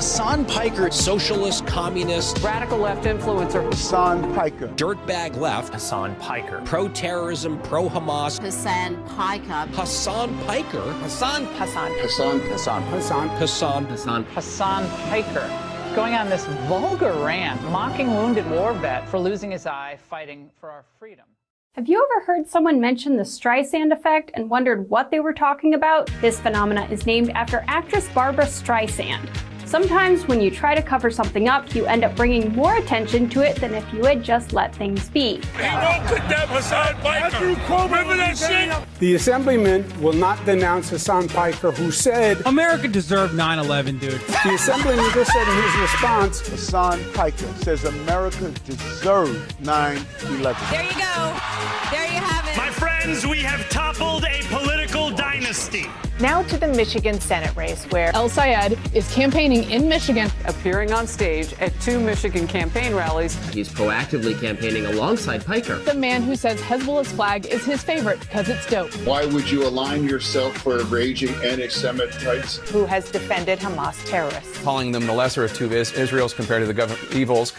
Hasan Piker, socialist, communist, radical left influencer. Hasan Piker. Dirtbag left. Hasan Piker. Pro-terrorism, pro-Hamas. Hasan Piker. Hasan Piker. Hasan Piker. Going on this vulgar rant, mocking wounded war vet for losing his eye fighting for our freedom. Have you ever heard someone mention the Streisand effect and wondered what they were talking about? This phenomena is named after actress Barbara Streisand. Sometimes when you try to cover something up, you end up bringing more attention to it than if you had just let things be. The assemblyman will not denounce Hasan Piker, who said, America deserved 9/11, dude. the assemblyman just said in his response, Hasan Piker says America deserved 9/11. There you go. There you have it. My friends, we have toppled a political dynasty. Now to the Michigan Senate race, where El Sayed is campaigning in Michigan, appearing on stage at 2 Michigan campaign rallies. He's proactively campaigning alongside Piker. the man who says Hezbollah's flag is his favorite because it's dope. Why would you align yourself for raging anti-Semites? who has defended Hamas terrorists. Calling them the lesser of two Israels compared to the government evils.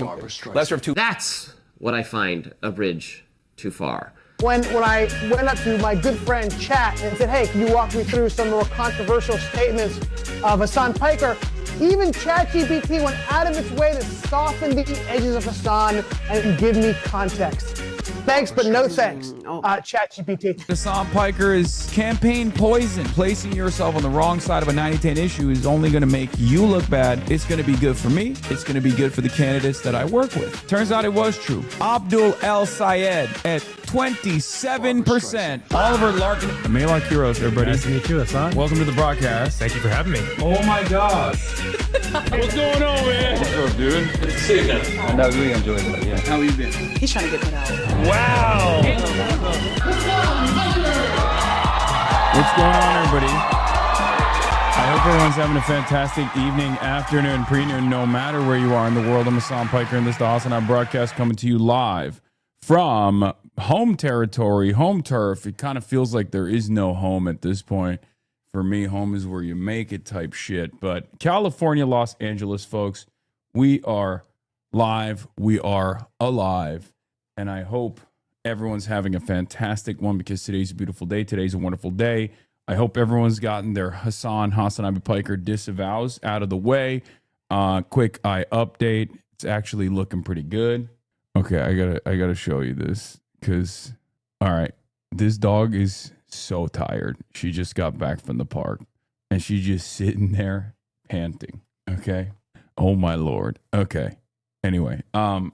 Lesser of two. That's what I find a bridge too far. When I went up to my good friend Chat and said, hey, can you walk me through some more controversial statements of Hasan Piker? Even ChatGPT went out of its way to soften the edges of Hasan and give me context. Thanks, but no thanks, ChatGPT. Hasan Piker is campaign poison. Placing yourself on the wrong side of a 90-10 issue is only going to make you look bad. It's going to be good for me. It's going to be good for the candidates that I work with. Turns out it was true. Abdul El Sayed at 27%. Oliver Larkin. Amelon Kuros, everybody. Nice to meet you, Hasan. Welcome to the broadcast. Thank you for having me. Oh my gosh. What's going on, man? What's up, dude? Good to see you again. I really enjoyed it. Yeah. How you been? He's trying to get put out. Wow. What's going on, everybody? I hope everyone's having a fantastic evening, afternoon, pre-noon, no matter where you are in the world. I'm Hasan Piker, and this is the HasanAbi broadcast coming to you live from home territory, home turf. It kind of feels like there is no home at this point. For me, home is where you make it type shit. But California, Los Angeles, folks, we are live. We are alive. And I hope everyone's having a fantastic one because today's a beautiful day. Today's a wonderful day. I hope everyone's gotten their HasanAbi Piker disavows out of the way. Quick eye update. It's actually looking pretty good. Okay, I gotta show you this because, all right, this dog is so tired. She just got back from the park and she's just sitting there panting. Okay. Oh my Lord. Okay. Anyway, we're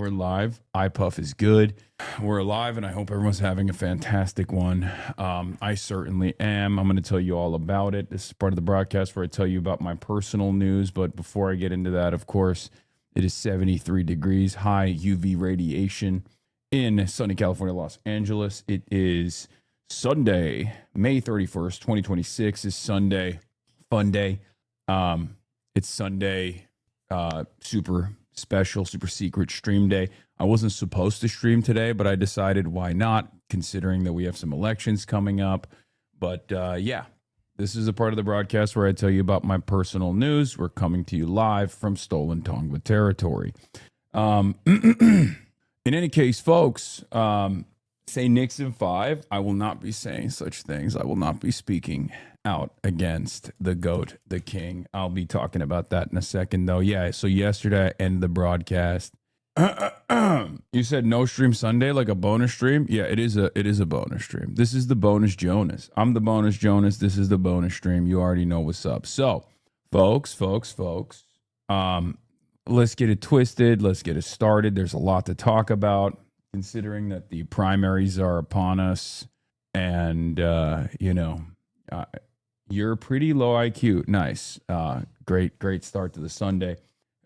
live. iPuff is good. We're alive, and I hope everyone's having a fantastic one. I certainly am. I'm going to tell you all about it. This is part of the broadcast where I tell you about my personal news. But before I get into that, of course, it is 73 degrees, high UV radiation in sunny California, Los Angeles. It is Sunday, May 31st, 2026 is Sunday. Fun day. It's Sunday, super special, super secret stream day. I wasn't supposed to stream today, but I decided why not, considering that we have some elections coming up. But yeah, this is a part of the broadcast where I tell you about my personal news. We're coming to you live from stolen Tongva territory. In any case, folks, say Nixon 5. I will not be saying such things. I will not be speaking out against the GOAT, the king. I'll be talking about that in a second, though. Yeah, so yesterday I ended the broadcast. You said no stream Sunday, like a bonus stream? Yeah, it is a bonus stream. This is the bonus Jonas. I'm the bonus Jonas. This is the bonus stream. You already know what's up. So, folks, let's get it twisted. Let's get it started. There's a lot to talk about, considering that the primaries are upon us. And, you're pretty low IQ. Nice. Great start to the Sunday.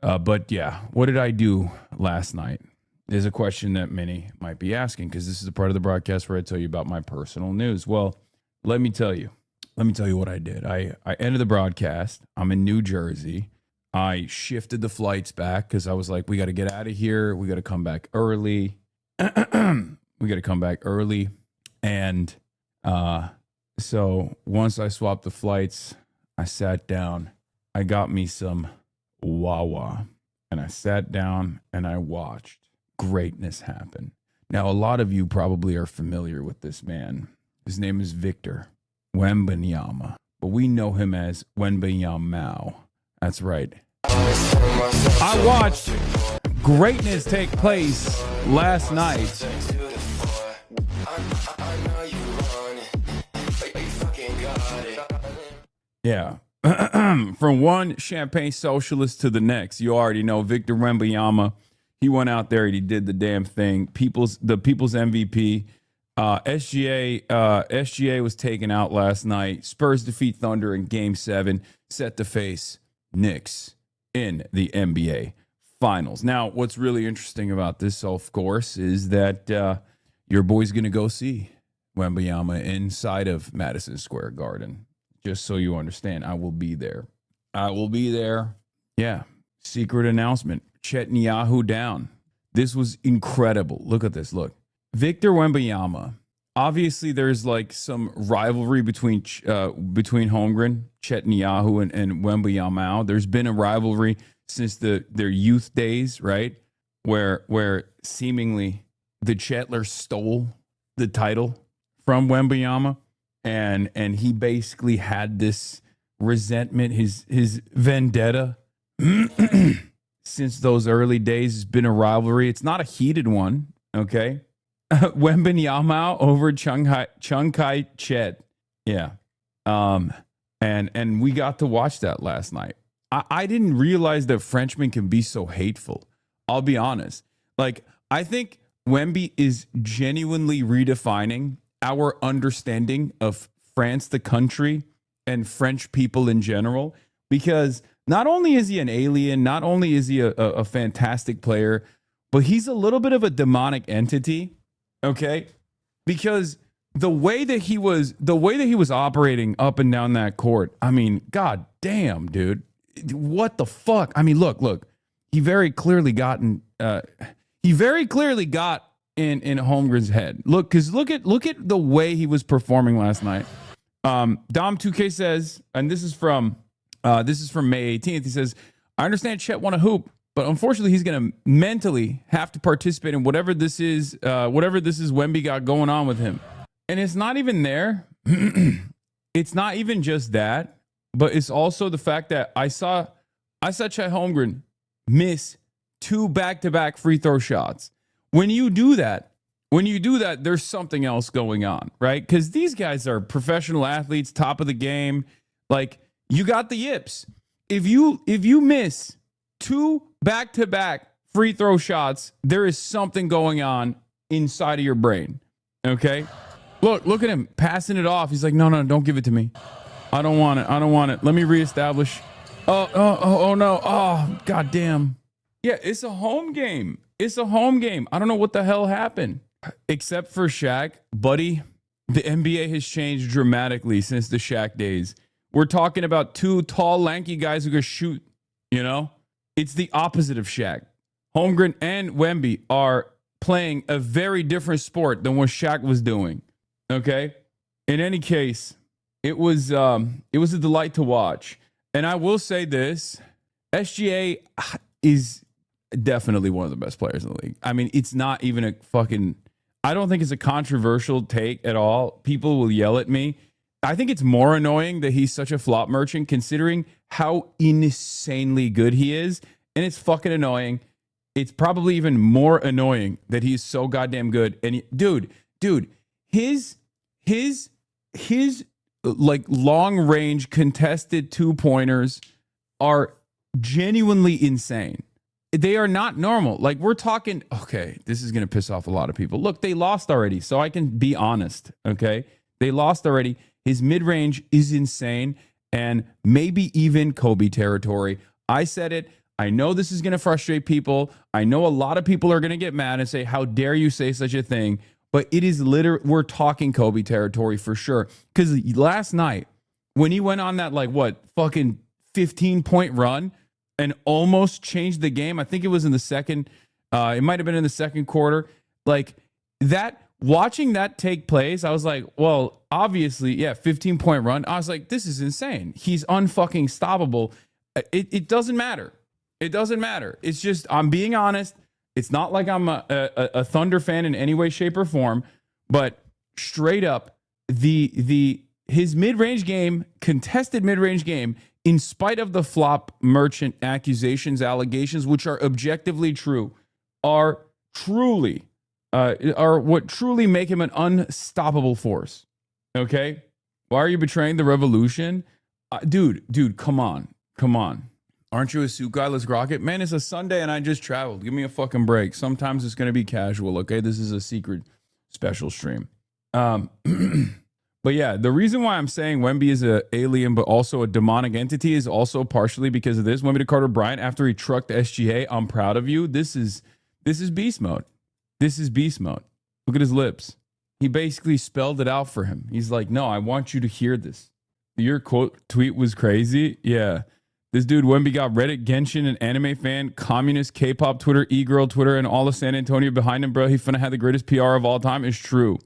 But yeah, what did I do last night is a question that many might be asking, because this is a part of the broadcast where I tell you about my personal news. Well, let me tell you what I did. I ended the broadcast. I'm in New Jersey. I shifted the flights back because I was like, we got to get out of here. We got to come back early. And so once I swapped the flights, I sat down. I got me some Wawa. And I sat down and I watched greatness happen. Now, a lot of you probably are familiar with this man. His name is Victor Wembanyama, but we know him as Wembanyama. That's right. I watched greatness take place last night. Yeah. From one champagne socialist to the next. You already know Victor Wembanyama. He went out there and he did the damn thing. The people's MVP. SGA was taken out last night. Spurs defeat Thunder in Game 7, set to face Knicks in the NBA Finals. Now, what's really interesting about this, of course, is that your boy's going to go see Wembanyama inside of Madison Square Garden. Just so you understand, I will be there. I will be there. Yeah, secret announcement. Netanyahu down. This was incredible. Look at this. Look. Victor Wembanyama. Obviously, there's like some rivalry between Holmgren, Netanyahu, and Wembanyama. There's been a rivalry since their youth days, right? Where seemingly the Chetler stole the title from Wembanyama, and he basically had this resentment, his vendetta. Since those early days, it's been a rivalry. It's not a heated one, okay? Wembanyama over Chung Kai Chet. Yeah. And we got to watch that last night. I didn't realize that Frenchmen can be so hateful. I'll be honest. Like, I think Wemby is genuinely redefining our understanding of France, the country, and French people in general, because not only is he an alien, not only is he a fantastic player, but he's a little bit of a demonic entity. Okay, because the way that he was operating up and down that court, I mean, god damn, dude, what the fuck? I mean, look, he very clearly got in Holmgren's head. Look at the way he was performing last night. Dom 2K says, and this is from May 18th. He says, I understand Chet want to hoop, but unfortunately, he's going to mentally have to participate in whatever this is Wemby got going on with him. And it's not even there. It's not even just that, but it's also the fact that I saw Chet Holmgren miss 2 back-to-back free throw shots. When you do that, there's something else going on, right? Because these guys are professional athletes, top of the game. Like, you got the yips. If you miss 2 back-to-back free throw shots, there is something going on inside of your brain. Okay? Look at him passing it off. He's like, no, don't give it to me. I don't want it. Let me reestablish. Oh no. Oh, goddamn. Yeah, it's a home game. I don't know what the hell happened. Except for Shaq, buddy, the NBA has changed dramatically since the Shaq days. We're talking about 2 tall, lanky guys who can shoot, you know? It's the opposite of Shaq. Holmgren and Wemby are playing a very different sport than what Shaq was doing. Okay? In any case, it was a delight to watch. And I will say this, SGA is definitely one of the best players in the league. I mean, it's not even I don't think it's a controversial take at all. People will yell at me. I think it's more annoying that he's such a flop merchant considering how insanely good he is. And it's fucking annoying. It's probably even more annoying that he's so goddamn good. And dude, his like long range contested 2-pointers are genuinely insane. They are not normal. Like, we're talking, okay, this is going to piss off a lot of people. Look, they lost already, so I can be honest, okay? They lost already. His mid-range is insane and maybe even Kobe territory. I said it. I know this is going to frustrate people. I know a lot of people are going to get mad and say, how dare you say such a thing? But it is literally, we're talking Kobe territory for sure. Because last night, when he went on that, fucking 15-point run and almost changed the game, I think it was in the second, it might have been in the second quarter. Like, that, watching that take place, I was like, well, obviously, yeah, 15-point run. I was like, this is insane. He's unfucking stoppable. It doesn't matter. It doesn't matter. It's just, I'm being honest. It's not like I'm a Thunder fan in any way, shape, or form, but straight up, his mid-range game, contested mid-range game, in spite of the flop merchant accusations, allegations, which are objectively true, are what truly make him an unstoppable force. Okay? Why are you betraying the revolution? Dude, come on. Aren't you a suit guy? Let's rock it. Man, it's a Sunday and I just traveled. Give me a fucking break. Sometimes it's going to be casual, okay? This is a secret special stream. But yeah, the reason why I'm saying Wemby is an alien but also a demonic entity is also partially because of this. Wemby to Carter Bryant, after he trucked SGA, I'm proud of you. This is beast mode. This is beast mode. Look at his lips. He basically spelled it out for him. He's like, no, I want you to hear this. Your tweet was crazy. Yeah. This dude, Wemby, got Reddit, Genshin, an anime fan, communist, K-pop Twitter, e-girl Twitter, and all of San Antonio behind him, bro. He finna have the greatest PR of all time. It's true.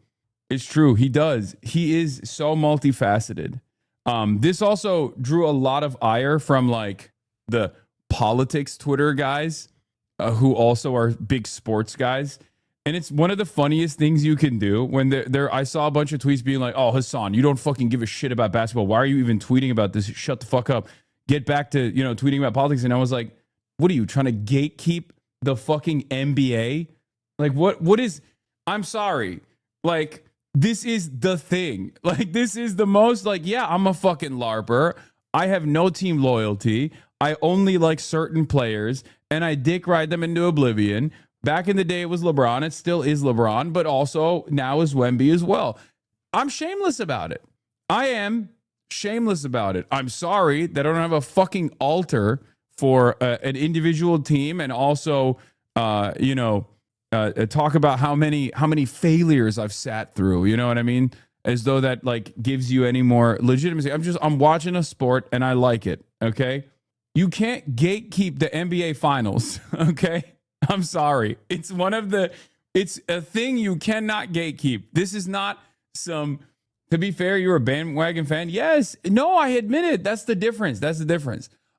It's true. He does. He is so multifaceted. This also drew a lot of ire from like the politics Twitter guys who also are big sports guys. And it's one of the funniest things you can do when I saw a bunch of tweets being like, oh, Hasan, you don't fucking give a shit about basketball. Why are you even tweeting about this? Shut the fuck up. Get back to, tweeting about politics. And I was like, what are you trying to gatekeep the fucking NBA? Like what is, I'm sorry. Like, this is the thing. Like, this is the most, like, yeah, I'm a fucking LARPer. I have no team loyalty. I only like certain players, and I dick ride them into oblivion. Back in the day, it was LeBron. It still is LeBron, but also now is Wemby as well. I'm shameless about it. I am shameless about it. I'm sorry that I don't have a fucking altar for an individual team, and also, talk about how many failures I've sat through. You know what I mean? As though that like gives you any more legitimacy. I'm watching a sport and I like it. Okay. You can't gatekeep the NBA finals. Okay. I'm sorry. It's a thing you cannot gatekeep. This is not to be fair, you're a bandwagon fan. Yes. No, I admit it. That's the difference.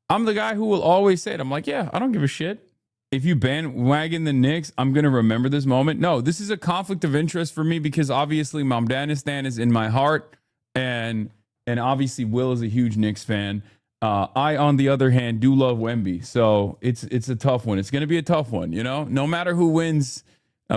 I'm the guy who will always say it. I'm like, yeah, I don't give a shit. If you bandwagon the Knicks, I'm going to remember this moment. No, this is a conflict of interest for me because obviously Mamdanistan is in my heart, and obviously Will is a huge Knicks fan. I, on the other hand, do love Wemby. So it's a tough one. It's going to be a tough one, No matter who wins,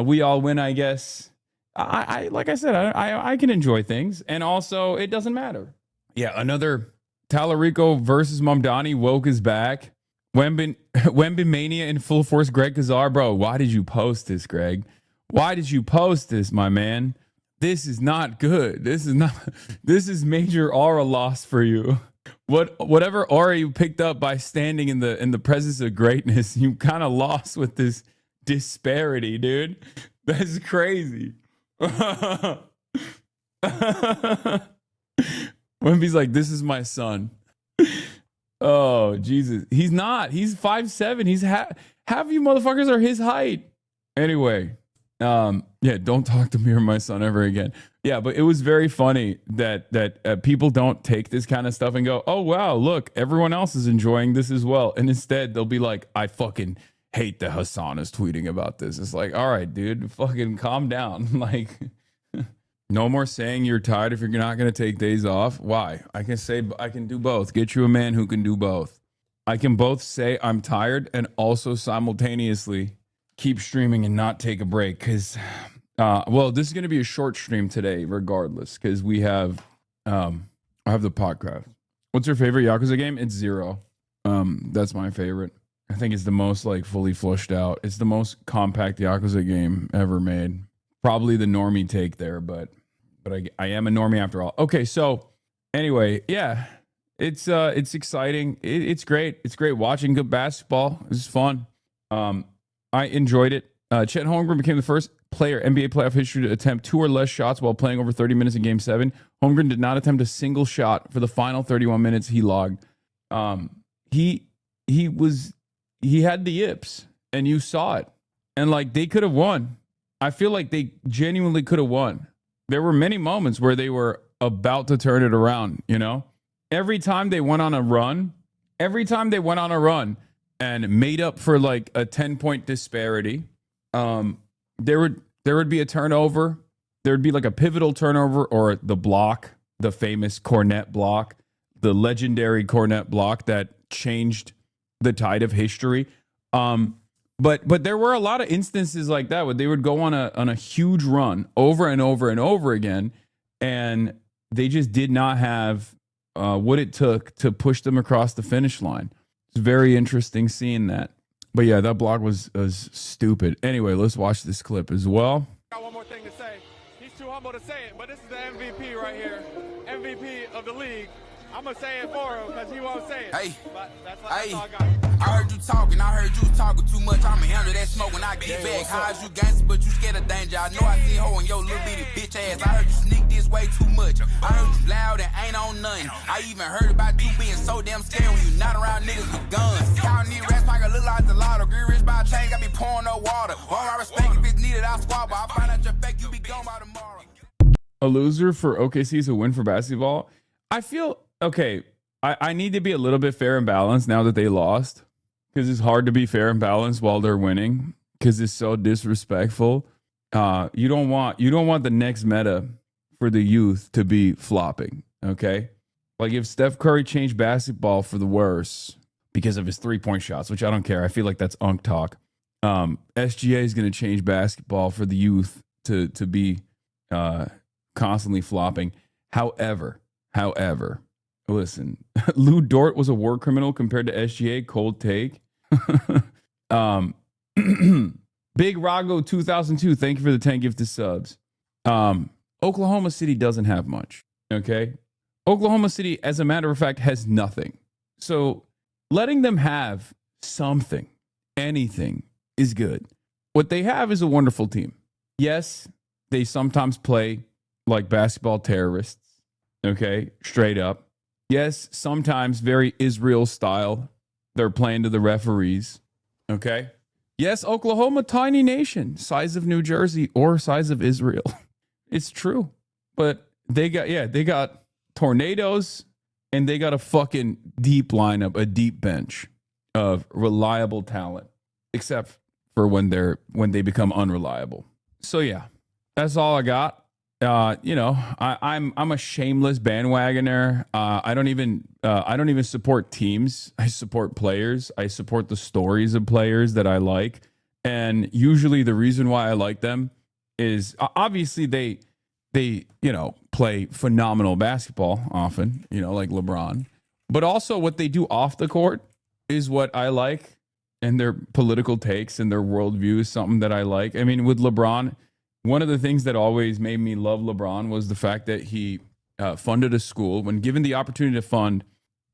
we all win, I guess. I like I said, I can enjoy things, and also it doesn't matter. Yeah, another Talarico versus Mamdani. Woke is back. Wemby Mania in full force. Greg Kazar, bro, why did you post this, Greg? Why did you post this, my man? This is not good. This is major aura loss for you. Whatever aura you picked up by standing in the presence of greatness, you kind of lost with this disparity, dude. That's crazy. Wemby's like, this is my son. Oh, Jesus. He's not. He's 5'7". He's half you motherfuckers are his height. Anyway, yeah, don't talk to me or my son ever again. Yeah, but it was very funny that people don't take this kind of stuff and go, oh, wow, look, everyone else is enjoying this as well. And instead, they'll be like, I fucking hate that Hasan is tweeting about this. It's like, all right, dude, fucking calm down. Like, no more saying you're tired if you're not going to take days off. Why? I can do both. Get you a man who can do both. I can both say I'm tired and also simultaneously keep streaming and not take a break. Because, this is going to be a short stream today, regardless. Because we have, I have the podcast. What's your favorite Yakuza game? It's 0. That's my favorite. I think it's the most like fully flushed out. It's the most compact Yakuza game ever made. Probably the normie take there, but I am a normie after all. Okay, so anyway, yeah, it's exciting. It's great. It's great watching good basketball. It's fun. I enjoyed it. Chet Holmgren became the first player NBA playoff history to attempt 2 or less shots while playing over 30 minutes in Game 7. Holmgren did not attempt a single shot for the final 31 minutes he logged. He had the yips, and you saw it. And like they could have won. I feel like they genuinely could have won. There were many moments where they were about to turn it around, Every time they went on a run, and made up for like a 10-point disparity. There would be a turnover. There would be like a pivotal turnover or the block, the famous Cornette block, the legendary Cornette block that changed the tide of history. But there were a lot of instances like that where they would go on a huge run over and over and over again, and they just did not have what it took to push them across the finish line. It's very interesting seeing that. But yeah, that block was stupid. Anyway, let's watch this clip as well. Got one more thing to say. He's too humble to say it, but this is the MVP right here. MVP of the league. I'm going to say it for him because he won't say it. Hey, but that's all I got. I heard you talking. I heard you talking too much. I'ma handle that smoke when I get back. How's you gangster, but you scared of danger? I know I see hoe in your little bitty bitch ass. I heard you sneak this way too much. I heard you loud and ain't on nothing. I even heard about you being so damn scared when you not around niggas with guns. Y'all need rats like a little out the lotto. Get rich by a chain, got me pouring no water. All my respect if it's needed, I'll squabble. I find out your fake, you be gone by tomorrow. A loser for OKC is a win for basketball. I feel okay. I need to be a little bit fair and balanced now that they lost, because it's hard to be fair and balanced while they're winning because it's so disrespectful. You don't want the next meta for the youth to be flopping. Okay, like if Steph Curry changed basketball for the worse because of his 3-point shots, which I don't care. I feel like that's unk talk. SGA is going to change basketball for the youth to be constantly flopping. However. Listen, Lou Dort was a war criminal compared to SGA. Cold take. Big Rago 2002. Thank you for the 10 gifted subs. Oklahoma City doesn't have much. Okay. Oklahoma City, as a matter of fact, has nothing. So letting them have something, anything, is good. What they have is a wonderful team. Yes, they sometimes play like basketball terrorists. Okay. Straight up. Yes, sometimes very Israel style. They're playing to the referees. Okay. Yes, Oklahoma, tiny nation, size of New Jersey or size of Israel. It's true. But they got tornadoes and they got a fucking deep lineup, a deep bench of reliable talent, except for when they become unreliable. So yeah, that's all I got. I'm a shameless bandwagoner. I don't even support teams. I support players. I support the stories of players that I like. And usually the reason why I like them is obviously they play phenomenal basketball often, like LeBron, but also what they do off the court is what I like, and their political takes and their worldview is something that I like. I mean, with LeBron, one of the things that always made me love LeBron was the fact that he funded a school. When given the opportunity to fund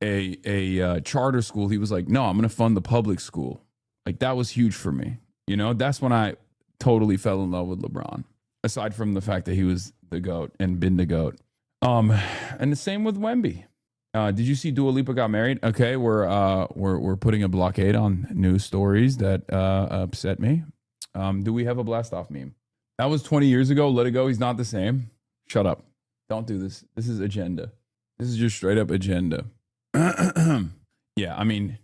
a charter school, he was like, no, I'm going to fund the public school. Like, that was huge for me. That's when I totally fell in love with LeBron, aside from the fact that he was the GOAT and been the GOAT. And the same with Wemby. Did you see Dua Lipa got married? Okay, we're putting a blockade on news stories that upset me. Do we have a blast off meme? That was 20 years ago. Let it go. He's not the same. Shut up. Don't do this. This is agenda. This is just straight up agenda. Yeah, I mean,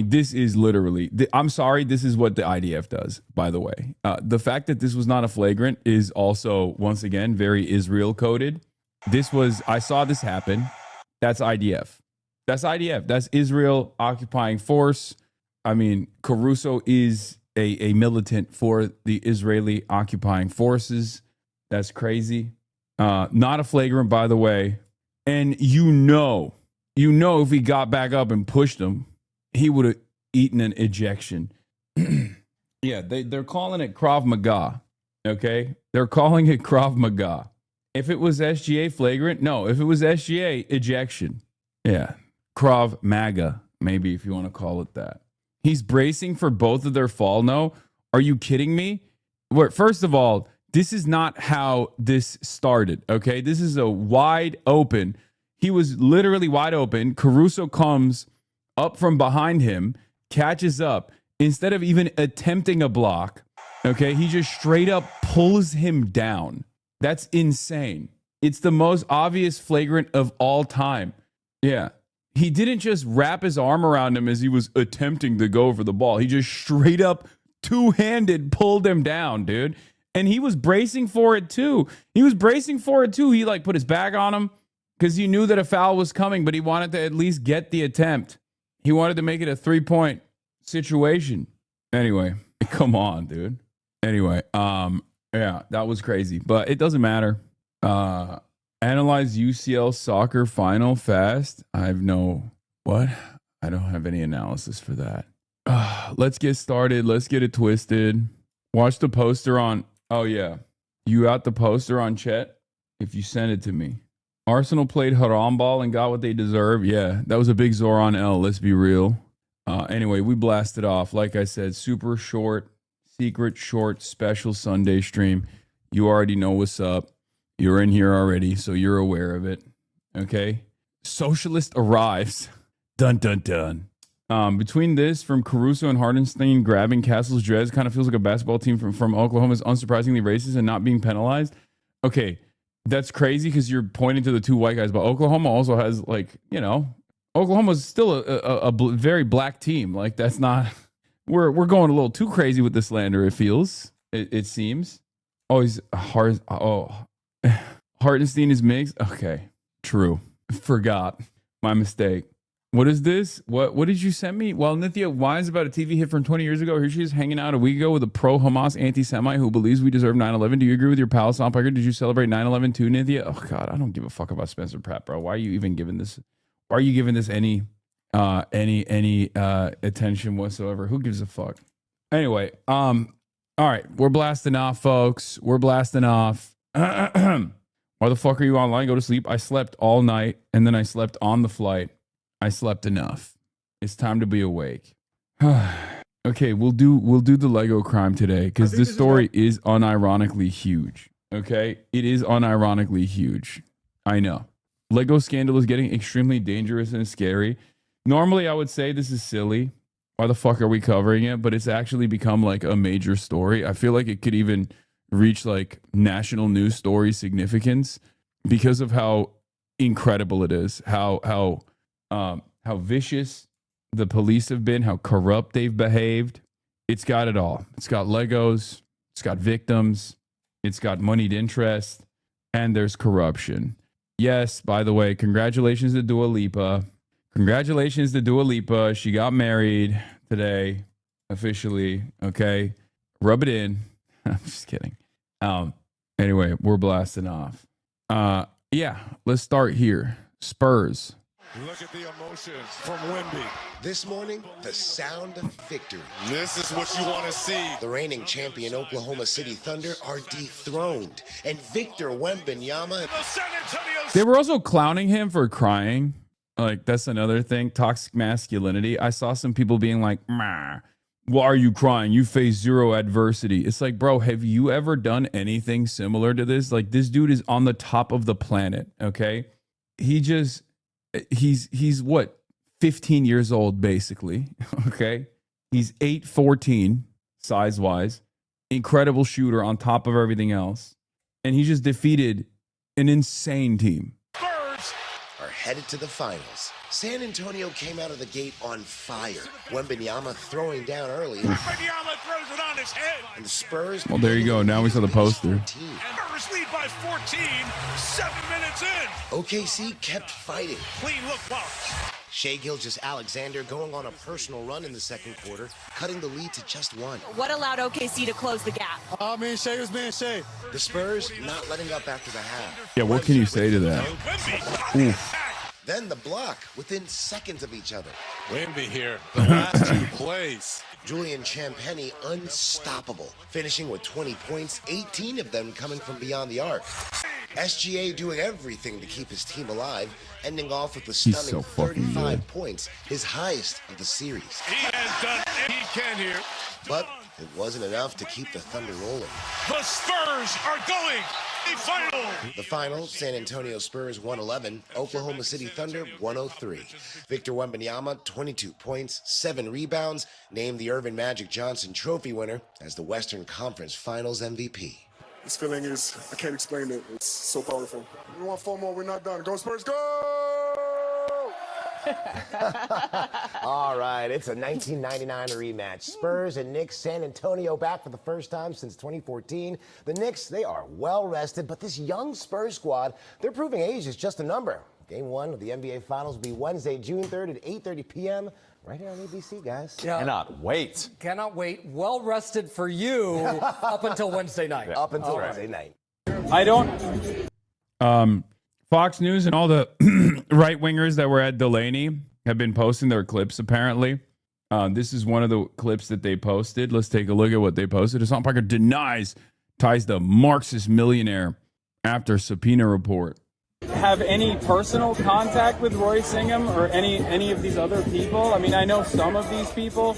this is literally, I'm sorry, this is what the IDF does, by the way. The fact that this was not a flagrant is also, once again, very Israel coded. I saw this happen. That's IDF. That's IDF. That's Israel occupying force. I mean, Caruso is a militant for the Israeli occupying forces. That's crazy. Not a flagrant, by the way. And if he got back up and pushed him, he would have eaten an ejection. Yeah, they're calling it Krav Maga. Okay? They're calling it Krav Maga. If it was SGA flagrant, no. If it was SGA, ejection. Yeah. Krav Maga, maybe, if you want to call it that. He's bracing for both of their fall. No, are you kidding me? First of all, this is not how this started. Okay, this is a wide open. He was literally wide open. Caruso comes up from behind him, catches up. Instead of even attempting a block, okay, he just straight up pulls him down. That's insane. It's the most obvious flagrant of all time. Yeah. he didn't just wrap his arm around him as he was attempting to go for the ball. He just straight up two-handed pulled him down, dude. And he was bracing for it too. He like put his back on him because he knew that a foul was coming, but he wanted to at least get the attempt. He wanted to make it a 3-point situation. Anyway, come on, dude. Anyway, yeah, that was crazy, but it doesn't matter. Analyze UCL soccer final fast. I don't have any analysis for that. Let's get started. Let's get it twisted. Watch the poster on. Oh, yeah. You got the poster on Chet? If you send it to me. Arsenal played haram ball and got what they deserve. Yeah, that was a big Zoran L. Let's be real. Anyway, we blasted off. Like I said, super short, secret short, special Sunday stream. You already know what's up. You're in here already, so you're aware of it. Okay? Socialist arrives. Dun, dun, dun. Between this, from Caruso and Hardenstein grabbing Castle's dreads, kind of feels like a basketball team from Oklahoma is unsurprisingly racist and not being penalized. Okay, that's crazy because you're pointing to the two white guys, but Oklahoma also has, like, you know, Oklahoma's still a very black team. Like, that's not... We're going a little too crazy with the slander, it feels. It seems. Oh, he's hard... Oh... Hartenstein is mixed. Okay, true. Forgot. My mistake. What is this? What did you send me? Well, Nithya whines about a TV hit from 20 years ago. Here she is hanging out a week ago with a pro-Hamas anti-Semite who believes we deserve 9/11. Do you agree with your pal, Hassan Piker? Did you celebrate 9/11 too, Nithya? Oh, God, I don't give a fuck about Spencer Pratt, bro. Why are you even giving this? Why are you giving this any attention whatsoever? Who gives a fuck? Anyway, all right. We're blasting off, folks. We're blasting off. Why the fuck are you online? Go to sleep. I slept all night, and then I slept on the flight. I slept enough. It's time to be awake. Okay, we'll do the Lego crime today because this story is unironically huge. Okay, it is unironically huge. I know. Lego scandal is getting extremely dangerous and scary. Normally, I would say this is silly. Why the fuck are we covering it? But it's actually become like a major story. I feel like it could even reach like national news story significance because of how incredible it is. How vicious the police have been, how corrupt they've behaved. It's got it all. It's got Legos, it's got victims, it's got moneyed interest, and there's corruption. Yes, by the way, congratulations to Dua Lipa. Congratulations to Dua Lipa. She got married today, officially. Okay, rub it in. I'm just kidding. Anyway, we're blasting off. Yeah, let's start here. Spurs. Look at the emotion from Wemby. This morning, the sound of victory. This is what you want to see. The reigning champion Oklahoma City Thunder are dethroned, and Victor Wembanyama. They were also clowning him for crying. Like, that's another thing. Toxic masculinity. I saw some people being like, why are you crying? You face zero adversity. It's like, bro, have you ever done anything similar to this? Like, this dude is on the top of the planet, okay? He's what, 15 years old, basically, okay? He's 8'14", size-wise. Incredible shooter on top of everything else. And he just defeated an insane team. Spurs are headed to the finals. San Antonio came out of the gate on fire. Wembanyama throwing down early. Wembanyama throws it on his head. And the Spurs... Well, there you go. Now we saw the poster. And Spurs lead by 14, 7 minutes in. OKC kept fighting. Clean look box. Shai Gilgeous-Alexander going on a personal run in the second quarter, cutting the lead to just one. What allowed OKC to close the gap? Shai was being Shai. The Spurs not letting up after the half. Yeah, what can you say to that? Oof. Then the block within seconds of each other. Wemby here, the last 2 plays. Julian Champagnie unstoppable, finishing with 20 points, 18 of them coming from beyond the arc. SGA doing everything to keep his team alive, ending off with a stunning 35 points, his highest of the series. He has done what he can here. But it wasn't enough to keep the Thunder rolling. The Spurs are going to the final. The final, San Antonio Spurs 111, Oklahoma City Thunder 103. Victor Wembanyama, 22 points, 7 rebounds, named the Irvin Magic Johnson Trophy winner as the Western Conference Finals MVP. This feeling is, I can't explain it. It's so powerful. We want 4 more, we're not done. Go Spurs, go! All right, it's a 1999 rematch. Spurs and Knicks, San Antonio back for the first time since 2014. The Knicks, they are well rested, but this young Spurs squad, they're proving age is just a number. Game 1 of the NBA Finals will be Wednesday, June 3rd at 8:30 p.m. right here on ABC, guys. Yeah. Cannot wait. Cannot wait. Well rested for you up until Wednesday night. Up until Wednesday night. I don't. Fox News and all the right wingers that were at DELANEY have been posting their clips. Apparently, this is one of the clips that they posted. Let's take a look at what they posted. Hasan Piker denies ties to Marxist millionaire after subpoena report. Have any personal contact with Roy Singham or any of these other people? I mean, I know some of these people.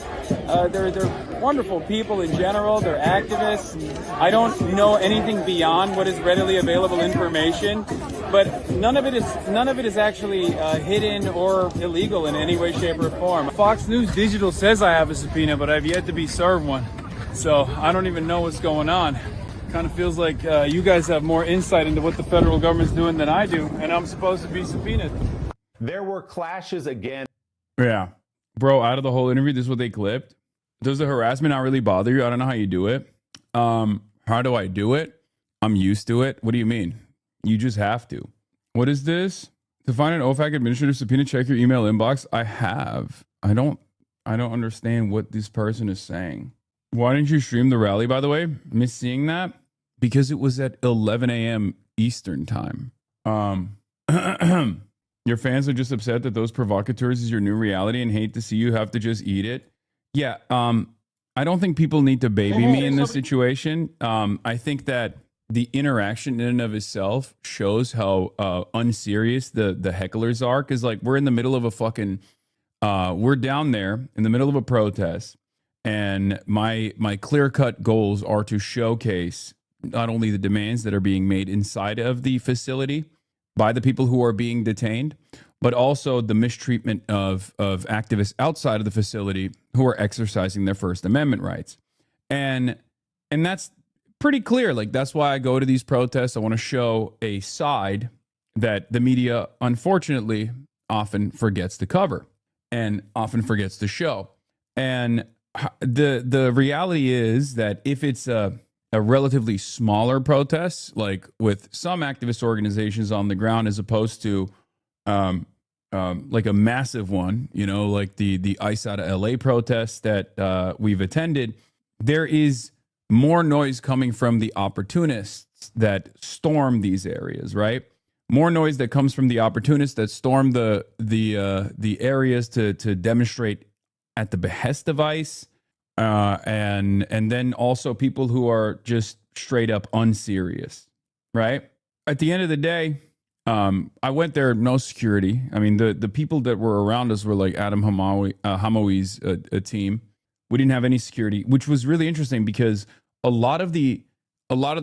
They're wonderful people in general. They're activists. I don't know anything beyond what is readily available information, but none of it is actually hidden or illegal in any way, shape, or form. Fox News Digital says I have a subpoena, but I've yet to be served one, so I don't even know what's going on. Kind of feels like you guys have more insight into what the federal government's doing than I do, and I'm supposed to be subpoenaed. There were clashes again. Yeah. Bro, out of the whole interview, this is what they clipped. Does the harassment not really bother you? I don't know how you do it. How do I do it? I'm used to it. What do you mean? You just have to. What is this? To find an OFAC administrative subpoena, check your email inbox. I have. I don't understand what this person is saying. Why didn't you stream the rally, by the way? Miss seeing that? Because it was at 11 a.m. Eastern time. Your fans are just upset that those provocateurs is your new reality and hate to see you have to just eat it. Yeah, I don't think people need to baby me in this situation. I think that the interaction in and of itself shows how unserious the hecklers are. Because, like, we're in the middle of a fucking... we're down there in the middle of a protest. And my clear-cut goals are to showcase not only the demands that are being made inside of the facility by the people who are being detained, but also the mistreatment of activists outside of the facility who are exercising their First Amendment rights. And that's pretty clear. Like, that's why I go to these protests. I want to show a side that the media, unfortunately, often forgets to cover and often forgets to show. And the reality is that if it's a relatively smaller protest, like with some activist organizations on the ground, as opposed to like a massive one, you know, like the ICE out of LA protests that we've attended, there is more noise coming from the opportunists that storm these areas, right? More noise that comes from the opportunists that storm the areas to demonstrate at the behest of ICE, and then also people who are just straight up unserious, right? At the end of the day, I went there, no security. I mean, the people that were around us were like Adam Hamawi's a team. We didn't have any security, which was really interesting because a lot of the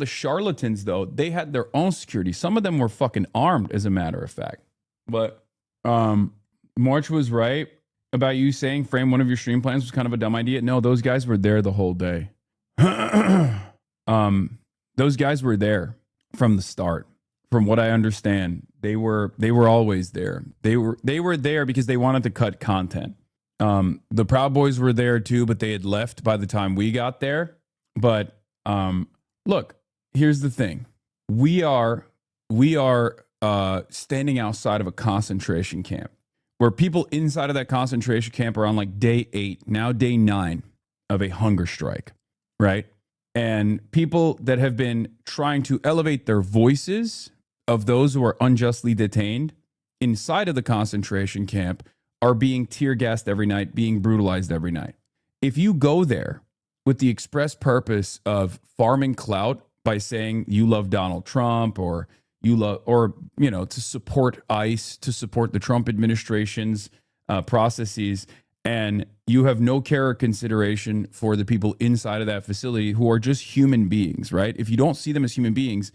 charlatans, though, they had their own security. Some of them were fucking armed, as a matter of fact. But March was right about you saying frame one of your stream plans was kind of a dumb idea. No, those guys were there the whole day. Those guys were there from the start. From what I understand, they were always there. They were there because they wanted to cut content. The Proud Boys were there too, but they had left by the time we got there. But look, here's the thing: we are standing outside of a concentration camp, where people inside of that concentration camp are on like day 8, now day 9 of a hunger strike, right? And people that have been trying to elevate their voices of those who are unjustly detained inside of the concentration camp are being tear gassed every night, being brutalized every night. If you go there with the express purpose of farming clout by saying you love Donald Trump or to support ICE, to support the Trump administration's processes, and you have no care or consideration for the people inside of that facility who are just human beings, right? If you don't see them as human beings,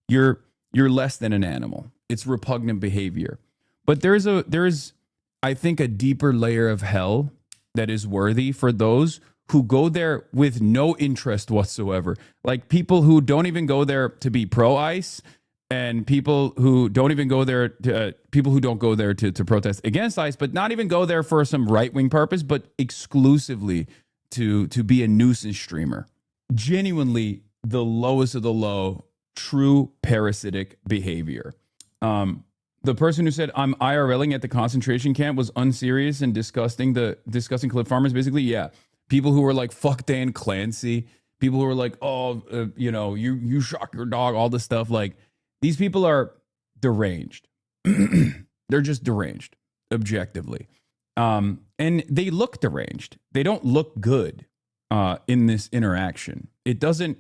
you're less than an animal. It's repugnant behavior. But there's I think a deeper layer of hell that is worthy for those who go there with no interest whatsoever. Like people who don't even go there to be pro-ICE, and people who don't even go there people who don't go there to protest against ICE, but not even go there for some right-wing purpose, but exclusively to be a nuisance streamer. Genuinely the lowest of the low, true parasitic behavior. The person who said I'm IRLing at the concentration camp was unserious and disgusting clip farmers. Basically, yeah. People who were like, fuck Dan Clancy. People who were like, you shock your dog, all this stuff. Like, these people are deranged. They're just deranged, objectively. And they look deranged. They don't look good in this interaction. It doesn't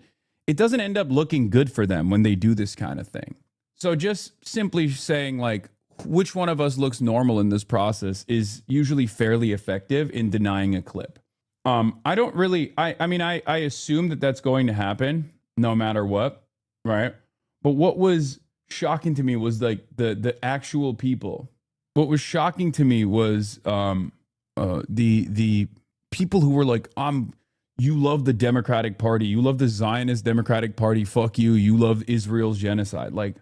end up looking good for them when they do this kind of thing. So just simply saying, like, which one of us looks normal in this process is usually fairly effective in denying a clip. I don't really, I assume that that's going to happen no matter what, right? But what was shocking to me was like the actual people. What was shocking to me was the people who were like, you love the Democratic Party, you love the Zionist Democratic Party, fuck you, you love Israel's genocide. Like,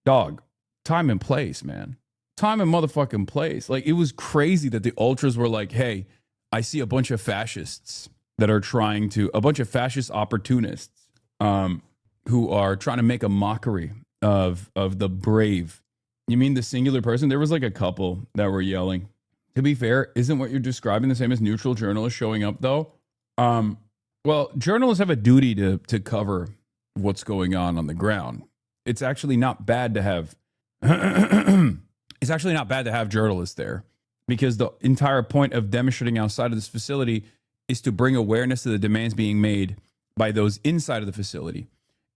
dog, time and place, man. Time and motherfucking place. Like, it was crazy that the ultras were like, hey, I see a bunch of fascists that are a bunch of fascist opportunists who are trying to make a mockery of the brave. You mean the singular person? There was like a couple that were yelling. To be fair, isn't what you're describing the same as neutral journalists showing up, though? Well, journalists have a duty to cover what's going on the ground. It's actually not bad to have journalists there, because the entire point of demonstrating outside of this facility is to bring awareness to the demands being made by those inside of the facility.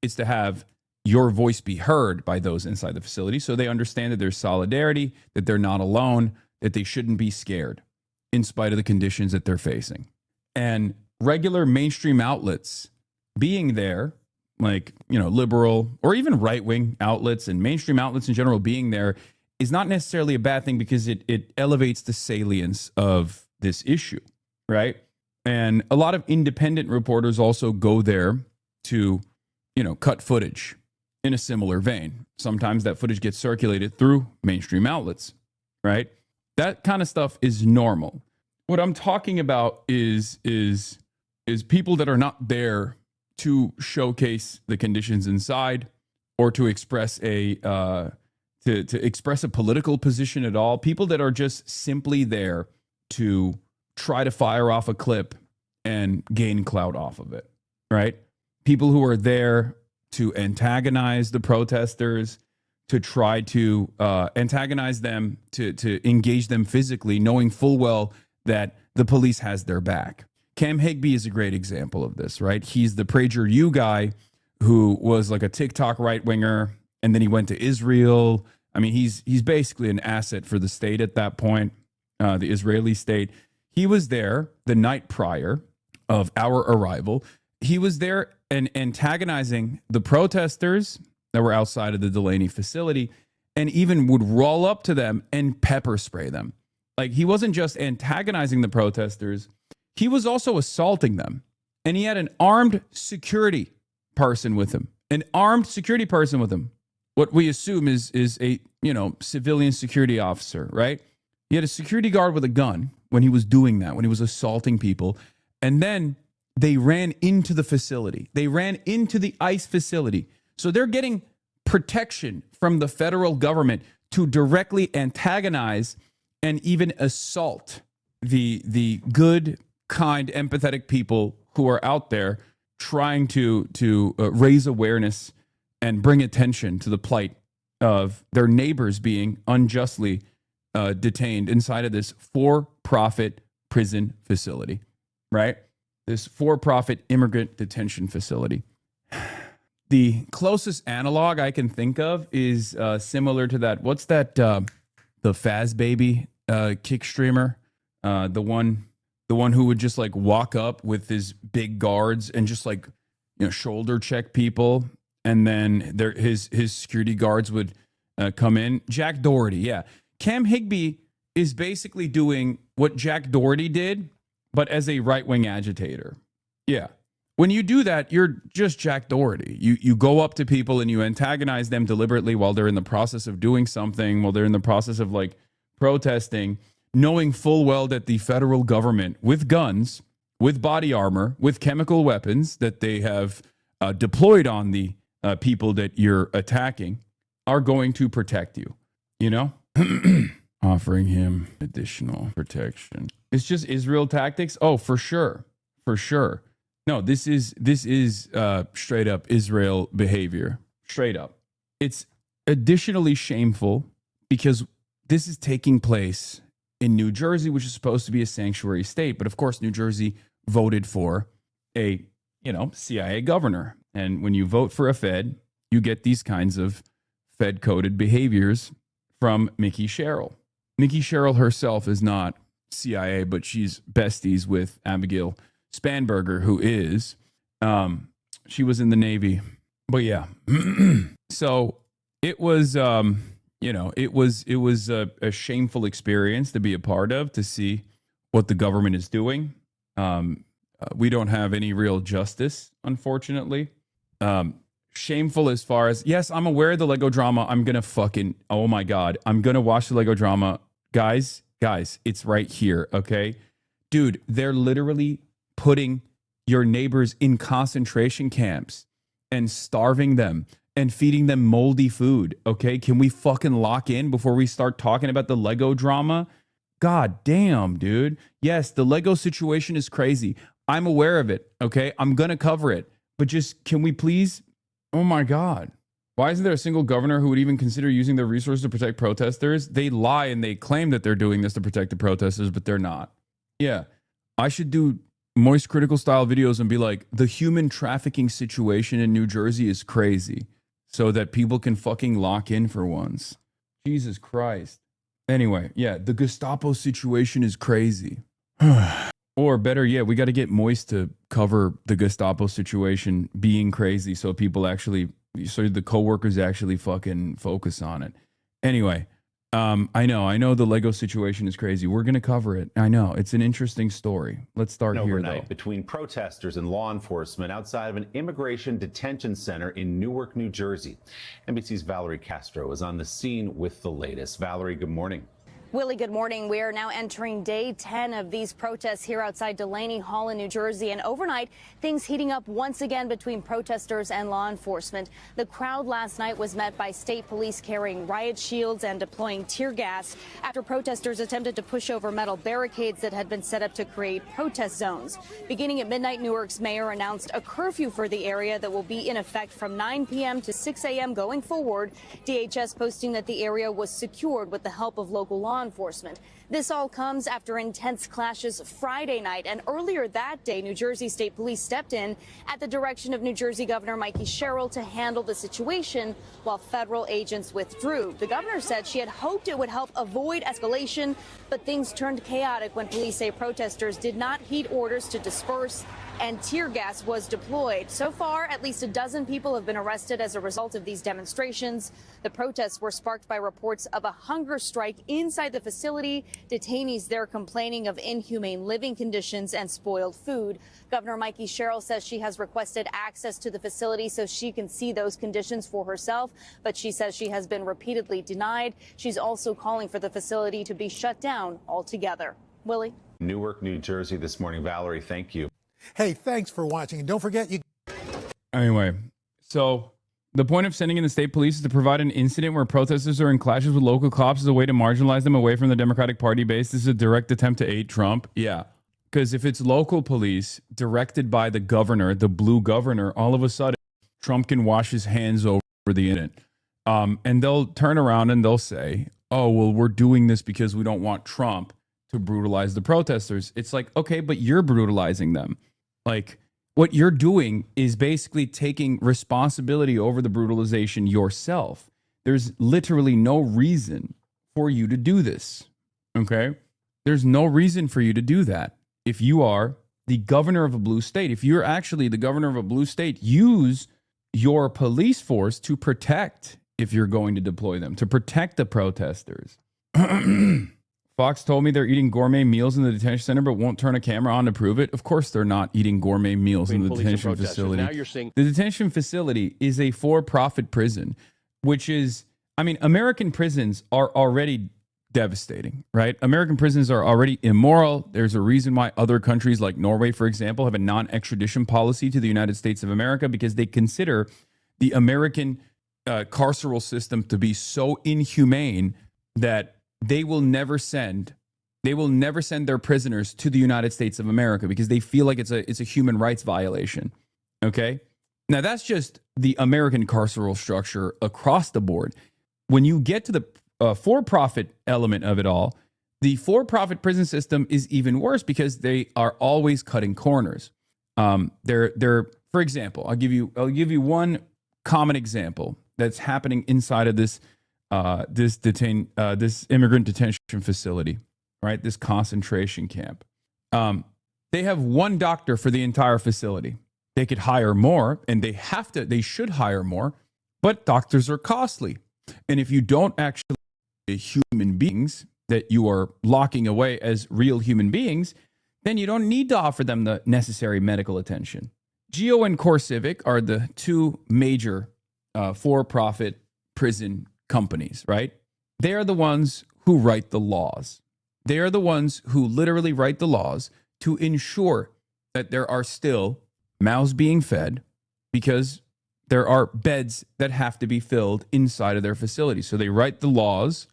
It's to have your voice be heard by those inside the facility so they understand that there's solidarity, that they're not alone, that they shouldn't be scared in spite of the conditions that they're facing. And regular mainstream outlets being there, like, liberal or even right-wing outlets and mainstream outlets in general being there, is not necessarily a bad thing, because it elevates the salience of this issue, right? And a lot of independent reporters also go there to, cut footage in a similar vein. Sometimes that footage gets circulated through mainstream outlets, right? That kind of stuff is normal. What I'm talking about is people that are not there to showcase the conditions inside or to express to express a political position at all. People that are just simply there to try to fire off a clip and gain clout off of it, right? People who are there to antagonize the protesters, to try to antagonize them, to engage them physically, knowing full well that the police has their back. Cam Higby is a great example of this, right? He's the PragerU guy who was like a TikTok right-winger, and then he went to Israel. I mean, he's basically an asset for the state at that point, the Israeli state. He was there the night prior of our arrival. He was there and antagonizing the protesters that were outside of the DELANEY facility, and even would roll up to them and pepper spray them. Like, he wasn't just antagonizing the protesters, he was also assaulting them. And he had an armed security person with him. What we assume is a, civilian security officer, right? He had a security guard with a gun when he was doing that, when he was assaulting people. And then they ran into the facility. They ran into the ICE facility. So they're getting protection from the federal government to directly antagonize and even assault the good, kind, empathetic people who are out there trying to raise awareness and bring attention to the plight of their neighbors being unjustly detained inside of this for-profit prison facility, right? This for-profit immigrant detention facility. The closest analog I can think of is similar to that. What's that? The Faz Baby kick streamer, the one who would just like walk up with his big guards and just like shoulder check people, and then his security guards would come in. Jack Doherty, yeah. Cam Higby is basically doing what Jack Doherty did, but as a right-wing agitator. Yeah. When you do that, you're just Jack Doherty. You go up to people and you antagonize them deliberately while they're in the process of doing something, while they're in the process of like protesting, knowing full well that the federal government with guns, with body armor, with chemical weapons that they have deployed on the people that you're attacking are going to protect you, you know? Offering him additional protection. It's just Israel tactics? Oh, for sure. For sure. No, this is straight up Israel behavior. Straight up. It's additionally shameful because this is taking place in New Jersey, which is supposed to be a sanctuary state. But of course, New Jersey voted for a, CIA governor. And when you vote for a Fed, you get these kinds of Fed-coded behaviors from Mickey Sherrill. Mickey Sherrill herself is not CIA, but she's besties with Abigail Spanberger, who is, she was in the Navy. But yeah, so it was, it was a shameful experience to be a part of, to see what the government is doing. We don't have any real justice, unfortunately. Shameful as far as, yes, I'm aware of the Lego drama. I'm going to fucking, oh my God, I'm going to watch the Lego drama. Guys, it's right here, okay? Dude, they're literally putting your neighbors in concentration camps and starving them and feeding them moldy food, okay? Can we fucking lock in before we start talking about the Lego drama? God damn, dude. Yes, the Lego situation is crazy. I'm aware of it, okay? I'm going to cover it. But just, can we please? Oh my God. Why isn't there a single governor who would even consider using their resources to protect protesters? They lie and they claim that they're doing this to protect the protesters, but they're not. Yeah, I should do Moist Critical style videos and be like, the human trafficking situation in New Jersey is crazy, so that people can fucking lock in for once. Jesus Christ. Anyway, yeah, the Gestapo situation is crazy. Or better yet, we got to get Moist to cover the Gestapo situation being crazy so people actually, so the coworkers actually fucking focus on it. Anyway, I know the Lego situation is crazy. We're going to cover it. I know. It's an interesting story. Let's start here, though. Between protesters and law enforcement outside of an immigration detention center in Newark, New Jersey. NBC's Valerie Castro is on the scene with the latest. Valerie, good morning. Willie, good morning. We are now entering day 10 of these protests here outside DELANEY Hall in New Jersey. And overnight, things heating up once again between protesters and law enforcement. The crowd last night was met by state police carrying riot shields and deploying tear gas after protesters attempted to push over metal barricades that had been set up to create protest zones. Beginning at midnight, Newark's mayor announced a curfew for the area that will be in effect from 9 p.m. to 6 a.m. going forward. DHS posting that the area was secured with the help of local law enforcement. This all comes after intense clashes Friday night, and earlier that day, New Jersey State Police stepped in at the direction of New Jersey Governor Mickey Sherrill to handle the situation while federal agents withdrew. The governor said she had hoped it would help avoid escalation, but things turned chaotic when police say protesters did not heed orders to disperse and tear gas was deployed. So far, at least a dozen people have been arrested as a result of these demonstrations. The protests were sparked by reports of a hunger strike inside the facility. Detainees there complaining of inhumane living conditions and spoiled food. Governor Mickey Sherrill says she has requested access to the facility so she can see those conditions for herself, but she says she has been repeatedly denied. She's also calling for the facility to be shut down altogether. Willie? Newark, New Jersey this morning. Valerie, thank you. Hey, thanks for watching. And don't forget, you. Anyway, so the point of sending in the state police is to provide an incident where protesters are in clashes with local cops as a way to marginalize them away from the Democratic Party base. This is a direct attempt to aid Trump. Yeah, because if it's local police directed by the governor, the blue governor, all of a sudden Trump can wash his hands over the incident. And they'll turn around and they'll say, oh, well, we're doing this because we don't want Trump to brutalize the protesters. It's like, okay, but you're brutalizing them. Like, what you're doing is basically taking responsibility over the brutalization yourself. There's literally no reason for you to do this, okay? There's no reason for you to do that. If you are the governor of a blue state, if you're actually the governor of a blue state, use your police force to protect, if you're going to deploy them, to protect the protesters. Fox told me they're eating gourmet meals in the detention center, but won't turn a camera on to prove it. Of course they're not eating gourmet meals in the detention facility. Now you're saying the detention facility is a for-profit prison, which is, I mean, American prisons are already devastating, right? American prisons are already immoral. There's a reason why other countries like Norway, for example, have a non-extradition policy to the United States of America, because they consider the American carceral system to be so inhumane that they will never send their prisoners to the United States of America, because they feel like it's a human rights violation. Okay? Now that's just the American carceral structure across the board. When you get to the for-profit element of it all, the for-profit prison system is even worse because they are always cutting corners. They're for example, I'll give you one common example that's happening inside of this immigrant detention facility, right? This concentration camp. They have one doctor for the entire facility. They could hire more, and they should hire more, but doctors are costly. And if you don't actually human beings that you are locking away as real human beings, then you don't need to offer them the necessary medical attention. Geo and CoreCivic are the two major for-profit prison companies, right? They are the ones who write the laws. They are the ones who literally write the laws to ensure that there are still mouths being fed, because there are beds that have to be filled inside of their facility. So they write the laws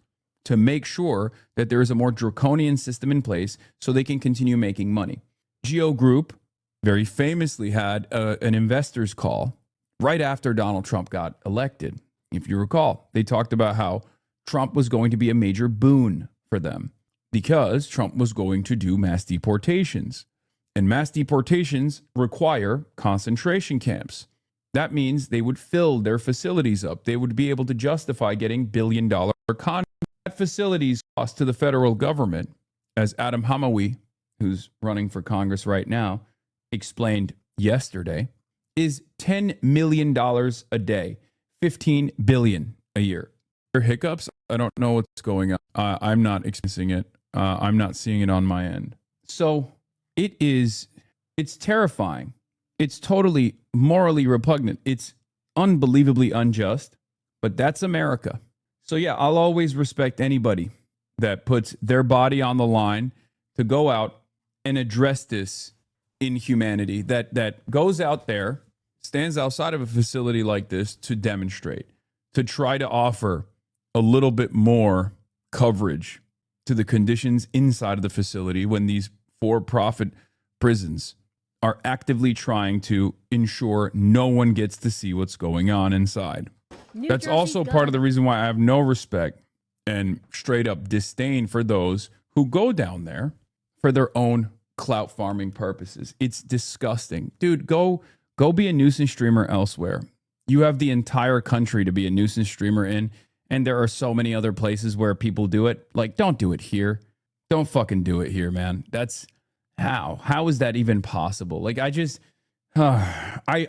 to make sure that there is a more draconian system in place so they can continue making money. Geo Group very famously had an investors call right after Donald Trump got elected. If you recall, they talked about how Trump was going to be a major boon for them because Trump was going to do mass deportations. And mass deportations require concentration camps. That means they would fill their facilities up. They would be able to justify getting billion-dollar contract facilities cost to the federal government, as Adam Hamawi, who's running for Congress right now, explained yesterday, is $10 million a day, $15 billion a year. There are hiccups. I don't know what's going on. I'm not experiencing it. I'm not seeing it on my end. So it's terrifying. It's totally morally repugnant. It's unbelievably unjust, but that's America. So yeah, I'll always respect anybody that puts their body on the line to go out and address this inhumanity, that goes out there, stands outside of a facility like this to demonstrate, to try to offer a little bit more coverage to the conditions inside of the facility when these for-profit prisons are actively trying to ensure no one gets to see what's going on inside. That's also part of the reason why I have no respect and straight up disdain for those who go down there for their own clout farming purposes. It's disgusting. Dude, go be a nuisance streamer elsewhere. You have the entire country to be a nuisance streamer in, and there are so many other places where people do it. Like, don't do it here. Don't fucking do it here, man. That's how is that even possible? Like, I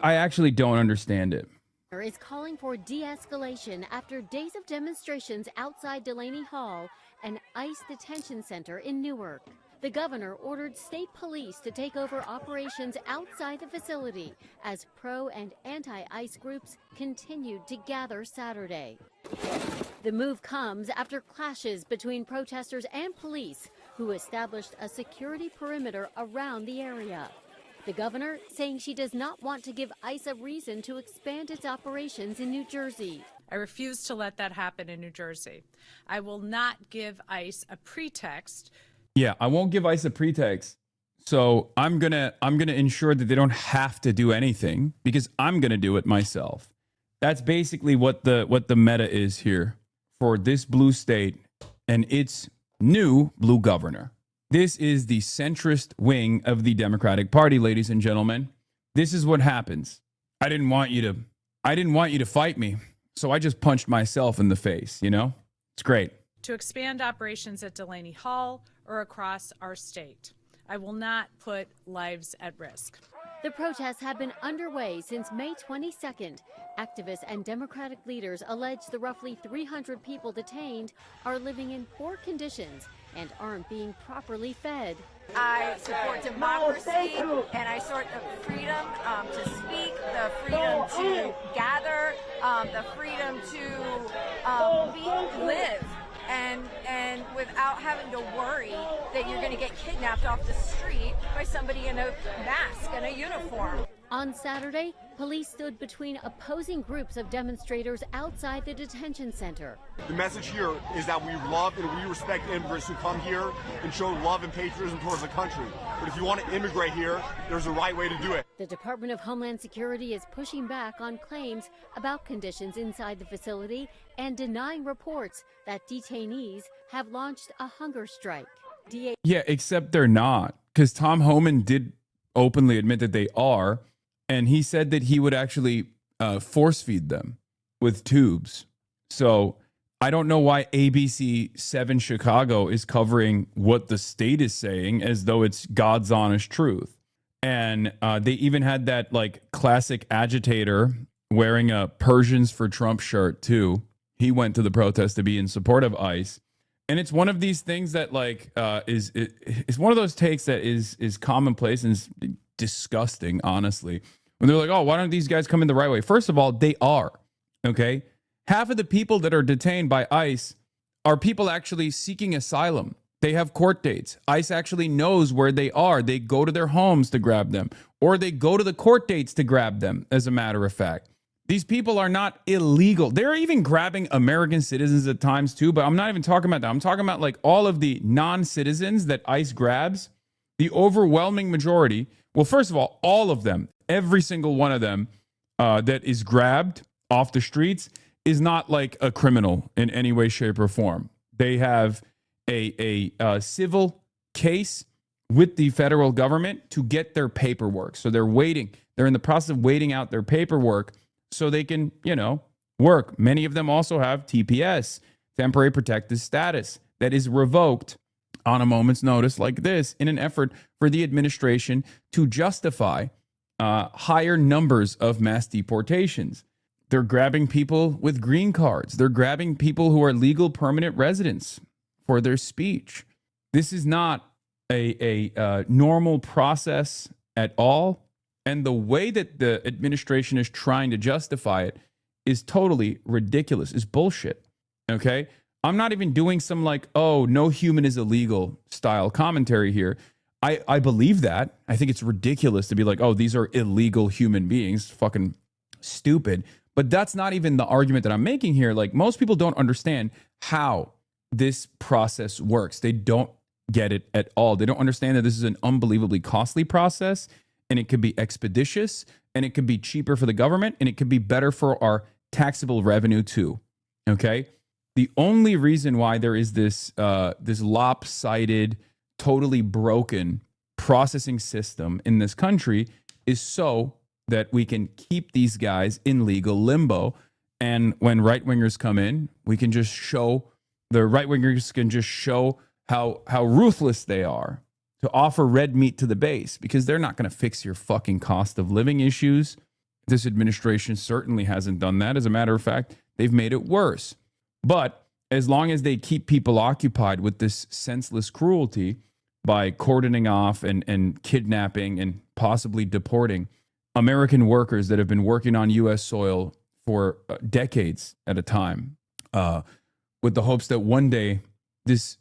actually don't understand it. Is calling for de-escalation after days of demonstrations outside Delaney Hall, an ICE detention center in Newark. The governor ordered state police to take over operations outside the facility as pro and anti-ICE groups continued to gather Saturday. The move comes after clashes between protesters and police, who established a security perimeter around the area. The governor saying she does not want to give ICE a reason to expand its operations in New Jersey. I refuse to let that happen in New Jersey. I will not give ICE a pretext. Yeah, I won't give ICE a pretext. So I'm gonna ensure that they don't have to do anything because I'm gonna do it myself. That's basically what the meta is here for this blue state and its new blue governor. This is the centrist wing of the Democratic Party, ladies and gentlemen. This is what happens. I didn't want you to fight me, so I just punched myself in the face, you know? It's great. To expand operations at Delaney Hall or across our state. I will not put lives at risk. The protests have been underway since May 22nd. Activists and Democratic leaders allege the roughly 300 people detained are living in poor conditions and aren't being properly fed. I support democracy and I support the freedom to speak, the freedom to gather, the freedom to live. And without having to worry that you're going to get kidnapped off the street by somebody in a mask and a uniform. On Saturday, police stood between opposing groups of demonstrators outside the detention center. The message here is that we love and we respect immigrants who come here and show love and patriotism towards the country. But if you want to immigrate here, there's a right way to do it. The Department of Homeland Security is pushing back on claims about conditions inside the facility and denying reports that detainees have launched a hunger strike. Yeah, except they're not, because Tom Homan did openly admit that they are, and he said that he would actually force feed them with tubes. So I don't know why ABC 7 Chicago is covering what the state is saying as though it's God's honest truth. And they even had that like classic agitator wearing a Persians for Trump shirt too. He went to the protest to be in support of ICE. And it's one of these things that like is one of those takes that is commonplace and is disgusting, honestly. When they're like, oh, why don't these guys come in the right way? First of all, they are, okay? Half of the people that are detained by ICE are people actually seeking asylum. They have court dates. ICE actually knows where they are. They go to their homes to grab them, or they go to the court dates to grab them, as a matter of fact. These people are not illegal. They're even grabbing American citizens at times too, but I'm not even talking about that. I'm talking about like all of the non-citizens that ICE grabs. The overwhelming majority, well, first of all of them, every single one of them that is grabbed off the streets is not like a criminal in any way, shape, or form. They have a civil case with the federal government to get their paperwork. So they're waiting. They're in the process of waiting out their paperwork so they can, work. Many of them also have TPS, temporary protected status, that is revoked on a moment's notice like this in an effort for the administration to justify higher numbers of mass deportations. They're grabbing people with green cards. They're grabbing people who are legal permanent residents for their speech. This is not a normal process at all. And the way that the administration is trying to justify it is totally ridiculous, is bullshit. Okay? I'm not even doing some like, oh, no human is illegal style commentary here. I believe that. I think it's ridiculous to be like, oh, these are illegal human beings. Fucking stupid. But that's not even the argument that I'm making here. Like, most people don't understand how this process works. They don't get it at all. They don't understand that this is an unbelievably costly process, and it could be expeditious, and it could be cheaper for the government, and it could be better for our taxable revenue too. Okay? The only reason why there is this lopsided, totally broken processing system in this country is so that we can keep these guys in legal limbo. And when right-wingers come in, we can just show, the right-wingers can just show how ruthless they are to offer red meat to the base, because they're not going to fix your fucking cost of living issues. This administration certainly hasn't done that. As a matter of fact, they've made it worse. But as long as they keep people occupied with this senseless cruelty by cordoning off and kidnapping and possibly deporting American workers that have been working on U.S. soil for decades at a time, with the hopes that one day this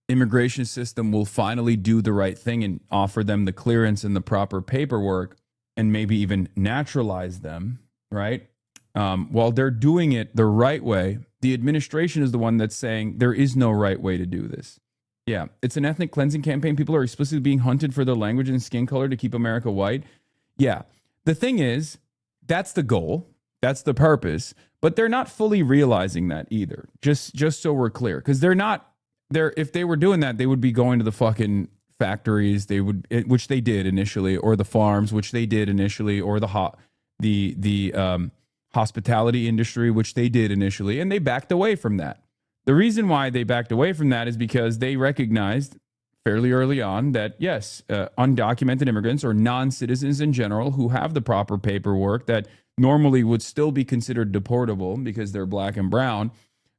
immigration system will finally do the right thing and offer them the clearance and the proper paperwork and maybe even naturalize them, right? While they're doing it the right way, the administration is the one that's saying there is no right way to do this. Yeah, it's an ethnic cleansing campaign. People are explicitly being hunted for their language and skin color to keep America white. Yeah, the thing is, that's the goal. That's the purpose. But they're not fully realizing that either, just so we're clear. Because if they were doing that, they would be going to the fucking factories, which they did initially, or the farms, which they did initially, or the hospitality industry, which they did initially, and they backed away from that. The reason why they backed away from that is because they recognized fairly early on that, yes, undocumented immigrants or non-citizens in general who have the proper paperwork that normally would still be considered deportable because they're black and brown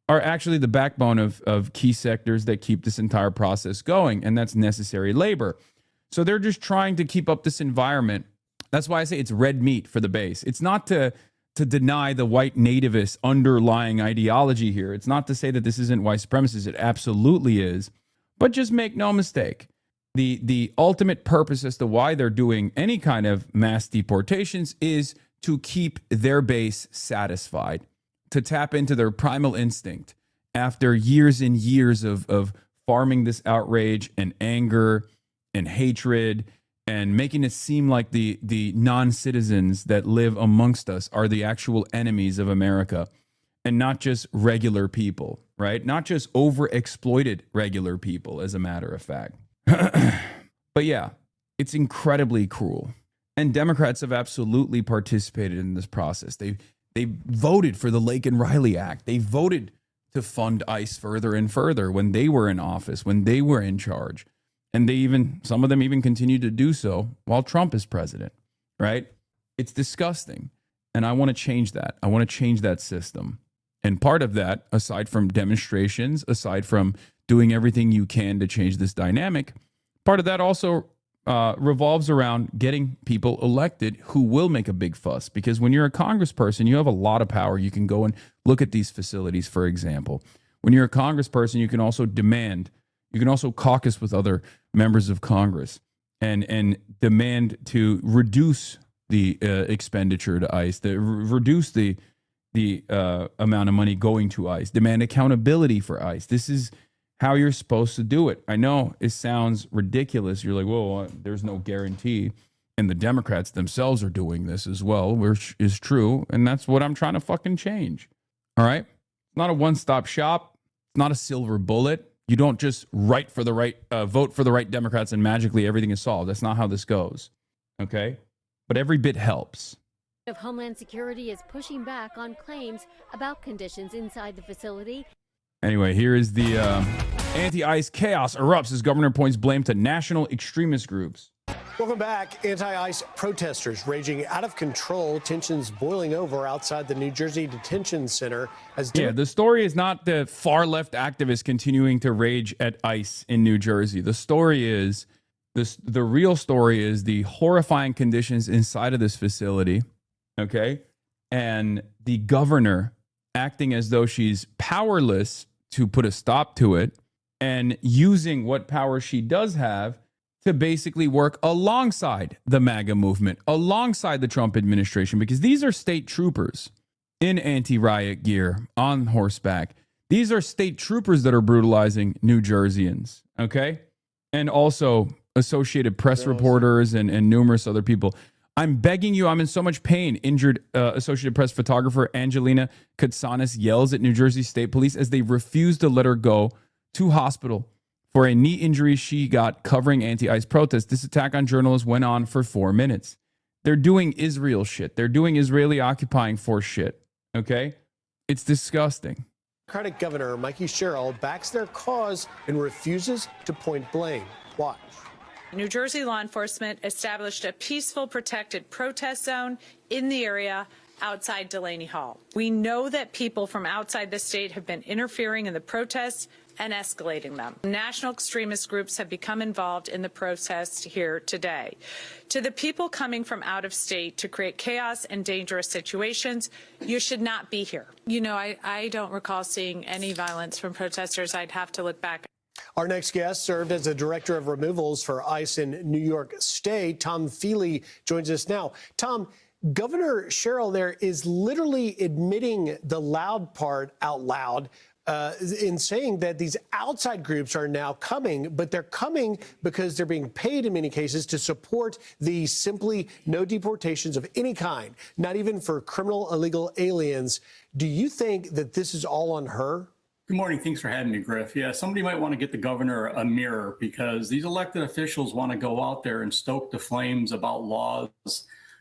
are actually the backbone of key sectors that keep this entire process going, and that's necessary labor. So they're just trying to keep up this environment. That's why I say it's red meat for the base. It's not to deny the white nativist underlying ideology here. It's not to say that this isn't white supremacist. It absolutely is. But just make no mistake, the ultimate purpose as to why they're doing any kind of mass deportations is to keep their base satisfied, to tap into their primal instinct after years and years of farming this outrage and anger and hatred and making it seem like the non-citizens that live amongst us are the actual enemies of America and not just regular people, right? Not just overexploited regular people, as a matter of fact. But yeah, it's incredibly cruel. And Democrats have absolutely participated in this process. They voted for the Lake and Riley Act. They voted to fund ICE further and further when they were in office, when they were in charge. And some of them even continue to do so while Trump is president, right? It's disgusting. And I want to change that. I want to change that system. And part of that, aside from demonstrations, aside from doing everything you can to change this dynamic, part of that also revolves around getting people elected who will make a big fuss. Because when you're a congressperson, you have a lot of power. You can go and look at these facilities, for example. When you're a congressperson, you can also demand, you can also caucus with other members of Congress and demand to reduce the expenditure to ICE, reduce the amount of money going to ICE, demand accountability for ICE. This is how you're supposed to do it. I know it sounds ridiculous. You're like, well, there's no guarantee. And the Democrats themselves are doing this as well, which is true. And that's what I'm trying to fucking change. All right? It's not a one-stop shop. It's not a silver bullet. You don't just vote for the right Democrats and magically everything is solved. That's not how this goes. Okay? But every bit helps. Of Homeland Security is pushing back on claims about conditions inside the facility. Anyway, here is the anti-ICE chaos erupts as governor points blame to national extremist groups. Welcome back. Anti-ICE protesters raging out of control. Tensions boiling over outside the New Jersey detention center. The story is not the far-left activists continuing to rage at ICE in New Jersey. The story is, the real story is the horrifying conditions inside of this facility, okay? And the governor acting as though she's powerless to put a stop to it and using what power she does have to basically work alongside the MAGA movement, alongside the Trump administration, because these are state troopers in anti-riot gear on horseback. These are state troopers that are brutalizing New Jerseyans, okay? And also Associated Press reporters and numerous other people. I'm begging you, I'm in so much pain. Injured Associated Press photographer Angelina Katsanis yells at New Jersey State Police as they refuse to let her go to hospital for a knee injury she got covering anti-ICE protests. This attack on journalists went on for 4 minutes. They're doing Israel shit. They're doing Israeli occupying force shit. Okay? It's disgusting. Democratic Governor Mikey Sherrill backs their cause and refuses to point blame. Watch. New Jersey law enforcement established a peaceful, protected protest zone in the area outside Delaney Hall. We know that people from outside the state have been interfering in the protests and escalating them. National extremist groups have become involved in the protests here today. To the people coming from out of state to create chaos and dangerous situations, you should not be here. You know, I don't recall seeing any violence from protesters. I'd have to look back. Our next guest served as the director of removals for ICE in New York State. Tom Feely joins us now. Tom, Governor Sherrill there is literally admitting the loud part out loud in saying that these outside groups are now coming, but they're coming because they're being paid in many cases to support the simply no deportations of any kind, not even for criminal illegal aliens. Do you think that this is all on her? Good morning. Thanks for having me, Griff. Yeah, somebody might want to get the governor a mirror because these elected officials want to go out there and stoke the flames about laws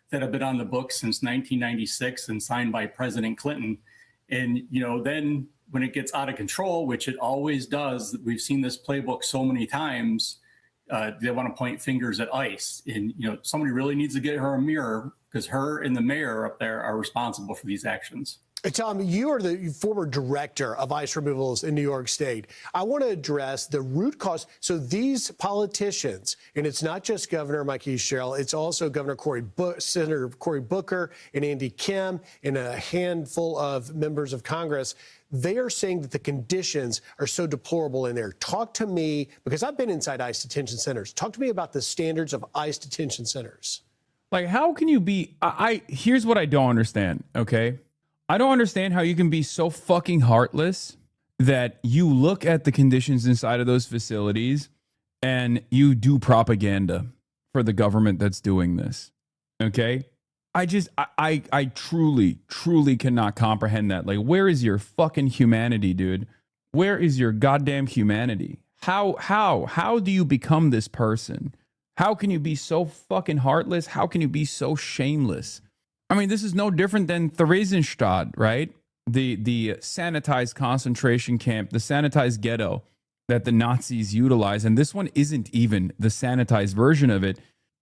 that have been on the books since 1996 and signed by President Clinton. And, you know, then when it gets out of control, which it always does, we've seen this playbook so many times, they want to point fingers at ICE. And, somebody really needs to get her a mirror, because her and the mayor up there are responsible for these actions. Tom, you are the former director of ICE removals in New York State. I want to address the root cause. So these politicians, and it's not just Governor Mikey Sherrill, it's also Governor Senator Cory Booker and Andy Kim and a handful of members of Congress. They are saying that the conditions are so deplorable in there. Talk to me, because I've been inside ICE detention centers. Talk to me about the standards of ICE detention centers. Like, how can you be? Here's what I don't understand, okay? I don't understand how you can be so fucking heartless that you look at the conditions inside of those facilities and you do propaganda for the government that's doing this. Okay? I truly cannot comprehend that. Like, where is your fucking humanity, dude? Where is your goddamn humanity? How do you become this person? How can you be so fucking heartless? How can you be so shameless? I mean, this is no different than Theresienstadt, right? The sanitized concentration camp, the sanitized ghetto that the Nazis utilize. And this one isn't even the sanitized version of it.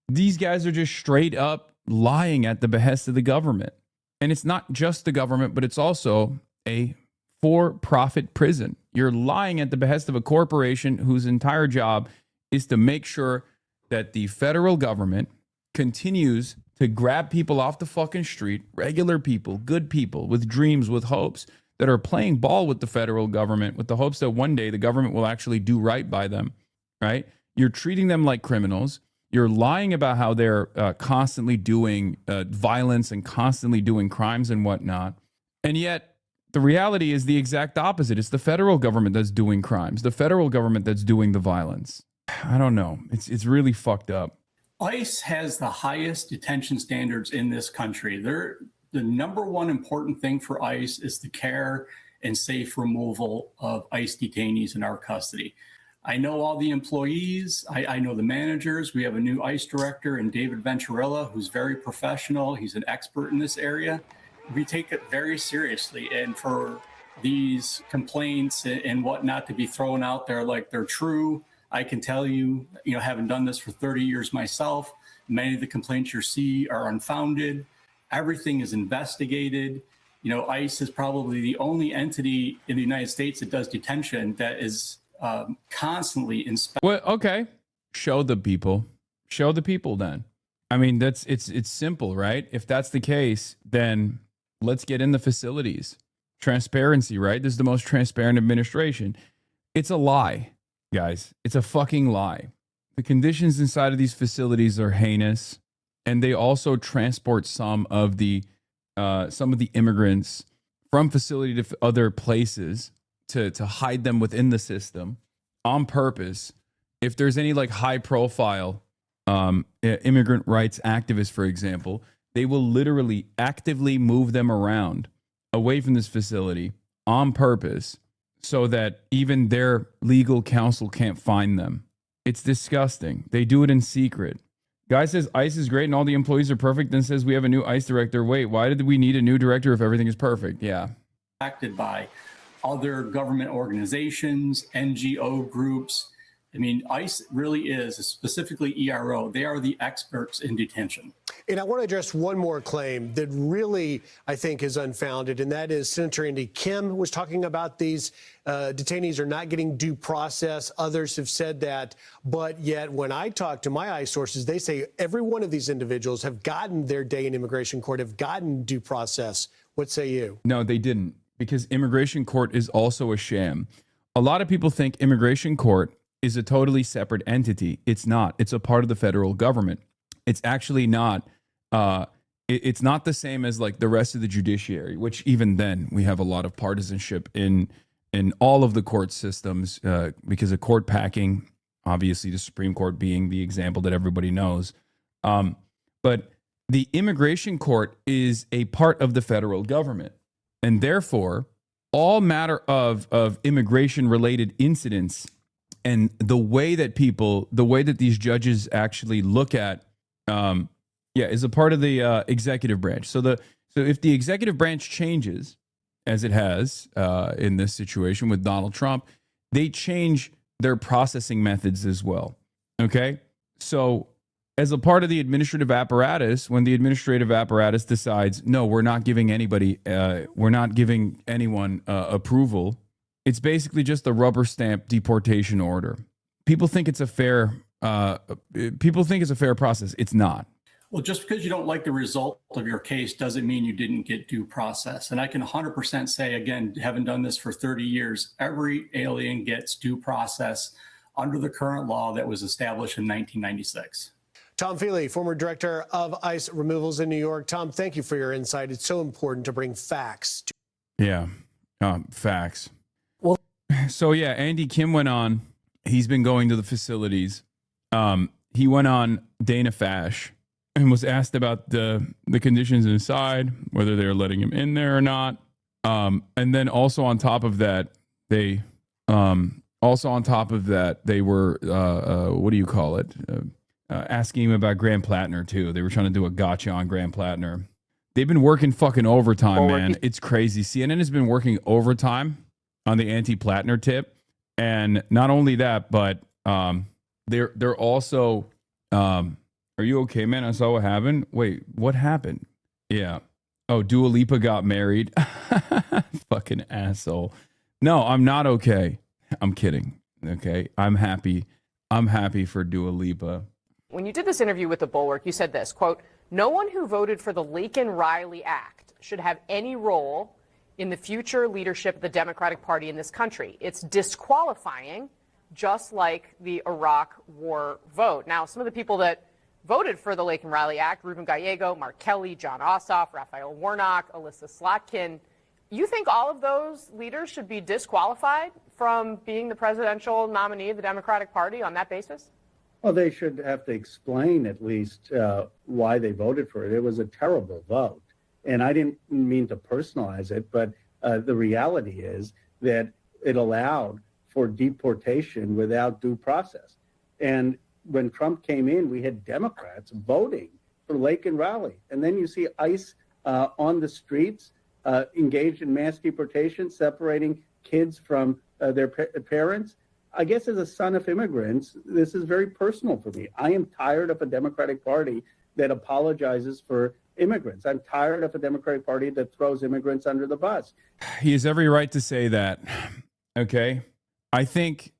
These guys are just straight up lying at the behest of the government. And it's not just the government, but it's also a for-profit prison. You're lying at the behest of a corporation whose entire job is to make sure that the federal government continues to grab people off the fucking street, regular people, good people with dreams, with hopes, that are playing ball with the federal government with the hopes that one day the government will actually do right by them, right? You're treating them like criminals. You're lying about how they're constantly doing violence and constantly doing crimes and whatnot. And yet the reality is the exact opposite. It's the federal government that's doing crimes, the federal government that's doing the violence. I don't know. It's really fucked up. ICE has the highest detention standards in this country. The number one important thing for ICE is the care and safe removal of ICE detainees in our custody. I know all the employees. I know the managers. We have a new ICE director in David Venturella, who's very professional. He's an expert in this area. We take it very seriously. And for these complaints and whatnot to be thrown out there like they're true, I can tell you, having done this for 30 years myself, many of the complaints you see are unfounded. Everything is investigated. ICE is probably the only entity in the United States that does detention that is constantly inspected. Well, okay. Show the people then. I mean, it's simple, right? If that's the case, then let's get in the facilities. Transparency, right? This is the most transparent administration. It's a lie. Guys, it's a fucking lie. The conditions inside of these facilities are heinous, and they also transport some of the immigrants from facility to other places to hide them within the system on purpose. If there's any like high profile immigrant rights activists, for example, they will literally actively move them around away from this facility on purpose, so that even their legal counsel can't find them. It's disgusting. They do it in secret. Guy says ICE is great and all the employees are perfect, then says we have a new ICE director. Wait, why did we need a new director if everything is perfect? Yeah. Acted by other government organizations, NGO groups. I mean, ICE really is, specifically ERO, they are the experts in detention. And I want to address one more claim that really, I think, is unfounded, and that is Senator Andy Kim was talking about these detainees are not getting due process. Others have said that, but yet when I talk to my ICE sources, they say every one of these individuals have gotten their day in immigration court, have gotten due process. What say you? No, they didn't, because immigration court is also a sham. A lot of people think immigration court is a totally separate entity. It's not. It's a part of the federal government. It's actually not. It's not the same as like the rest of the judiciary, which even then we have a lot of partisanship in all of the court systems because of court packing, obviously the Supreme Court being the example that everybody knows. But the immigration court is a part of the federal government. And therefore, all matter of immigration related incidents and the way that these judges actually look at, is a part of the executive branch. So if the executive branch changes, as it has in this situation with Donald Trump, they change their processing methods as well. Okay? So as a part of the administrative apparatus, when the administrative apparatus decides, no, we're not giving anyone approval, it's basically just a rubber stamp deportation order. People think it's a fair process. It's not. Well, just because you don't like the result of your case doesn't mean you didn't get due process. And I can 100% say, again, having done this for 30 years, every alien gets due process under the current law that was established in 1996. Tom Feely, former director of ICE removals in New York. Tom, thank you for your insight. It's so important to bring facts. Yeah, facts. Well, so yeah, Andy Kim went on. He's been going to the facilities. He went on Dana Fash and was asked about the conditions inside, whether they're letting him in there or not. And then also on top of that, they were what do you call it? Asking him about Graham Plattner too. They were trying to do a gotcha on Graham Plattner. They've been working fucking overtime, man. It's crazy. CNN has been working overtime on the anti-Plattner tip, and not only that, but they're also. Are you okay, man? I saw what happened. Wait, what happened? Yeah. Oh, Dua Lipa got married. Fucking asshole. No, I'm not okay. I'm kidding. Okay. I'm happy for Dua Lipa. When you did this interview with The Bulwark, you said this, quote, "No one who voted for the Laken-Riley Act should have any role in the future leadership of the Democratic Party in this country. It's disqualifying, just like the Iraq War vote." Now, some of the people that voted for the Laken-Riley Act, Ruben Gallego, Mark Kelly, John Ossoff, Raphael Warnock, Alyssa Slotkin, you think all of those leaders should be disqualified from being the presidential nominee of the Democratic Party on that basis? Well, they should have to explain at least why they voted for it. It was a terrible vote. And I didn't mean to personalize it, but the reality is that it allowed for deportation without due process. And when Trump came in, we had Democrats voting for Laken-Riley. And then you see ICE on the streets engaged in mass deportation, separating kids from their parents. I guess as a son of immigrants, this is very personal for me. I am tired of a Democratic Party that apologizes for immigrants. I'm tired of a Democratic Party that throws immigrants under the bus. He has every right to say that. Okay. I think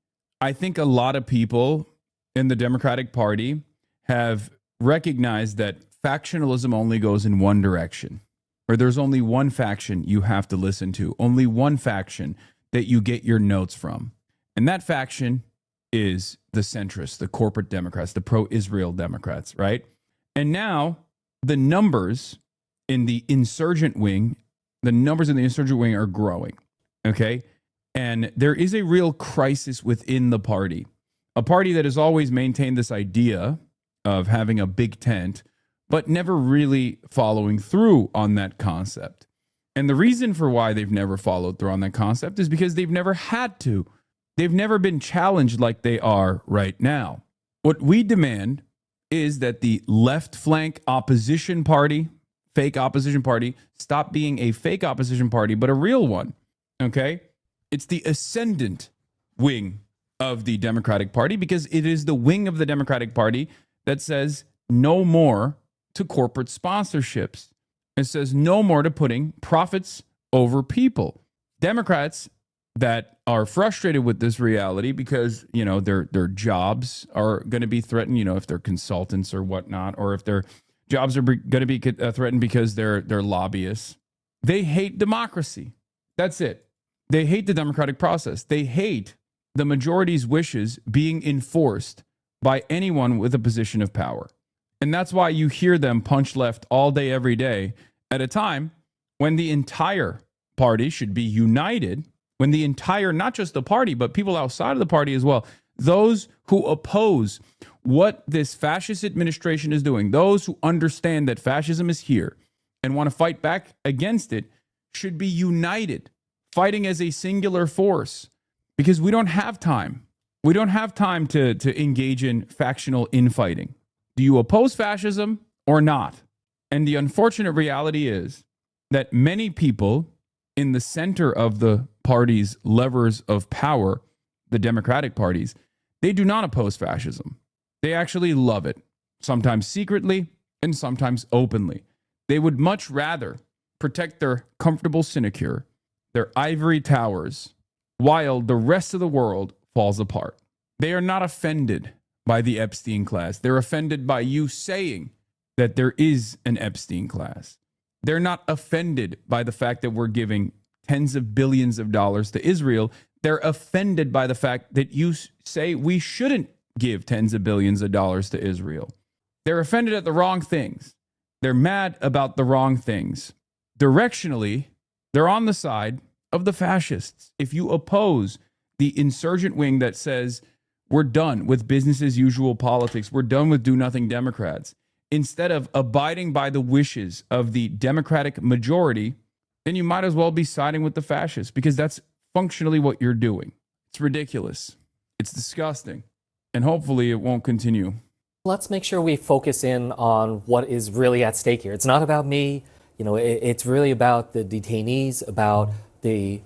a lot of people in the Democratic Party have recognized that factionalism only goes in one direction, or there's only one faction you have to listen to, only one faction that you get your notes from. And that faction is the centrists, the corporate Democrats, the pro-Israel Democrats, right? And now the numbers in the insurgent wing are growing, okay? And there is a real crisis within the party. A party that has always maintained this idea of having a big tent, but never really following through on that concept. And the reason for why they've never followed through on that concept is because they've never had to. They've never been challenged like they are right now. What we demand is that the left flank opposition party, fake opposition party, stop being a fake opposition party, but a real one. Okay? It's the ascendant wing of the Democratic Party, because it is the wing of the Democratic Party that says no more to corporate sponsorships. It says no more to putting profits over people. Democrats that are frustrated with this reality because, you know, their jobs are going to be threatened, you know, if they're consultants or whatnot, or if their jobs are going to be threatened because they're lobbyists. They hate democracy. That's it. They hate the democratic process. They hate the majority's wishes being enforced by anyone with a position of power. And that's why you hear them punch left all day, every day, at a time when the entire party should be united, when the entire, not just the party, but people outside of the party as well, those who oppose what this fascist administration is doing, those who understand that fascism is here and want to fight back against it, should be united, fighting as a singular force. Because we don't have time. We don't have time to engage in factional infighting. Do you oppose fascism or not? And the unfortunate reality is that many people in the center of the party's levers of power, the Democratic parties, they do not oppose fascism. They actually love it, sometimes secretly and sometimes openly. They would much rather protect their comfortable sinecure, their ivory towers, while the rest of the world falls apart. They are not offended by the Epstein class. They're offended by you saying that there is an Epstein class. They're not offended by the fact that we're giving tens of billions of dollars to Israel. They're offended by the fact that you say we shouldn't give tens of billions of dollars to Israel. They're offended at the wrong things. They're mad about the wrong things. Directionally, they're on the side of the fascists. If you oppose the insurgent wing that says we're done with business as usual politics, we're done with do-nothing Democrats, instead of abiding by the wishes of the Democratic majority, then you might as well be siding with the fascists, because that's functionally what you're doing. It's ridiculous. It's disgusting. And hopefully it won't continue. Let's make sure we focus in on what is really at stake here. It's not about me. It's really about the detainees, about the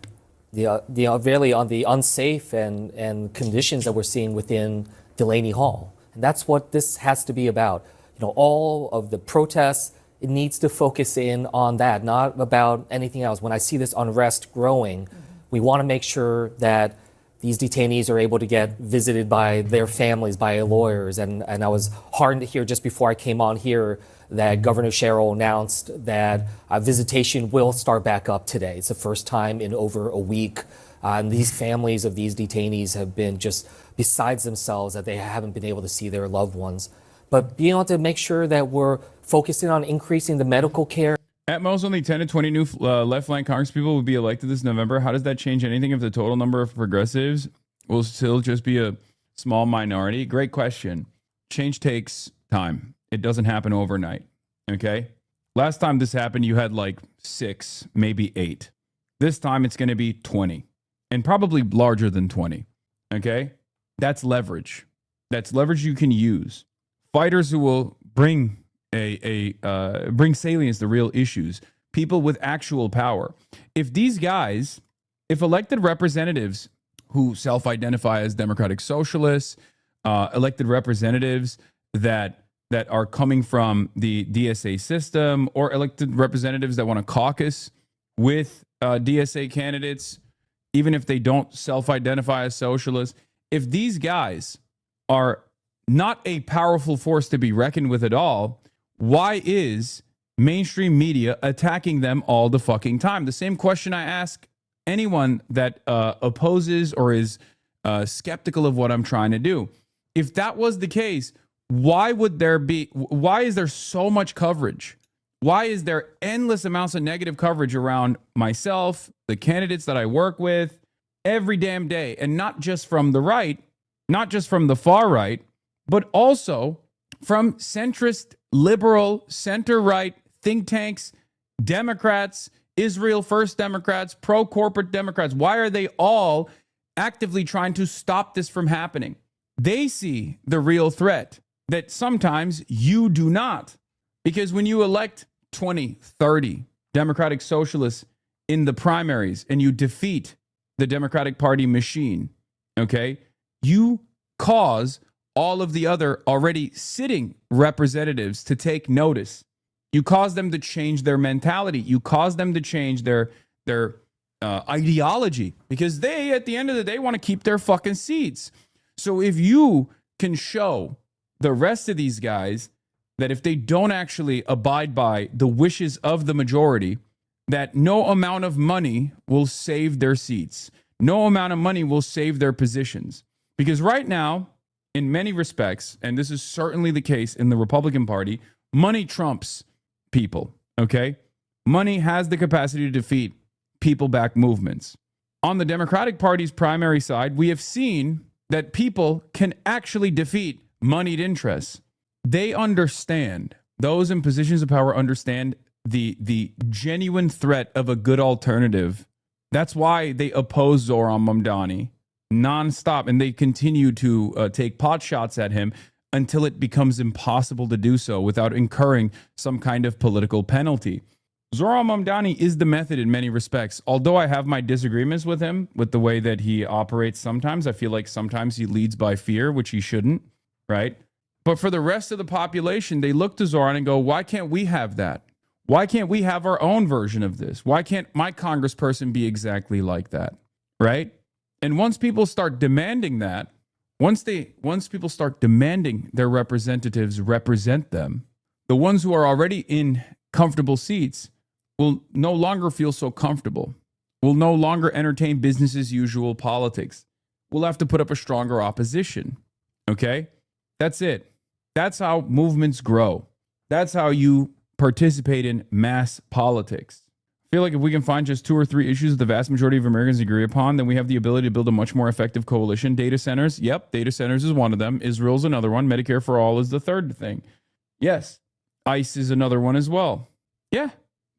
really on the unsafe and conditions that we're seeing within Delaney Hall. And that's what this has to be about. All of the protests, it needs to focus in on that, not about anything else. When I see this unrest growing, we want to make sure that these detainees are able to get visited by their families, by lawyers. And I was heartened to hear just before I came on here that Governor Sherrill announced that visitation will start back up today. It's the first time in over a week. And these families of these detainees have been just besides themselves that they haven't been able to see their loved ones. But being able to make sure that we're focusing on increasing the medical care. At most, only 10 to 20 new left-flank congresspeople will be elected this November. How does that change anything if the total number of progressives will still just be a small minority? Great question. Change takes time. It doesn't happen overnight, okay? Last time this happened, you had like 6, maybe 8. This time, it's going to be 20, and probably larger than 20, okay? That's leverage. That's leverage you can use. Fighters who will bring bring salience to real issues, people with actual power. If these guys, if elected representatives who self-identify as democratic socialists, elected representatives that are coming from the DSA system, or elected representatives that want to caucus with DSA candidates, even if they don't self-identify as socialists, if these guys are not a powerful force to be reckoned with at all, why is mainstream media attacking them all the fucking time? The same question I ask anyone that opposes or is skeptical of what I'm trying to do. If that was the case, why is there so much coverage? Why is there endless amounts of negative coverage around myself, the candidates that I work with, every damn day? And not just from the right, not just from the far right, but also from centrist, liberal, center-right think tanks, Democrats, Israel First Democrats, pro-corporate Democrats. Why are they all actively trying to stop this from happening? They see the real threat that sometimes you do not. Because when you elect 20, 30 Democratic socialists in the primaries and you defeat the Democratic Party machine, okay, you cause all of the other already sitting representatives to take notice. You cause them to change their mentality. You cause them to change their ideology, because they, at the end of the day, want to keep their fucking seats. So if you can show the rest of these guys that if they don't actually abide by the wishes of the majority, that no amount of money will save their seats. No amount of money will save their positions. Because right now, in many respects, and this is certainly the case in the Republican Party, money trumps people, okay? Money has the capacity to defeat people-backed movements. On the Democratic Party's primary side, we have seen that people can actually defeat moneyed interests. They understand, those in positions of power understand the genuine threat of a good alternative. That's why they oppose Zoran Mamdani nonstop, and they continue to take pot shots at him until it becomes impossible to do so without incurring some kind of political penalty. Zoran Mamdani is the method in many respects. Although I have my disagreements with him, with the way that he operates sometimes, I feel like sometimes he leads by fear, which he shouldn't, right? But for the rest of the population, they look to Zoran and go, why can't we have that? Why can't we have our own version of this? Why can't my congressperson be exactly like that? Right? And once people start demanding that, once people start demanding their representatives represent them, the ones who are already in comfortable seats will no longer feel so comfortable, will no longer entertain business as usual politics. We'll have to put up a stronger opposition. Okay? That's it. That's how movements grow. That's how you participate in mass politics. I feel like if we can find just 2 or 3 issues that the vast majority of Americans agree upon, then we have the ability to build a much more effective coalition. Data centers, yep, data centers is one of them. Israel's another one. Medicare for all is the third thing. Yes, ICE is another one as well. Yeah,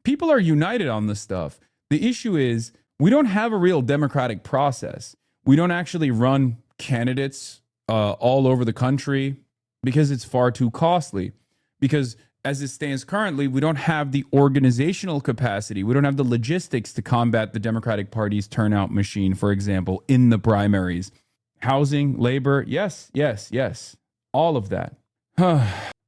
people are united on this stuff. The issue is we don't have a real democratic process. We don't actually run candidates all over the country because it's far too costly. Because as it stands currently, we don't have the organizational capacity. We don't have the logistics to combat the Democratic Party's turnout machine, for example, in the primaries. Housing, labor, yes. All of that.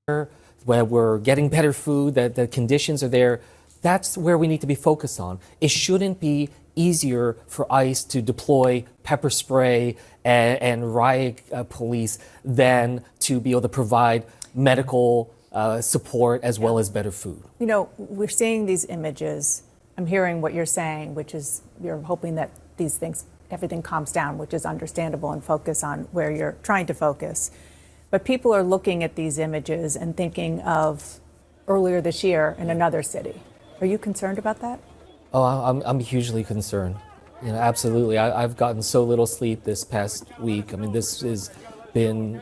Where we're getting better food, that the conditions are there. That's where we need to be focused on. It shouldn't be easier for ICE to deploy pepper spray and riot police than to be able to provide medical support as well as better food. You know, we're seeing these images. I'm hearing what you're saying, which is you're hoping that these things, everything calms down, which is understandable, and focus on where you're trying to focus. But people are looking at these images and thinking of earlier this year in another city. Are you concerned about that? Oh, I'm hugely concerned. You know, absolutely. I've gotten so little sleep this past week. I mean, this has been,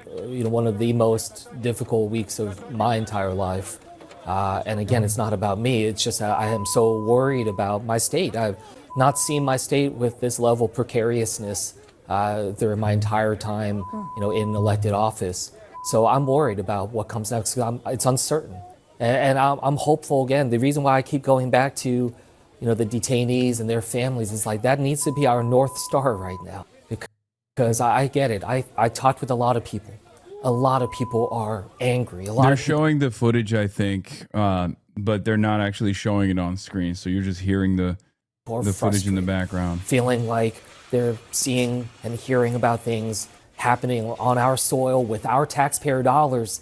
one of the most difficult weeks of my entire life. And again, it's not about me. It's just I am so worried about my state. I've not seen my state with this level of precariousness during my entire time, in elected office. So I'm worried about what comes next because it's uncertain. And I'm hopeful again. The reason why I keep going back to, the detainees and their families is like that needs to be our North Star right now. Because I get it. I talked with a lot of people. A lot of people are angry. They're showing the footage, I think, but they're not actually showing it on screen. So you're just hearing the footage in the background. Feeling like they're seeing and hearing about things happening on our soil with our taxpayer dollars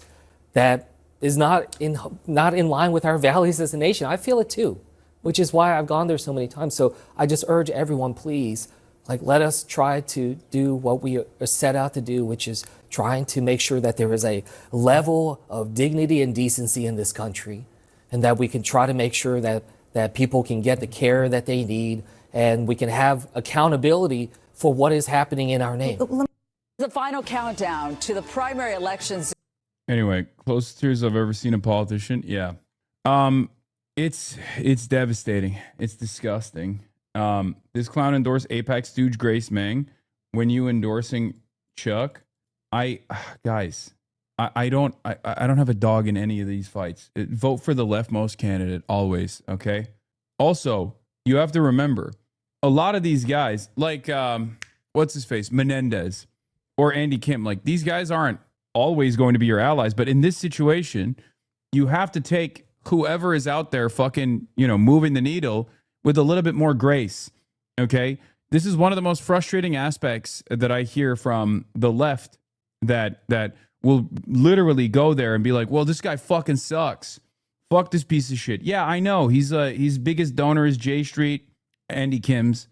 that is not in line with our values as a nation. I feel it too, which is why I've gone there so many times. So I just urge everyone, please, let us try to do what we are set out to do, which is trying to make sure that there is a level of dignity and decency in this country, and that we can try to make sure that people can get the care that they need, and we can have accountability for what is happening in our name. The final countdown to the primary elections. Anyway, closest tears I've ever seen a politician. Yeah. It's devastating. It's disgusting. This clown endorsed AIPAC stooge Grace Meng. When you endorsing Chuck, I don't have a dog in any of these fights. Vote for the leftmost candidate always. Okay. Also, you have to remember a lot of these guys, like what's his face, Menendez or Andy Kim, like these guys aren't always going to be your allies. But in this situation, you have to take whoever is out there fucking, moving the needle with a little bit more grace. Okay. This is one of the most frustrating aspects that I hear from the left that will literally go there and be like, well, this guy fucking sucks. Fuck this piece of shit. Yeah, I know. His biggest donor is J Street, Andy Kim's.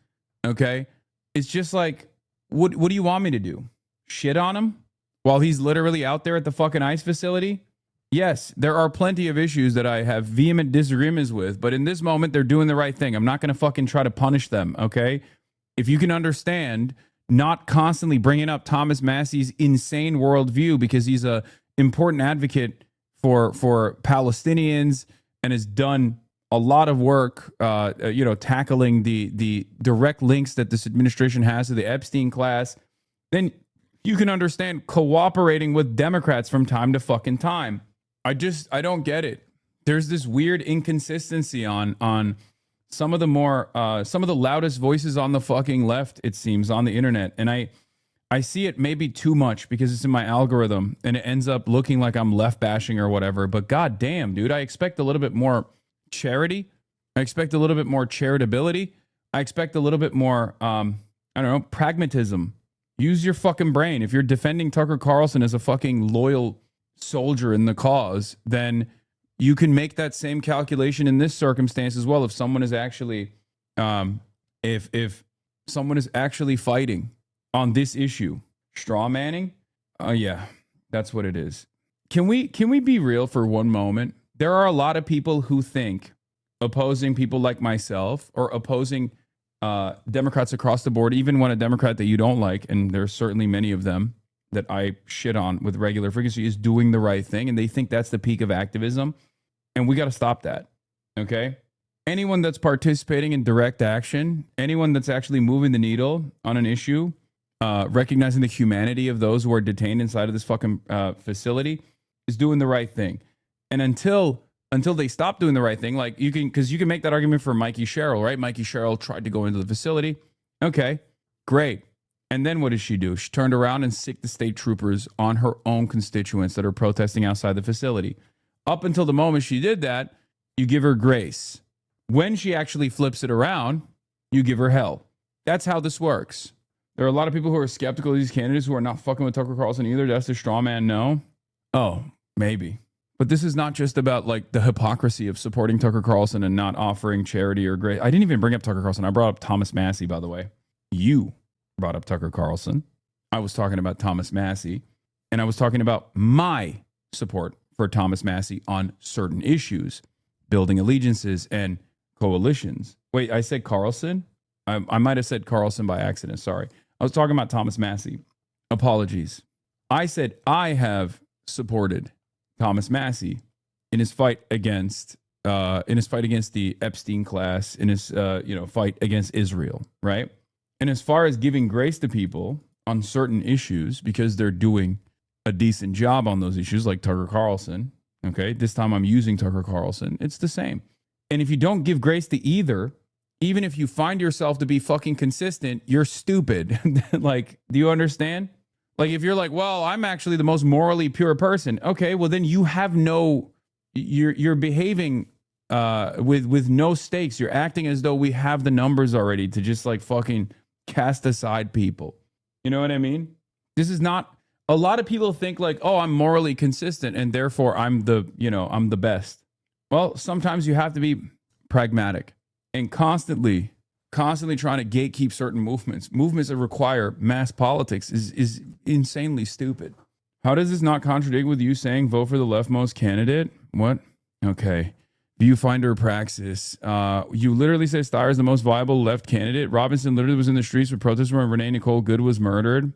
Okay. It's just like, what do you want me to do? Shit on him while he's literally out there at the fucking ICE facility? Yes, there are plenty of issues that I have vehement disagreements with, but in this moment, they're doing the right thing. I'm not going to fucking try to punish them, okay? If you can understand not constantly bringing up Thomas Massey's insane worldview because he's a important advocate for Palestinians and has done a lot of work, tackling the direct links that this administration has to the Epstein class, then you can understand cooperating with Democrats from time to fucking time. I don't get it. There's this weird inconsistency on some of the loudest voices on the fucking left, it seems, on the internet. And I I see it maybe too much because it's in my algorithm and it ends up looking like I'm left bashing or whatever. But god damn, dude, I expect a little bit more charity. I expect a little bit more charitability. I expect a little bit more, I don't know, pragmatism. Use your fucking brain. If you're defending Tucker Carlson as a fucking loyal soldier in the cause, then you can make that same calculation in this circumstance as well. If someone is actually, if someone is actually fighting on this issue, straw manning, yeah, that's what it is. Can we be real for one moment? There are a lot of people who think opposing people like myself or opposing Democrats across the board, even when a Democrat that you don't like, and there's certainly many of them that I shit on with regular frequency, is doing the right thing, and they think that's the peak of activism, and we got to stop that, okay? Anyone that's participating in direct action, anyone that's actually moving the needle on an issue, recognizing the humanity of those who are detained inside of this fucking facility, is doing the right thing. And until they stop doing the right thing, like you can make that argument for Mikey Sherrill, right? Mikey Sherrill tried to go into the facility. Okay, great. And then what did she do? She turned around and sicked the state troopers on her own constituents that are protesting outside the facility. Up until the moment she did that, you give her grace. When she actually flips it around, you give her hell. That's how this works. There are a lot of people who are skeptical of these candidates who are not fucking with Tucker Carlson either. That's the straw man no. Oh, maybe. But this is not just about like the hypocrisy of supporting Tucker Carlson and not offering charity or grace. I didn't even bring up Tucker Carlson. I brought up Thomas Massie, by the way. You brought up Tucker Carlson. I was talking about Thomas Massie, and I was talking about my support for Thomas Massie on certain issues, building allegiances and coalitions. Wait, I said Carlson? I might have said Carlson by accident. Sorry. I was talking about Thomas Massie. Apologies. I said I have supported Thomas Massie in his fight against the Epstein class, in his fight against Israel, right? And as far as giving grace to people on certain issues because they're doing a decent job on those issues, like Tucker Carlson, okay? This time I'm using Tucker Carlson. It's the same. And if you don't give grace to either, even if you find yourself to be fucking consistent, you're stupid. Like, do you understand? Like, if you're like, well, I'm actually the most morally pure person. Okay, well, then you have you're behaving with no stakes. You're acting as though we have the numbers already to just like fucking cast aside people. You know what I mean? This is not, a lot of people think like, oh, I'm morally consistent and therefore I'm the best. Well, sometimes you have to be pragmatic and constantly trying to gatekeep certain movements that require mass politics is insanely stupid. How does this not contradict with you saying vote for the leftmost candidate? What? Okay. Viewfinder Praxis. You literally say Steyer is the most viable left candidate. Robinson literally was in the streets with protesters when Renee Nicole Good was murdered.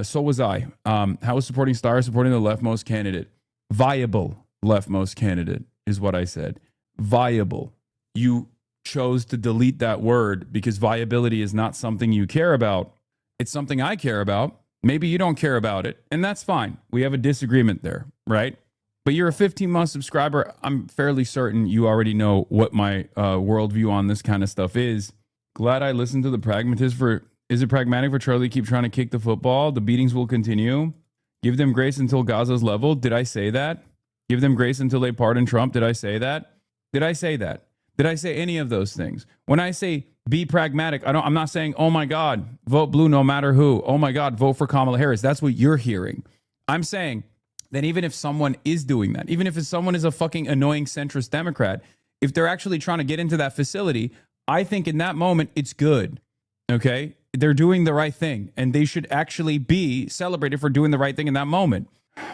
So was I. How was supporting Steyer supporting the leftmost candidate? Viable leftmost candidate is what I said. Viable. You chose to delete that word because viability is not something you care about. It's something I care about. Maybe you don't care about it, and that's fine. We have a disagreement there, right? But you're a 15-month subscriber. I'm fairly certain you already know what my worldview on this kind of stuff is. Glad I listened to the pragmatist for, is it pragmatic for Charlie to keep trying to kick the football? The beatings will continue. Give them grace until Gaza's leveled. Did I say that? Give them grace until they pardon Trump. Did I say that? Did I say that? Did I say any of those things? When I say be pragmatic, I'm not saying, oh my God, vote blue no matter who. Oh my God, vote for Kamala Harris. That's what you're hearing. I'm saying that even if someone is doing that, even if someone is a fucking annoying centrist Democrat, if they're actually trying to get into that facility, I think in that moment it's good. Okay? They're doing the right thing and they should actually be celebrated for doing the right thing in that moment.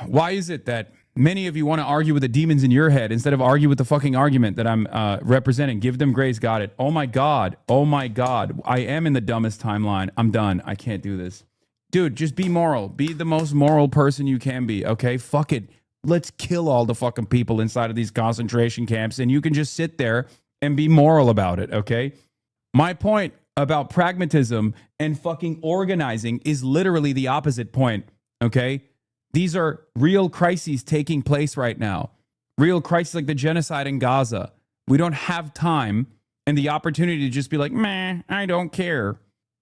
Why is it that many of you want to argue with the demons in your head instead of argue with the fucking argument that I'm representing? Give them grace. Got it. Oh my God. Oh my God. I am in the dumbest timeline. I'm done. I can't do this. Dude, just be moral. Be the most moral person you can be. Okay? Fuck it. Let's kill all the fucking people inside of these concentration camps and you can just sit there and be moral about it. Okay? My point about pragmatism and fucking organizing is literally the opposite point. Okay? These are real crises taking place right now. Real crises like the genocide in Gaza. We don't have time and the opportunity to just be like, meh, I don't care.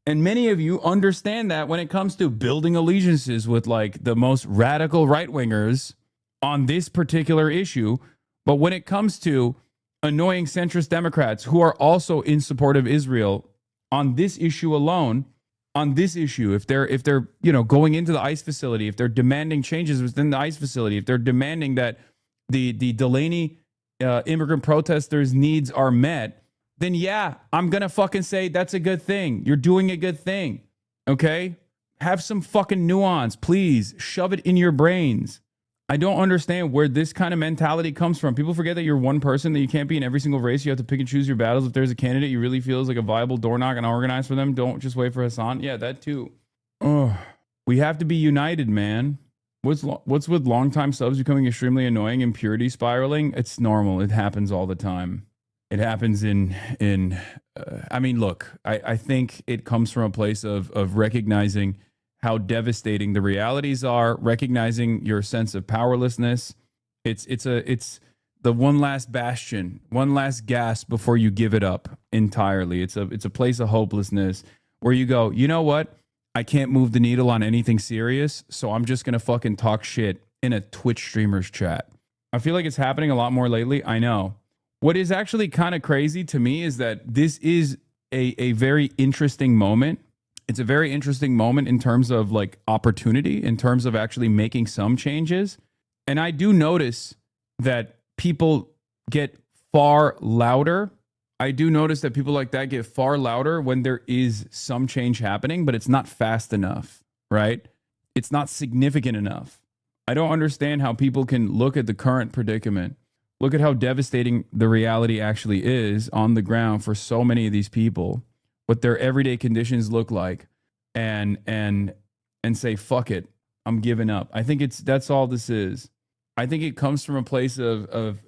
And many of you understand that when it comes to building allegiances with like the most radical right-wingers on this particular issue. But when it comes to annoying centrist Democrats who are also in support of Israel on this issue alone, on this issue, if they're going into the ICE facility, if they're demanding changes within the ICE facility, if they're demanding that the Delaney immigrant protesters' needs are met, then yeah, I'm gonna fucking say that's a good thing. You're doing a good thing. Okay? Have some fucking nuance, please. Shove it in your brains. I don't understand where this kind of mentality comes from. People forget that you're one person, that you can't be in every single race. You have to pick and choose your battles. If there's a candidate you really feel is like a viable door knock and organize for them, don't just wait for Hasan. Yeah, that too. Oh, we have to be united, man. What's with longtime subs becoming extremely annoying, impurity spiraling? It's normal. It happens all the time. It happens I mean, look, I think it comes from a place of recognizing how devastating the realities are, recognizing your sense of powerlessness. It's the one last bastion, one last gasp before you give it up entirely. It's a place of hopelessness where you go, you know what? I can't move the needle on anything serious, so I'm just gonna fucking talk shit in a Twitch streamer's chat. I feel like it's happening a lot more lately. I know. What is actually kind of crazy to me is that this is a very interesting moment. It's a very interesting moment in terms of like opportunity, in terms of actually making some changes. And I do notice that people get far louder. I do notice that people like that get far louder when there is some change happening, but it's not fast enough, right? It's not significant enough. I don't understand how people can look at the current predicament, look at how devastating the reality actually is on the ground for so many of these people, what their everyday conditions look like, and say, fuck it, I'm giving up. I think that's all this is. I think it comes from a place of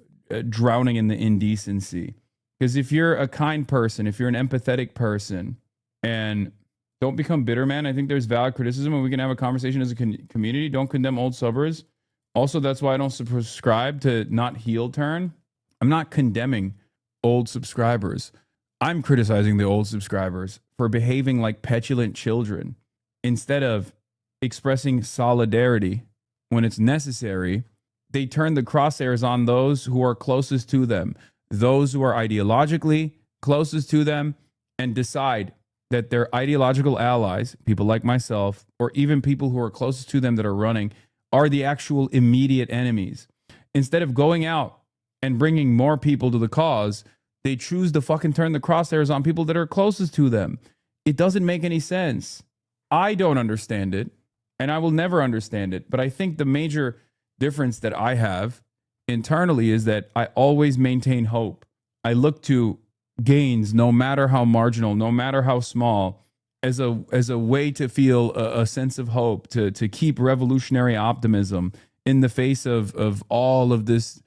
drowning in the indecency. Because if you're a kind person, if you're an empathetic person, and don't become bitter, man. I think there's valid criticism and we can have a conversation as a community. Don't condemn old subbers. Also, that's why I don't subscribe to not heel turn. I'm not condemning old subscribers. I'm criticizing the old subscribers for behaving like petulant children. Instead of expressing solidarity when it's necessary, they turn the crosshairs on those who are closest to them, those who are ideologically closest to them, and decide that their ideological allies, people like myself, or even people who are closest to them that are running, are the actual immediate enemies. Instead of going out and bringing more people to the cause, they choose to fucking turn the crosshairs on people that are closest to them. It doesn't make any sense. I don't understand it, and I will never understand it. But I think the major difference that I have internally is that I always maintain hope. I look to gains, no matter how marginal, no matter how small, as a way to feel a sense of hope, to keep revolutionary optimism in the face of all of this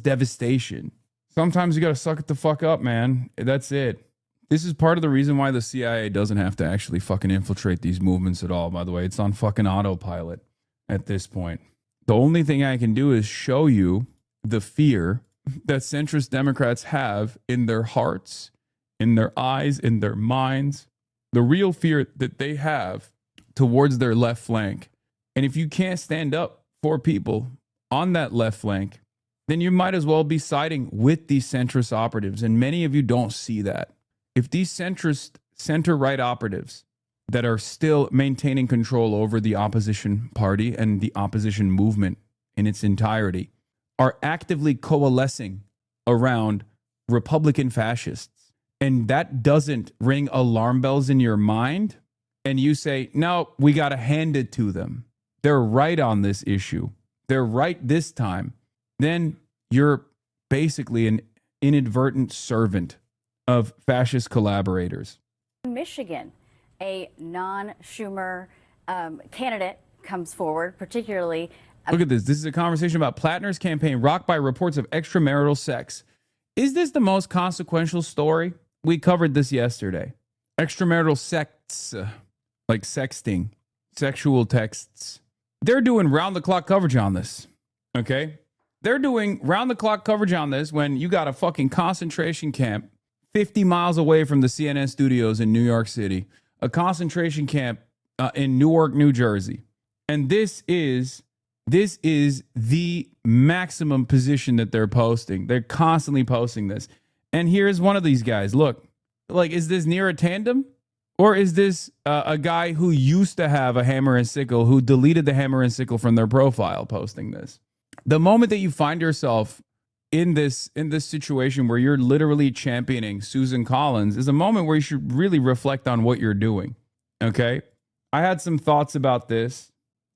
devastation. Sometimes you got to suck it the fuck up, man. That's it. This is part of the reason why the CIA doesn't have to actually fucking infiltrate these movements at all, by the way. It's on fucking autopilot at this point. The only thing I can do is show you the fear that centrist Democrats have in their hearts, in their eyes, in their minds, the real fear that they have towards their left flank. And if you can't stand up for people on that left flank, then you might as well be siding with these centrist operatives. And many of you don't see that. If these centrist center-right operatives that are still maintaining control over the opposition party and the opposition movement in its entirety are actively coalescing around Republican fascists, and that doesn't ring alarm bells in your mind, and you say, no, we got to hand it to them, they're right on this issue, they're right this time, then you're basically an inadvertent servant of fascist collaborators. Michigan, a non-Schumer candidate comes forward, particularly. Look at this. This is a conversation about Plattner's campaign rocked by reports of extramarital sex. Is this the most consequential story? We covered this yesterday. Extramarital sex, like sexting, sexual texts. They're doing round-the-clock coverage on this, okay? They're doing round-the-clock coverage on this when you got a fucking concentration camp 50 miles away from the CNN studios in New York City, a concentration camp in Newark, New Jersey. And this is the maximum position that they're posting. They're constantly posting this. And here's one of these guys. Look, like, is this near a tandem? Or is this a guy who used to have a hammer and sickle, who deleted the hammer and sickle from their profile posting this? The moment that you find yourself in this situation where you're literally championing Susan Collins is a moment where you should really reflect on what you're doing. Okay? I had some thoughts about this.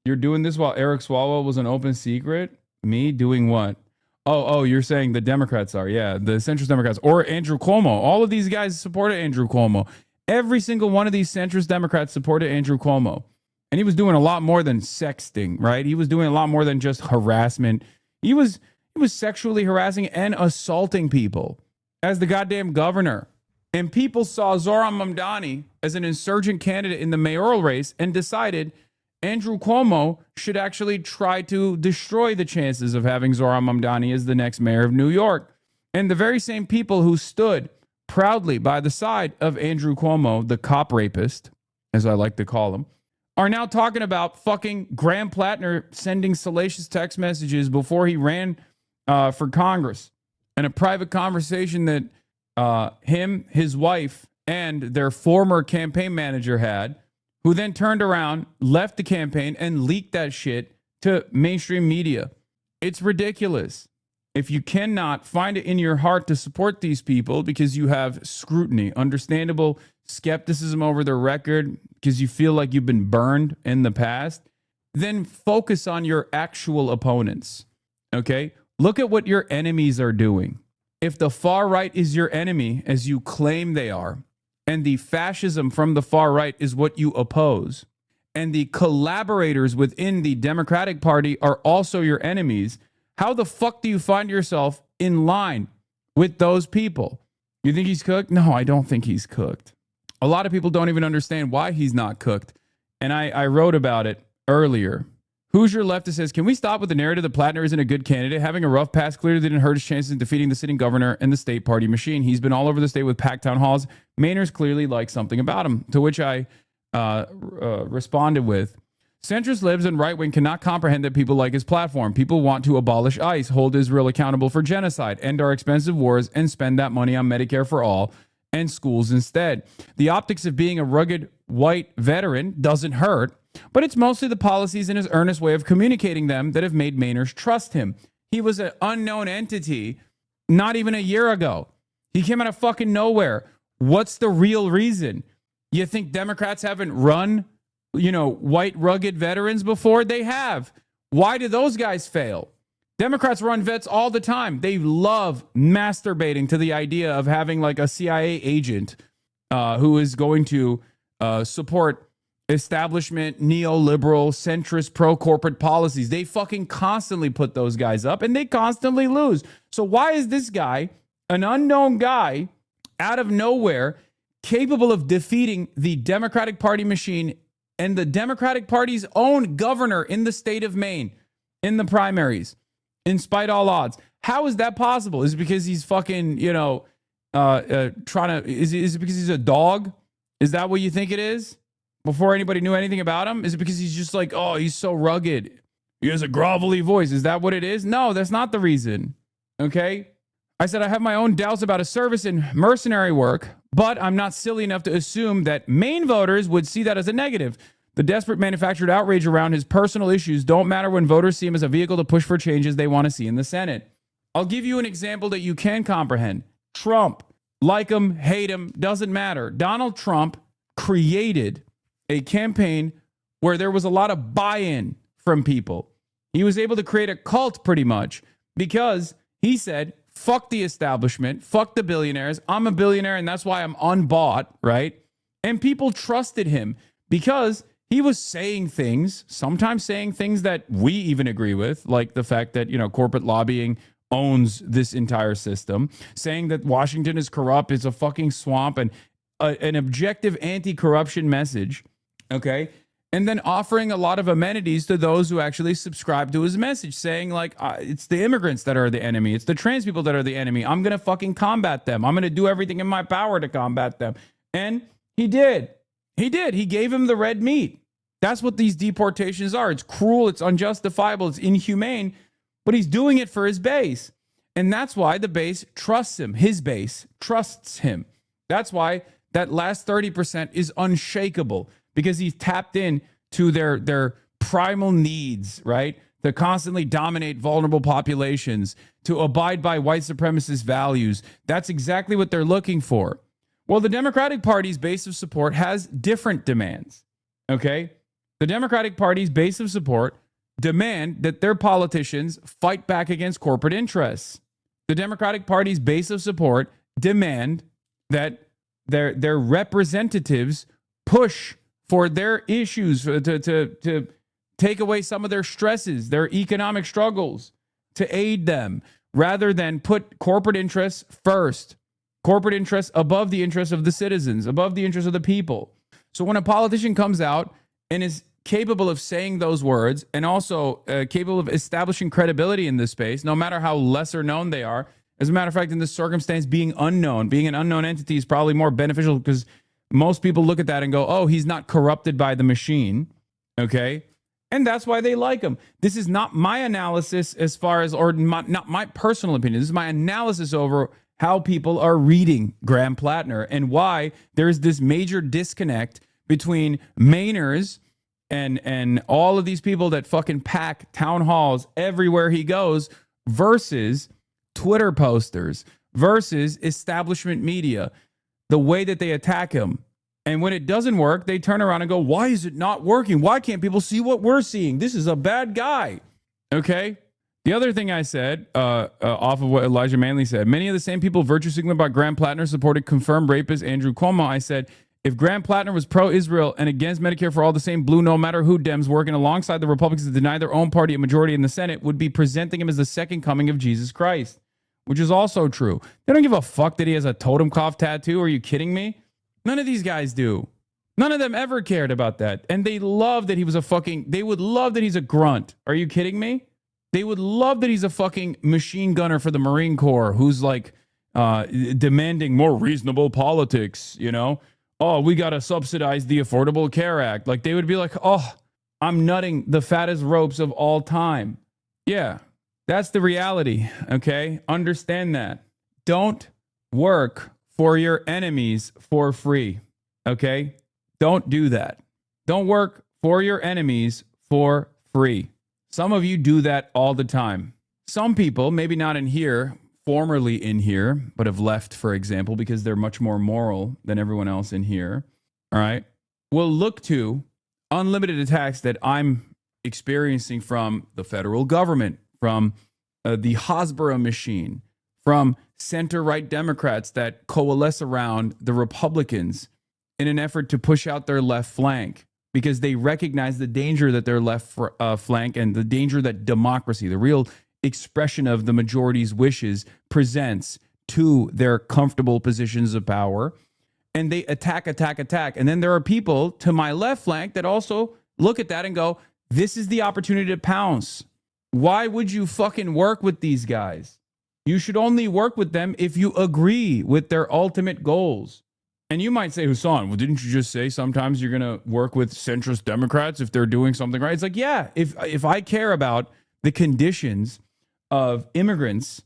You're doing this while Eric Swalwell was an open secret? Me doing what? Oh, you're saying the Democrats are. Yeah, the centrist Democrats. Or Andrew Cuomo. All of these guys supported Andrew Cuomo. Every single one of these centrist Democrats supported Andrew Cuomo. And he was doing a lot more than sexting, right? He was doing a lot more than just harassment. He was sexually harassing and assaulting people as the goddamn governor. And people saw Zohran Mamdani as an insurgent candidate in the mayoral race and decided Andrew Cuomo should actually try to destroy the chances of having Zohran Mamdani as the next mayor of New York. And the very same people who stood proudly by the side of Andrew Cuomo, the cop rapist, as I like to call him, are now talking about fucking Graham Plattner sending salacious text messages before he ran for Congress. And a private conversation that him, his wife, and their former campaign manager had, who then turned around, left the campaign, and leaked that shit to mainstream media. It's ridiculous. If you cannot find it in your heart to support these people because you have scrutiny, understandable skepticism over their record, because you feel like you've been burned in the past, then focus on your actual opponents. Okay? Look at what your enemies are doing. If the far right is your enemy, as you claim they are, and the fascism from the far right is what you oppose, and the collaborators within the Democratic Party are also your enemies, how the fuck do you find yourself in line with those people? You think he's cooked? No, I don't think he's cooked. A lot of people don't even understand why he's not cooked. And I wrote about it earlier. Hoosier leftist says, can we stop with the narrative that Plattner isn't a good candidate? Having a rough pass clearly didn't hurt his chances of defeating the sitting governor and the state party machine. He's been all over the state with packed town halls. Mainers clearly like something about him, to which I responded with, centrist libs and right wing cannot comprehend that people like his platform. People want to abolish ICE, hold Israel accountable for genocide, end our expensive wars, and spend that money on Medicare for all and schools instead. The optics of being a rugged white veteran doesn't hurt, but it's mostly the policies and his earnest way of communicating them that have made Mainers trust him. He was an unknown entity not even a year ago. He came out of fucking nowhere. What's the real reason? You think Democrats haven't run, white rugged veterans before? They have. Why do those guys fail? Democrats run vets all the time. They love masturbating to the idea of having like a CIA agent who is going to support establishment, neoliberal, centrist, pro-corporate policies. They fucking constantly put those guys up and they constantly lose. So why is this guy, an unknown guy, out of nowhere, capable of defeating the Democratic Party machine and the Democratic Party's own governor in the state of Maine in the primaries, in spite all odds? How is that possible? Is it because he's fucking, is it because he's a dog? Is that what you think it is? Before anybody knew anything about him? Is it because he's just like, oh, he's so rugged? He has a grovelly voice. Is that what it is? No, that's not the reason. Okay? I said I have my own doubts about his service in mercenary work, but I'm not silly enough to assume that Maine voters would see that as a negative. The desperate manufactured outrage around his personal issues don't matter when voters see him as a vehicle to push for changes they want to see in the Senate. I'll give you an example that you can comprehend. Trump. Like him, hate him, doesn't matter. Donald Trump created a campaign where there was a lot of buy-in from people. He was able to create a cult pretty much because he said, fuck the establishment, fuck the billionaires. I'm a billionaire and that's why I'm unbought, right? And people trusted him because he was saying things, sometimes saying things that we even agree with, like the fact that, corporate lobbying owns this entire system, saying that Washington is corrupt, it's a fucking swamp, and an objective anti-corruption message. Okay. and then offering a lot of amenities to those who actually subscribe to his message, saying like, it's the immigrants that are the enemy. It's the trans people that are the enemy. I'm going to fucking combat them. I'm going to do everything in my power to combat them. And he did. He did. He gave him the red meat. That's what these deportations are. It's cruel. It's unjustifiable. It's inhumane. But he's doing it for his base. And that's why the base trusts him. His base trusts him. That's why that last 30% is unshakable, because he's tapped in to their primal needs, right? To constantly dominate vulnerable populations, to abide by white supremacist values. That's exactly what they're looking for. Well, the Democratic Party's base of support has different demands, okay? The Democratic Party's base of support demand that their politicians fight back against corporate interests. The Democratic Party's base of support demand that their representatives push for their issues, to take away some of their stresses, their economic struggles, to aid them, rather than put corporate interests first, corporate interests above the interests of the citizens, above the interests of the people. So when a politician comes out and is capable of saying those words, and also capable of establishing credibility in this space, no matter how lesser known they are. As a matter of fact, in this circumstance, being an unknown entity is probably more beneficial, because most people look at that and go, oh, he's not corrupted by the machine. Okay. And that's why they like him. This is not my analysis as far as, or not my personal opinion. This is my analysis over how people are reading Graham Plattner and why there's this major disconnect between Mainers and all of these people that fucking pack town halls everywhere he goes versus Twitter posters versus establishment media, the way that they attack him. And when it doesn't work, they turn around and go, why is it not working? Why can't people see what we're seeing? This is a bad guy. Okay. The other thing I said, off of what Elijah Manley said, many of the same people virtue signaling about Graham Plattner supported confirmed rapist Andrew Cuomo. I said, if Graham Plattner was pro-Israel and against Medicare for all, the same blue no matter who Dems working alongside the Republicans to deny their own party a majority in the Senate would be presenting him as the second coming of Jesus Christ, which is also true. They don't give a fuck that he has a totem-cough tattoo. Are you kidding me? None of these guys do. None of them ever cared about that. And they love that he was they would love that he's a grunt. Are you kidding me? They would love that he's a fucking machine gunner for the Marine Corps who's like demanding more reasonable politics, you know? Oh, we got to subsidize the Affordable Care Act. Like, they would be like, oh, I'm nutting the fattest ropes of all time. Yeah, that's the reality, okay? Understand that. Don't work for your enemies for free, okay? Don't do that. Don't work for your enemies for free. Some of you do that all the time. Some people, maybe not in here, formerly in here, but have left, for example, because they're much more moral than everyone else in here, all right, will look to unlimited attacks that I'm experiencing from the federal government, from the Hasbara machine, from center-right Democrats that coalesce around the Republicans in an effort to push out their left flank, because they recognize the danger that their left flank and the danger that democracy, the real expression of the majority's wishes, presents to their comfortable positions of power. And they attack. And then there are people to my left flank that also look at that and go, this is the opportunity to pounce. Why would you fucking work with these guys? You should only work with them if you agree with their ultimate goals. And you might say, Hasan, well, didn't you just say sometimes you're going to work with centrist Democrats if they're doing something right? It's like, yeah, if I care about the conditions of immigrants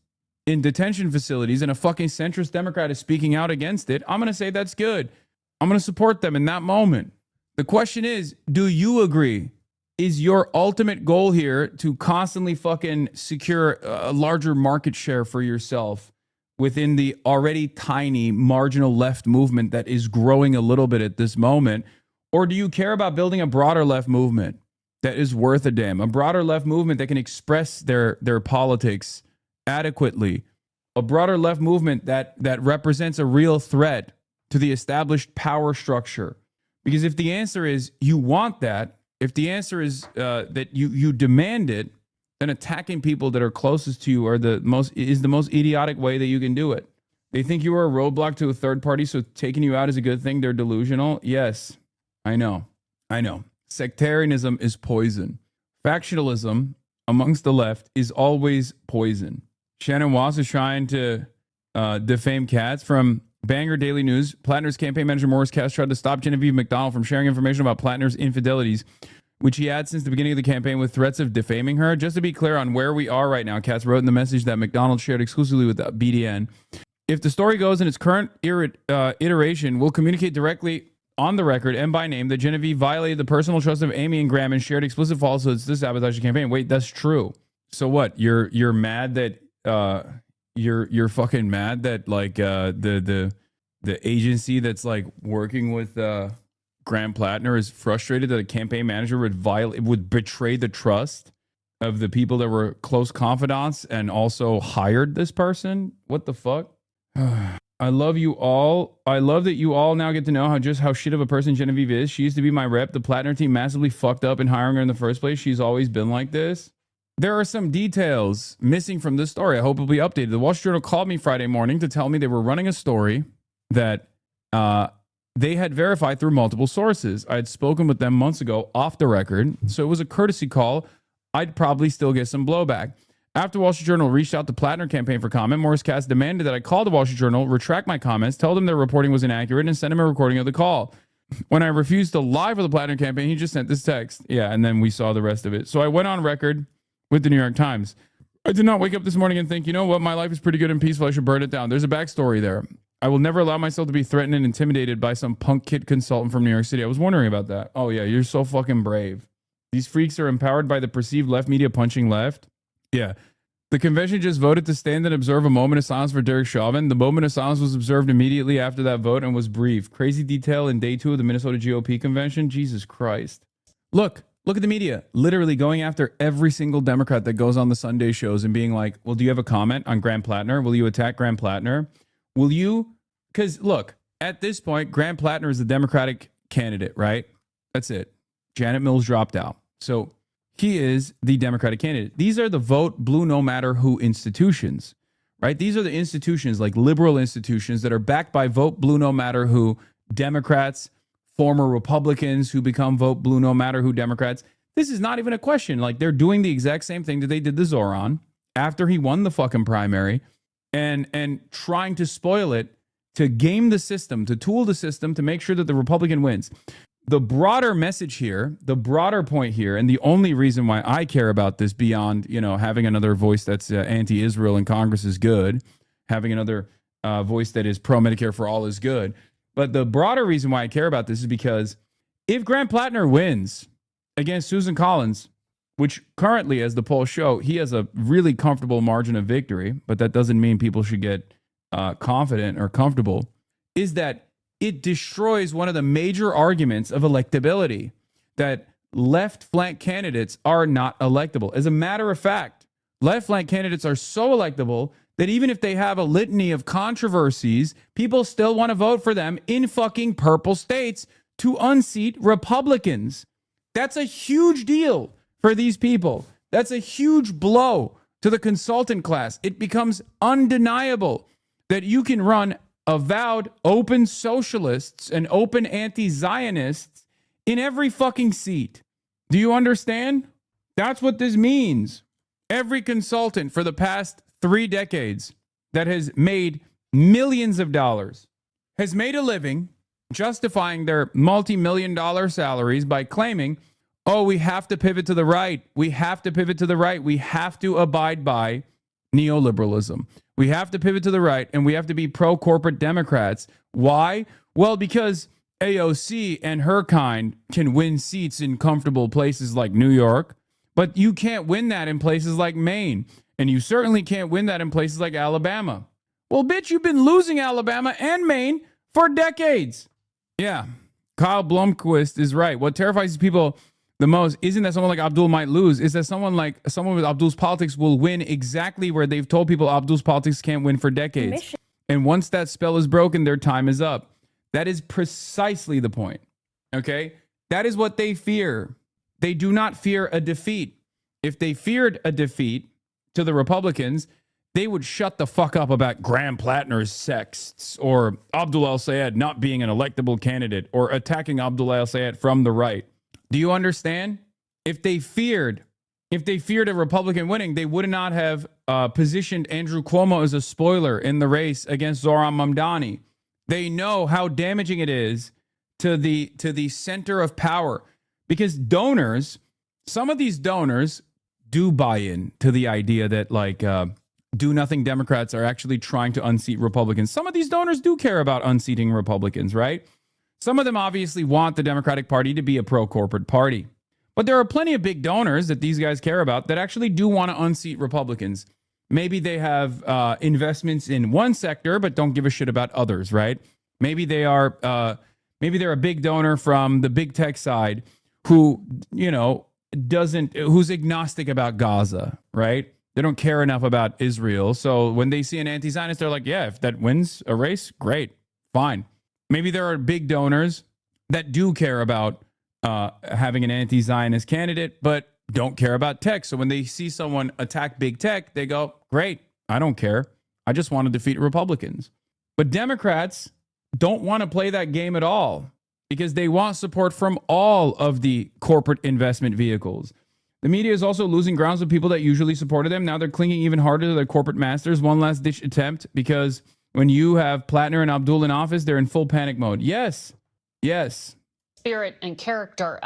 in detention facilities and a fucking centrist Democrat is speaking out against it, I'm going to say that's good. I'm going to support them in that moment. The question is, do you agree? Is your ultimate goal here to constantly fucking secure a larger market share for yourself within the already tiny marginal left movement that is growing a little bit at this moment? Or do you care about building a broader left movement that is worth a damn, a broader left movement that can express their politics adequately, a broader left movement that represents a real threat to the established power structure? Because if the answer is you want that, if the answer is that you demand it, then attacking people that are closest to you are the most idiotic way that you can do it. They think you are a roadblock to a third party, so taking you out is a good thing. They're delusional. Yes, I know. Sectarianism is poison. Factionalism amongst the left is always poison. Shannon Wass is trying to defame Katz from Bangor Daily News. Plattner's campaign manager Morris Katz tried to stop Genevieve McDonald from sharing information about Plattner's infidelities, which he had since the beginning of the campaign, with threats of defaming her. Just to be clear on where we are right now, Katz wrote in the message that McDonald shared exclusively with BDN. If the story goes in its current iteration, we'll communicate directly on the record and by name that Genevieve violated the personal trust of Amy and Graham and shared explicit falsehoods to sabotage the campaign. Wait, that's true. So what? You're mad that you're fucking mad that like the agency that's like working with Graham Plattner is frustrated that a campaign manager would betray the trust of the people that were close confidants and also hired this person? What the fuck? I love you all. I love that you all now get to know how shit of a person Genevieve is. She used to be my rep. The Plattner team massively fucked up in hiring her in the first place. She's always been like this. There are some details missing from this story. I hope it'll be updated. The Wall Street Journal called me Friday morning to tell me they were running a story that they had verified through multiple sources. I had spoken with them months ago off the record, so it was a courtesy call. I'd probably still get some blowback. After Wall Street Journal reached out to Plattner campaign for comment, Morris Katz demanded that I call the Wall Street Journal, retract my comments, tell them their reporting was inaccurate, and send him a recording of the call. When I refused to lie for the Plattner campaign, he just sent this text. Yeah, and then we saw the rest of it. So I went on record with the New York Times. I did not wake up this morning and think, you know what, my life is pretty good and peaceful, I should burn it down. There's a backstory there. I will never allow myself to be threatened and intimidated by some punk kid consultant from New York City. I was wondering about that. Oh yeah, you're so fucking brave. These freaks are empowered by the perceived left media punching left. Yeah. The convention just voted to stand and observe a moment of silence for Derek Chauvin. The moment of silence was observed immediately after that vote and was brief. Crazy detail in day 2 of the Minnesota GOP convention. Jesus Christ. Look at the media literally going after every single Democrat that goes on the Sunday shows and being like, well, do you have a comment on Graham Plattner? Will you attack Graham Plattner? Will you? Because look, at this point, Graham Plattner is the Democratic candidate, right? That's it. Janet Mills dropped out. So he is the Democratic candidate. These are the vote blue no matter who institutions, right? These are the institutions, like liberal institutions, that are backed by vote blue no matter who Democrats, former Republicans who become vote blue no matter who Democrats. This is not even a question. Like, they're doing the exact same thing that they did to Zoran after he won the fucking primary and trying to spoil it, to game the system, to tool the system to make sure that the Republican wins. The broader message here, the broader point here, and the only reason why I care about this beyond, having another voice that's anti-Israel in Congress is good, having another voice that is pro-Medicare for all is good. But the broader reason why I care about this is because if Graham Plattner wins against Susan Collins, which currently, as the polls show, he has a really comfortable margin of victory, but that doesn't mean people should get confident or comfortable, is that it destroys one of the major arguments of electability, that left flank candidates are not electable. As a matter of fact, left flank candidates are so electable that even if they have a litany of controversies, people still want to vote for them in fucking purple states to unseat Republicans. That's a huge deal for these people. That's a huge blow to the consultant class. It becomes undeniable that you can run avowed open socialists and open anti-Zionists in every fucking seat. Do you understand? That's what this means. Every consultant for the past 3 decades that has made millions of dollars has made a living justifying their multi-million-dollar salaries by claiming, oh, we have to pivot to the right. We have to pivot to the right. We have to abide by neoliberalism. We have to pivot to the right, and we have to be pro-corporate Democrats. Why? Well, because AOC and her kind can win seats in comfortable places like New York, but you can't win that in places like Maine, and you certainly can't win that in places like Alabama. Well, bitch, you've been losing Alabama and Maine for decades. Yeah, Kyle Blomquist is right. What terrifies people the most isn't that someone like Abdul might lose, is that someone with Abdul's politics will win exactly where they've told people Abdul's politics can't win for decades. And once that spell is broken, their time is up. That is precisely the point. Okay? That is what they fear. They do not fear a defeat. If they feared a defeat to the Republicans, they would shut the fuck up about Graham Plattner's sexts or Abdul El-Sayed not being an electable candidate or attacking Abdul El-Sayed from the right. Do you understand? If they feared a Republican winning, they would not have positioned Andrew Cuomo as a spoiler in the race against Zohran Mamdani. They know how damaging it is to the center of power, because donors, some of these donors do buy in to the idea that like do nothing Democrats are actually trying to unseat Republicans. Some of these donors do care about unseating Republicans, right? Some of them obviously want the Democratic Party to be a pro-corporate party. But there are plenty of big donors that these guys care about that actually do want to unseat Republicans. Maybe they have investments in one sector, but don't give a shit about others, right? Maybe they're a big donor from the big tech side who, you know, who's agnostic about Gaza, right? They don't care enough about Israel. So when they see an anti-Zionist, they're like, yeah, if that wins a race, great, fine. Maybe there are big donors that do care about having an anti-Zionist candidate, but don't care about tech. So when they see someone attack big tech, they go, great, I don't care. I just want to defeat Republicans. But Democrats don't want to play that game at all because they want support from all of the corporate investment vehicles. The media is also losing grounds with people that usually supported them. Now they're clinging even harder to their corporate masters. One last ditch attempt, because when you have Plattner and Abdul in office, they're in full panic mode. Yes. Spirit and character.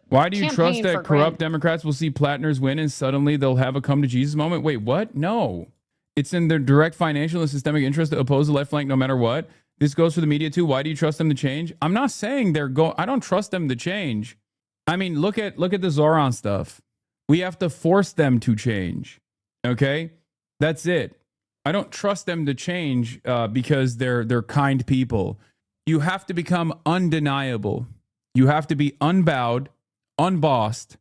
Why do you trust that corrupt Democrats will see Plattner's win and suddenly they'll have a come to Jesus moment? Wait, what? No. It's in their direct financial and systemic interest to oppose the left flank no matter what. This goes for the media too. Why do you trust them to change? I'm not saying I don't trust them to change. I mean, look at the Zoran stuff. We have to force them to change. Okay? That's it. I don't trust them to change because they're kind people. You have to become undeniable. You have to be unbowed, unbossed,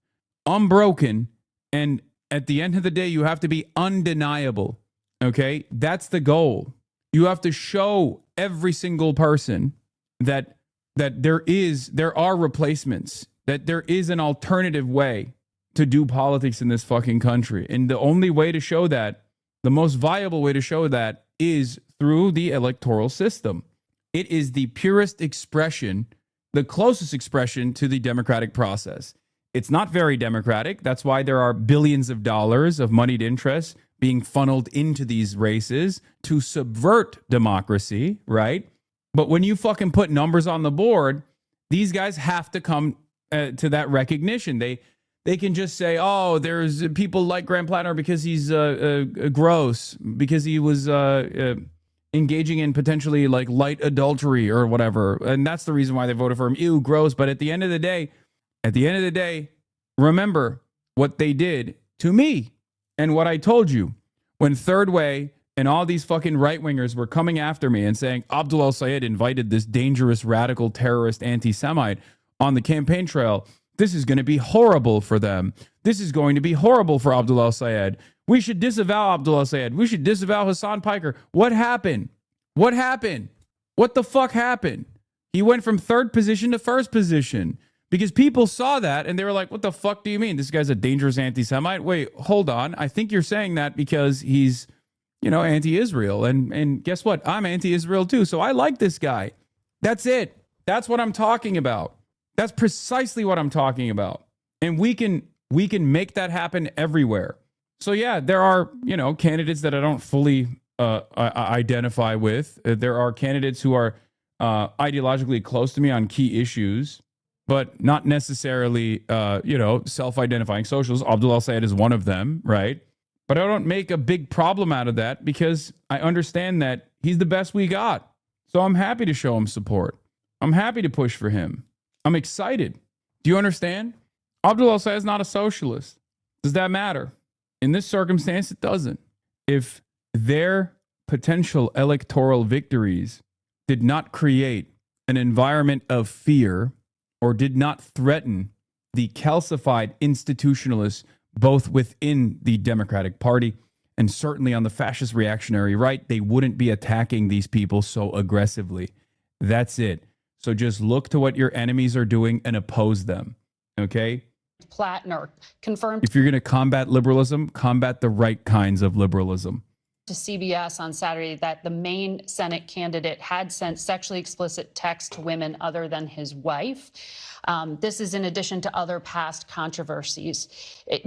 unbroken, and at the end of the day, you have to be undeniable. Okay? That's the goal. You have to show every single person that there are replacements, that there is an alternative way to do politics in this fucking country. And the only way to show that, the most viable way to show that, is through the electoral system. It is the purest expression, the closest expression to the democratic process. It's not very democratic. That's why there are billions of dollars of moneyed interests being funneled into these races to subvert democracy, right? But when you fucking put numbers on the board, these guys have to come to that recognition. They can just say, oh, there's people like Graham Plattner because he's gross, because he was engaging in potentially like light adultery or whatever. And that's the reason why they voted for him. Ew, gross. But at the end of the day, remember what they did to me and what I told you when Third Way and all these fucking right-wingers were coming after me and saying Abdul El-Sayed invited this dangerous, radical, terrorist anti-Semite on the campaign trail. This is going to be horrible for them. This is going to be horrible for Abdul El-Sayed. We should disavow Abdul El-Sayed. We should disavow Hassan Piker. What happened? What happened? What the fuck happened? He went from third position to first position because people saw that and they were like, what the fuck do you mean? This guy's a dangerous anti-Semite? Wait, hold on. I think you're saying that because he's, anti-Israel. And guess what? I'm anti-Israel too. So I like this guy. That's it. That's what I'm talking about. That's precisely what I'm talking about. And we can make that happen everywhere. So yeah, there are, candidates that I don't fully identify with. There are candidates who are ideologically close to me on key issues, but not necessarily, self-identifying socials. Abdul El-Sayed is one of them, right? But I don't make a big problem out of that because I understand that he's the best we got. So I'm happy to show him support. I'm happy to push for him. I'm excited. Do you understand? Abdul El-Sayed is not a socialist. Does that matter? In this circumstance, it doesn't. If their potential electoral victories did not create an environment of fear or did not threaten the calcified institutionalists both within the Democratic Party and certainly on the fascist reactionary right, they wouldn't be attacking these people so aggressively. That's it. So just look to what your enemies are doing and oppose them, okay? Plattner confirmed. If you're going to combat liberalism, combat the right kinds of liberalism. to CBS on Saturday that the main Senate candidate had sent sexually explicit texts to women other than his wife. This is in addition to other past controversies.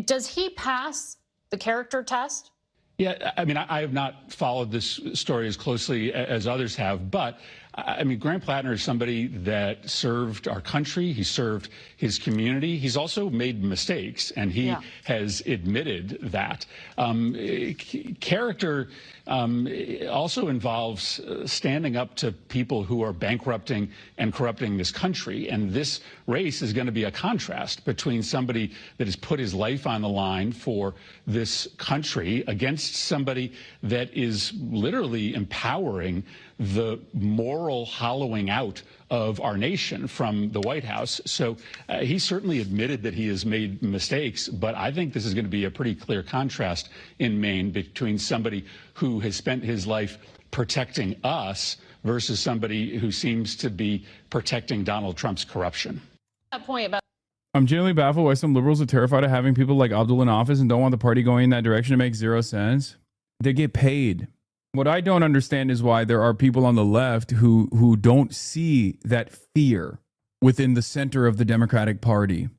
Does he pass the character test? Yeah, I mean, I have not followed this story as closely as others have, but I mean, Grant Plattner is somebody that served our country. He served his community. He's also made mistakes, and he has admitted that. Character also involves standing up to people who are bankrupting and corrupting this country. And this race is going to be a contrast between somebody that has put his life on the line for this country against somebody that is literally empowering the moral hollowing out of our nation from the White House. So he certainly admitted that he has made mistakes, but I think this is going to be a pretty clear contrast in Maine between somebody who has spent his life protecting us versus somebody who seems to be protecting Donald Trump's corruption. That point about I'm genuinely baffled why some liberals are terrified of having people like Abdul in office and don't want the party going in that direction. It makes zero sense. They get paid. What I don't understand is why there are people on the left who don't see that fear within the center of the Democratic Party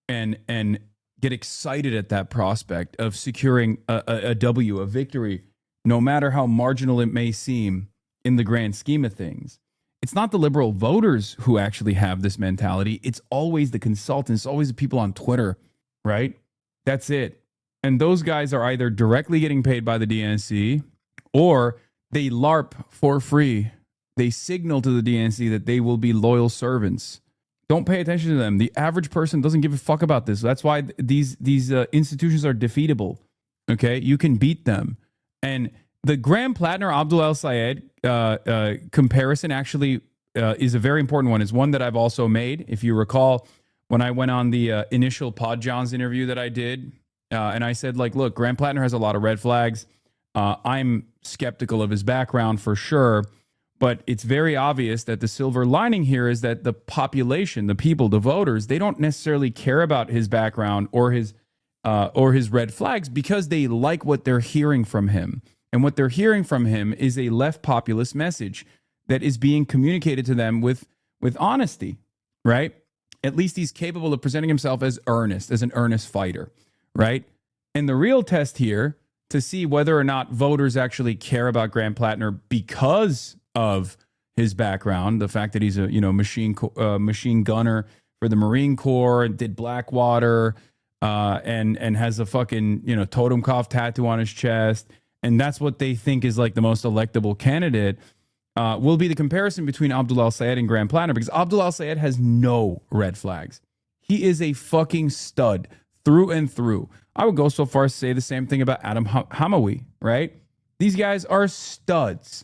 and get excited at that prospect of securing a W, a victory, no matter how marginal it may seem in the grand scheme of things. It's not the liberal voters who actually have this mentality. It's always the consultants, always the people on Twitter, right? That's it. And those guys are either directly getting paid by the DNC or they LARP for free. They signal to the DNC that they will be loyal servants. Don't pay attention to them. The average person doesn't give a fuck about this. That's why these institutions are defeatable. Okay, you can beat them. And the Graham Plattner Abdul El-Sayed comparison actually is a very important one. It's one that I've also made. If you recall, when I went on the initial Pod Johns interview that I did, and I said, like, look, Graham Plattner has a lot of red flags. I'm skeptical of his background for sure, but it's very obvious that the silver lining here is that the population, the people, the voters, they don't necessarily care about his background or his red flags because they like what they're hearing from him. And what they're hearing from him is a left populist message that is being communicated to them with honesty, right? At least he's capable of presenting himself as an earnest fighter, right? And the real test here to see whether or not voters actually care about Graham Plattner because of his background, the fact that he's a machine gunner for the Marine Corps and did Blackwater, and has a fucking Totenkopf tattoo on his chest, and that's what they think is like the most electable candidate, will be the comparison between Abdul El-Sayed and Graham Plattner, because Abdul El-Sayed has no red flags. He is a fucking stud through and through. I would go so far as to say the same thing about Adam Hamawi, right? These guys are studs.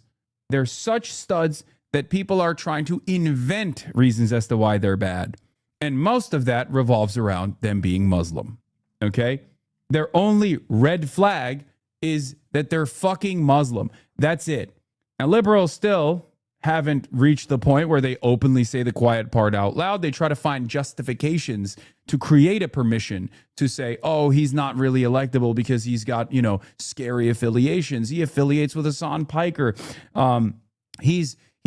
They're such studs that people are trying to invent reasons as to why they're bad. And most of that revolves around them being Muslim, okay? Their only red flag is that they're fucking Muslim. That's it. Now, liberals still haven't reached the point where they openly say the quiet part out loud. They try to find justifications to create a permission to say, oh, he's not really electable because he's got, scary affiliations. He affiliates with Hassan Piker. He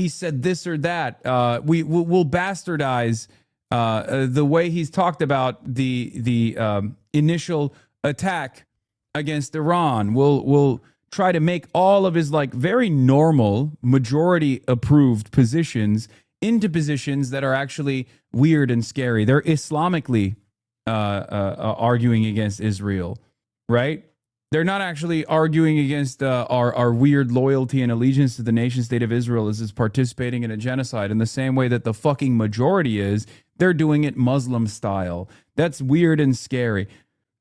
said this or that. We'll bastardize the way he's talked about the initial attack against Iran. We'll try to make all of his very normal majority approved positions into positions that are actually weird and scary. They're Islamically arguing against Israel, right? They're not actually arguing against our weird loyalty and allegiance to the nation state of Israel as it's participating in a genocide in the same way that the fucking majority is. They're doing it Muslim style. That's weird and scary.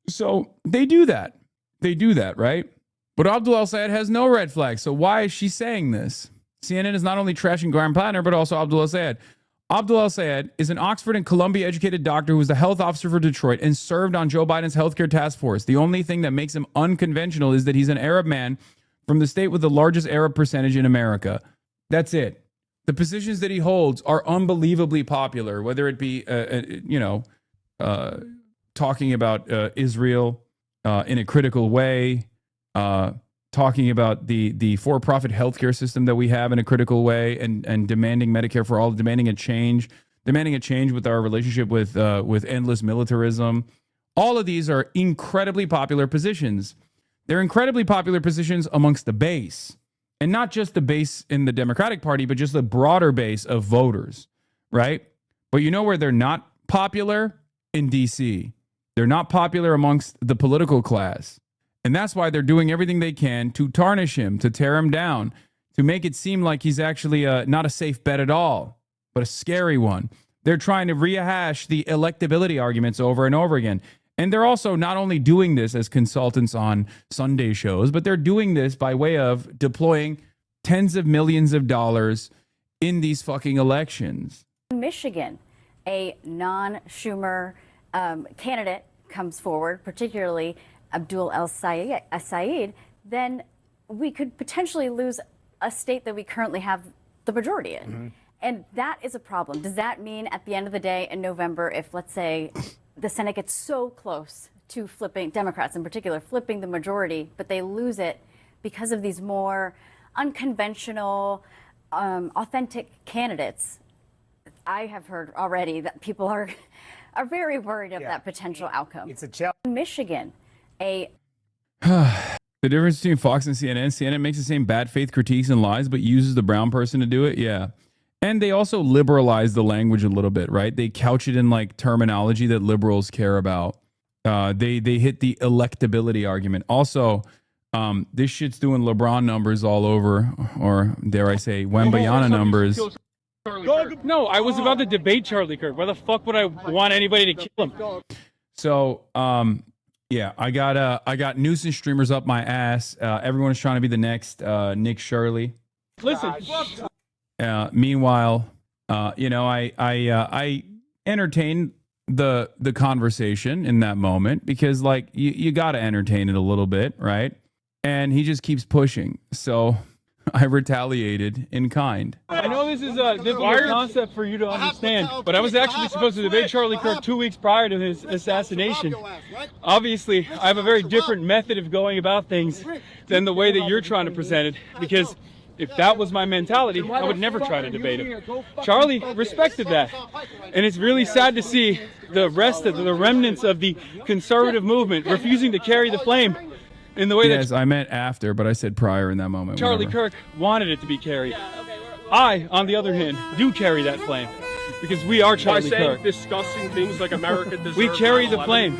So they do that. They do that, right? But Abdul El-Sayed has no red flags. So why is she saying this? CNN is not only trashing Graham Plattner, but also Abdul El-Sayed. Abdul El-Sayed is an Oxford and Columbia educated doctor who was the health officer for Detroit and served on Joe Biden's healthcare task force. The only thing that makes him unconventional is that he's an Arab man from the state with the largest Arab percentage in America. That's it. The positions that he holds are unbelievably popular, whether it be, talking about Israel in a critical way, talking about the for-profit healthcare system that we have in a critical way, and demanding Medicare for all, demanding a change with our relationship with endless militarism. All of these are incredibly popular positions. They're incredibly popular positions amongst the base, and not just the base in the Democratic Party, but just the broader base of voters, right? But you know where they're not popular? In DC. They're not popular amongst the political class. And that's why they're doing everything they can to tarnish him, to tear him down, to make it seem like he's actually not a safe bet at all, but a scary one. They're trying to rehash the electability arguments over and over again. And they're also not only doing this as consultants on Sunday shows, but they're doing this by way of deploying tens of millions of dollars in these fucking elections. Michigan, a non-Schumer candidate comes forward, particularly Abdul El-Sayed, then we could potentially lose a state that we currently have the majority in. Mm-hmm. And that is a problem. Does that mean at the end of the day in November, if, let's say, the Senate gets so close to flipping, Democrats in particular, flipping the majority, but they lose it because of these more unconventional, authentic candidates? I have heard already that people are very worried of that potential outcome. It's a challenge. Michigan, The difference between Fox and CNN makes the same bad faith critiques and lies, but uses the brown person to do it. Yeah. And they also liberalize the language a little bit, right? They couch it in like terminology that liberals care about. They hit the electability argument. Also, this shit's doing LeBron numbers all over, or dare I say, Wembayana numbers. No, I was about to debate Charlie Kirk. Why the fuck would I want anybody to kill him? So, yeah, I got nuisance streamers up my ass. Everyone is trying to be the next Nick Shirley. Listen. Meanwhile, I entertain the conversation in that moment because, like, you got to entertain it a little bit, right? And he just keeps pushing. So I retaliated in kind. I know this is a difficult concept for you to understand, but I was actually supposed to debate Charlie Kirk 2 weeks prior to his assassination. Obviously, I have a very different method of going about things than the way that you're trying to present it, because if that was my mentality, I would never try to debate him. Charlie respected that. And it's really sad to see the rest of the remnants of the conservative movement refusing to carry the flame in the way that... Yes, I meant after, but I said prior in that moment. Charlie Kirk wanted it to be carried. I, on the other hand, do carry that flame because we are Charlie Kirk. By saying disgusting things like America deserves we carry the flame.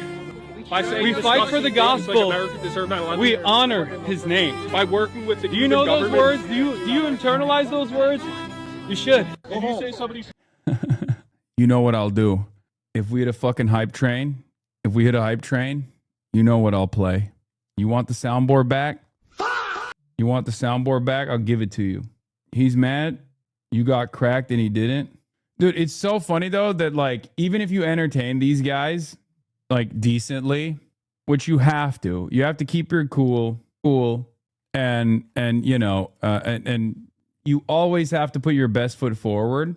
We fight for the gospel. Like we honor his name. By working with the Do you know those words? Do you internalize those words? You should. Did you say somebody? You know what I'll do? If we hit a fucking hype train, you know what I'll play. You want the soundboard back? You want the soundboard back? I'll give it to you. He's mad. You got cracked and he didn't. Dude, it's so funny though that like even if you entertain these guys like decently, which you have to keep your cool, and you know, and you always have to put your best foot forward.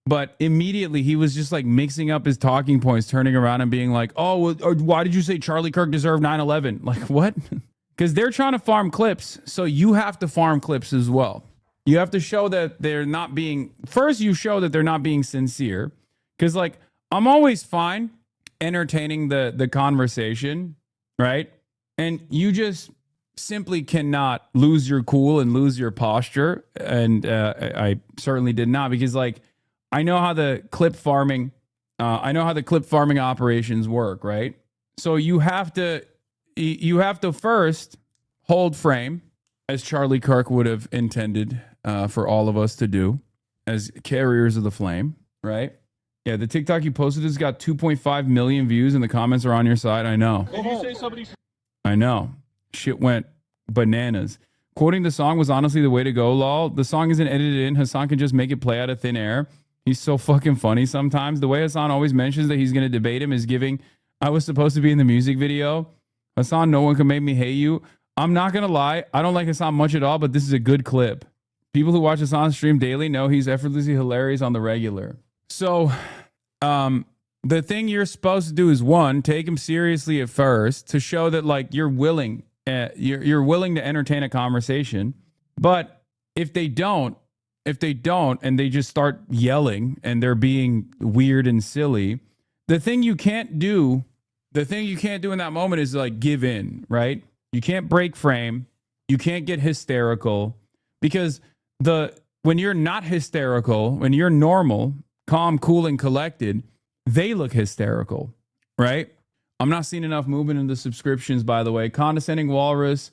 But immediately he was just like mixing up his talking points, turning around and being like, oh, well, why did you say Charlie Kirk deserved 9/11? Like, what? Because they're trying to farm clips. So you have to farm clips as well. You have to show that they're not being, first you show that they're not being sincere. Because like, I'm always fine entertaining the conversation, right? And you just simply cannot lose your cool and lose your posture. And I certainly did not, because like, I know how the clip farming operations work, right? So you have to first hold frame, as Charlie Kirk would have intended for all of us to do as carriers of the flame, right? Yeah, the TikTok you posted has got 2.5 million views and the comments are on your side. I know. Did you say somebody? I know. Shit went bananas. Quoting the song was honestly the way to go, lol. The song isn't edited in. Hasan can just make it play out of thin air. He's so fucking funny sometimes. The way Hasan always mentions that he's going to debate him is giving, I was supposed to be in the music video. Hasan, no one can make me hate you. I'm not going to lie. I don't like Hasan much at all, but this is a good clip. People who watch Hasan stream daily know he's effortlessly hilarious on the regular. So, the thing you're supposed to do is one, take him seriously at first to show that like you're willing you're willing to entertain a conversation. But if they don't, and they just start yelling and they're being weird and silly, the thing you can't do in that moment is like give in, right? You can't break frame. You can't get hysterical, because when you're not hysterical, when you're normal, calm, cool, and collected, they look hysterical, right? I'm not seeing enough movement in the subscriptions, by the way. Condescending Walrus,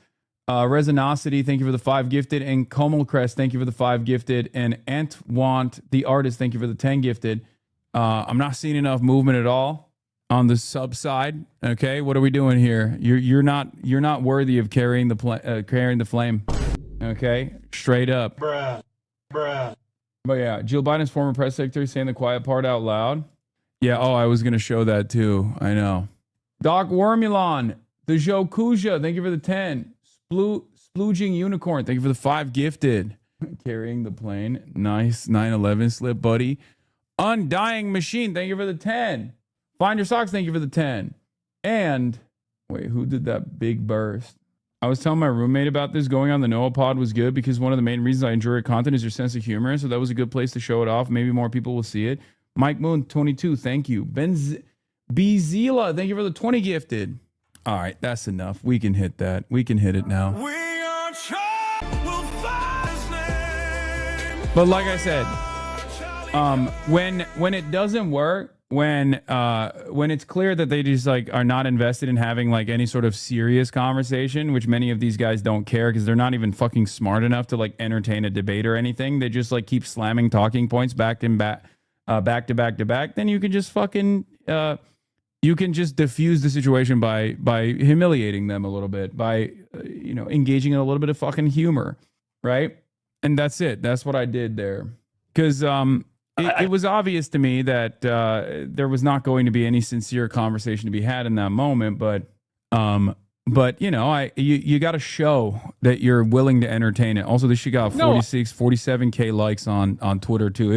Resinosity, thank you for the 5 gifted. And Comelcrest, thank you for the 5 gifted. And Antwant, the artist, thank you for the 10 gifted. I'm not seeing enough movement at all on the sub side. Okay, what are we doing here? You're not worthy of carrying the flame. Okay, straight up. Bruh. But yeah, Jill Biden's former press secretary saying the quiet part out loud. Yeah, oh, I was gonna show that too. I know. Doc Wormulon, the Joe Kuja, thank you for the 10. Splooging Unicorn, thank you for the 5 gifted. Carrying the plane. Nice 9/11 slip, buddy. Undying Machine, thank you for the 10. Find Your Socks, thank you for the 10. And wait, who did that big burst? I was telling my roommate about this. Going on the Noah pod was good because one of the main reasons I enjoy your content is your sense of humor. So that was a good place to show it off. Maybe more people will see it. Mike Moon, 22, thank you. Bezila, thank you for the 20 gifted. All right, that's enough. We can hit that. We can hit it now. But like I said, when it doesn't work, when it's clear that they just like are not invested in having like any sort of serious conversation, which many of these guys don't care because they're not even fucking smart enough to like entertain a debate or anything. They just like keep slamming talking points back to back. Then you can just fucking you can just diffuse the situation by humiliating them a little bit, by engaging in a little bit of fucking humor, right? And that's it. That's what I did there, because it was obvious to me that there was not going to be any sincere conversation to be had in that moment. But you got to show that you're willing to entertain it. Also, this shit got 47K likes on Twitter too.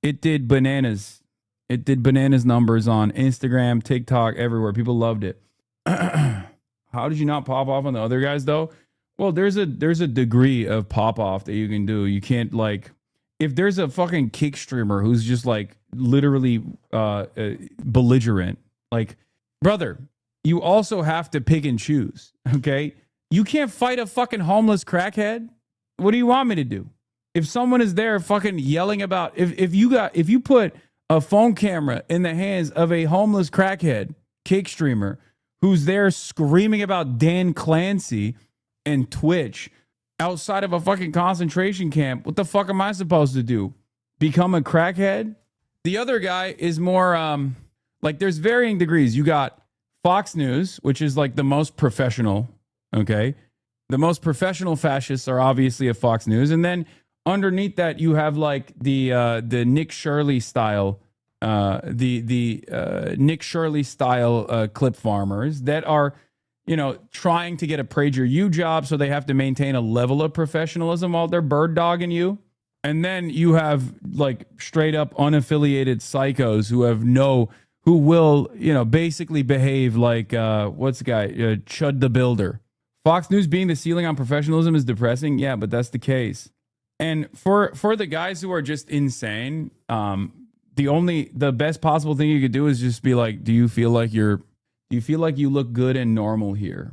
It did bananas. It did bananas numbers on Instagram, TikTok, everywhere. People loved it. How did you not pop off on the other guys though? Well, there's a degree of pop off that you can do. You can't like, if there's a fucking kick streamer who's just like literally belligerent, like, brother, you also have to pick and choose. Okay, you can't fight a fucking homeless crackhead. What do you want me to do? If someone is there fucking yelling about, if you put a phone camera in the hands of a homeless crackhead kick streamer who's there screaming about Dan Clancy and Twitch outside of a fucking concentration camp, what the fuck am I supposed to do? Become a crackhead? The other guy is more like, there's varying degrees. You got Fox News, which is like the most professional, okay? The most professional fascists are obviously at Fox News, and then underneath that, you have like the Nick Shirley style, Nick Shirley style clip farmers that are, trying to get a PragerU job, so they have to maintain a level of professionalism while they're bird dogging you. And then you have like straight up unaffiliated psychos who will, basically behave like what's the guy, Chud the Builder. Fox News being the ceiling on professionalism is depressing. Yeah, but that's the case. And for the guys who are just insane, the best possible thing you could do is just be like, do you feel like you look good and normal here?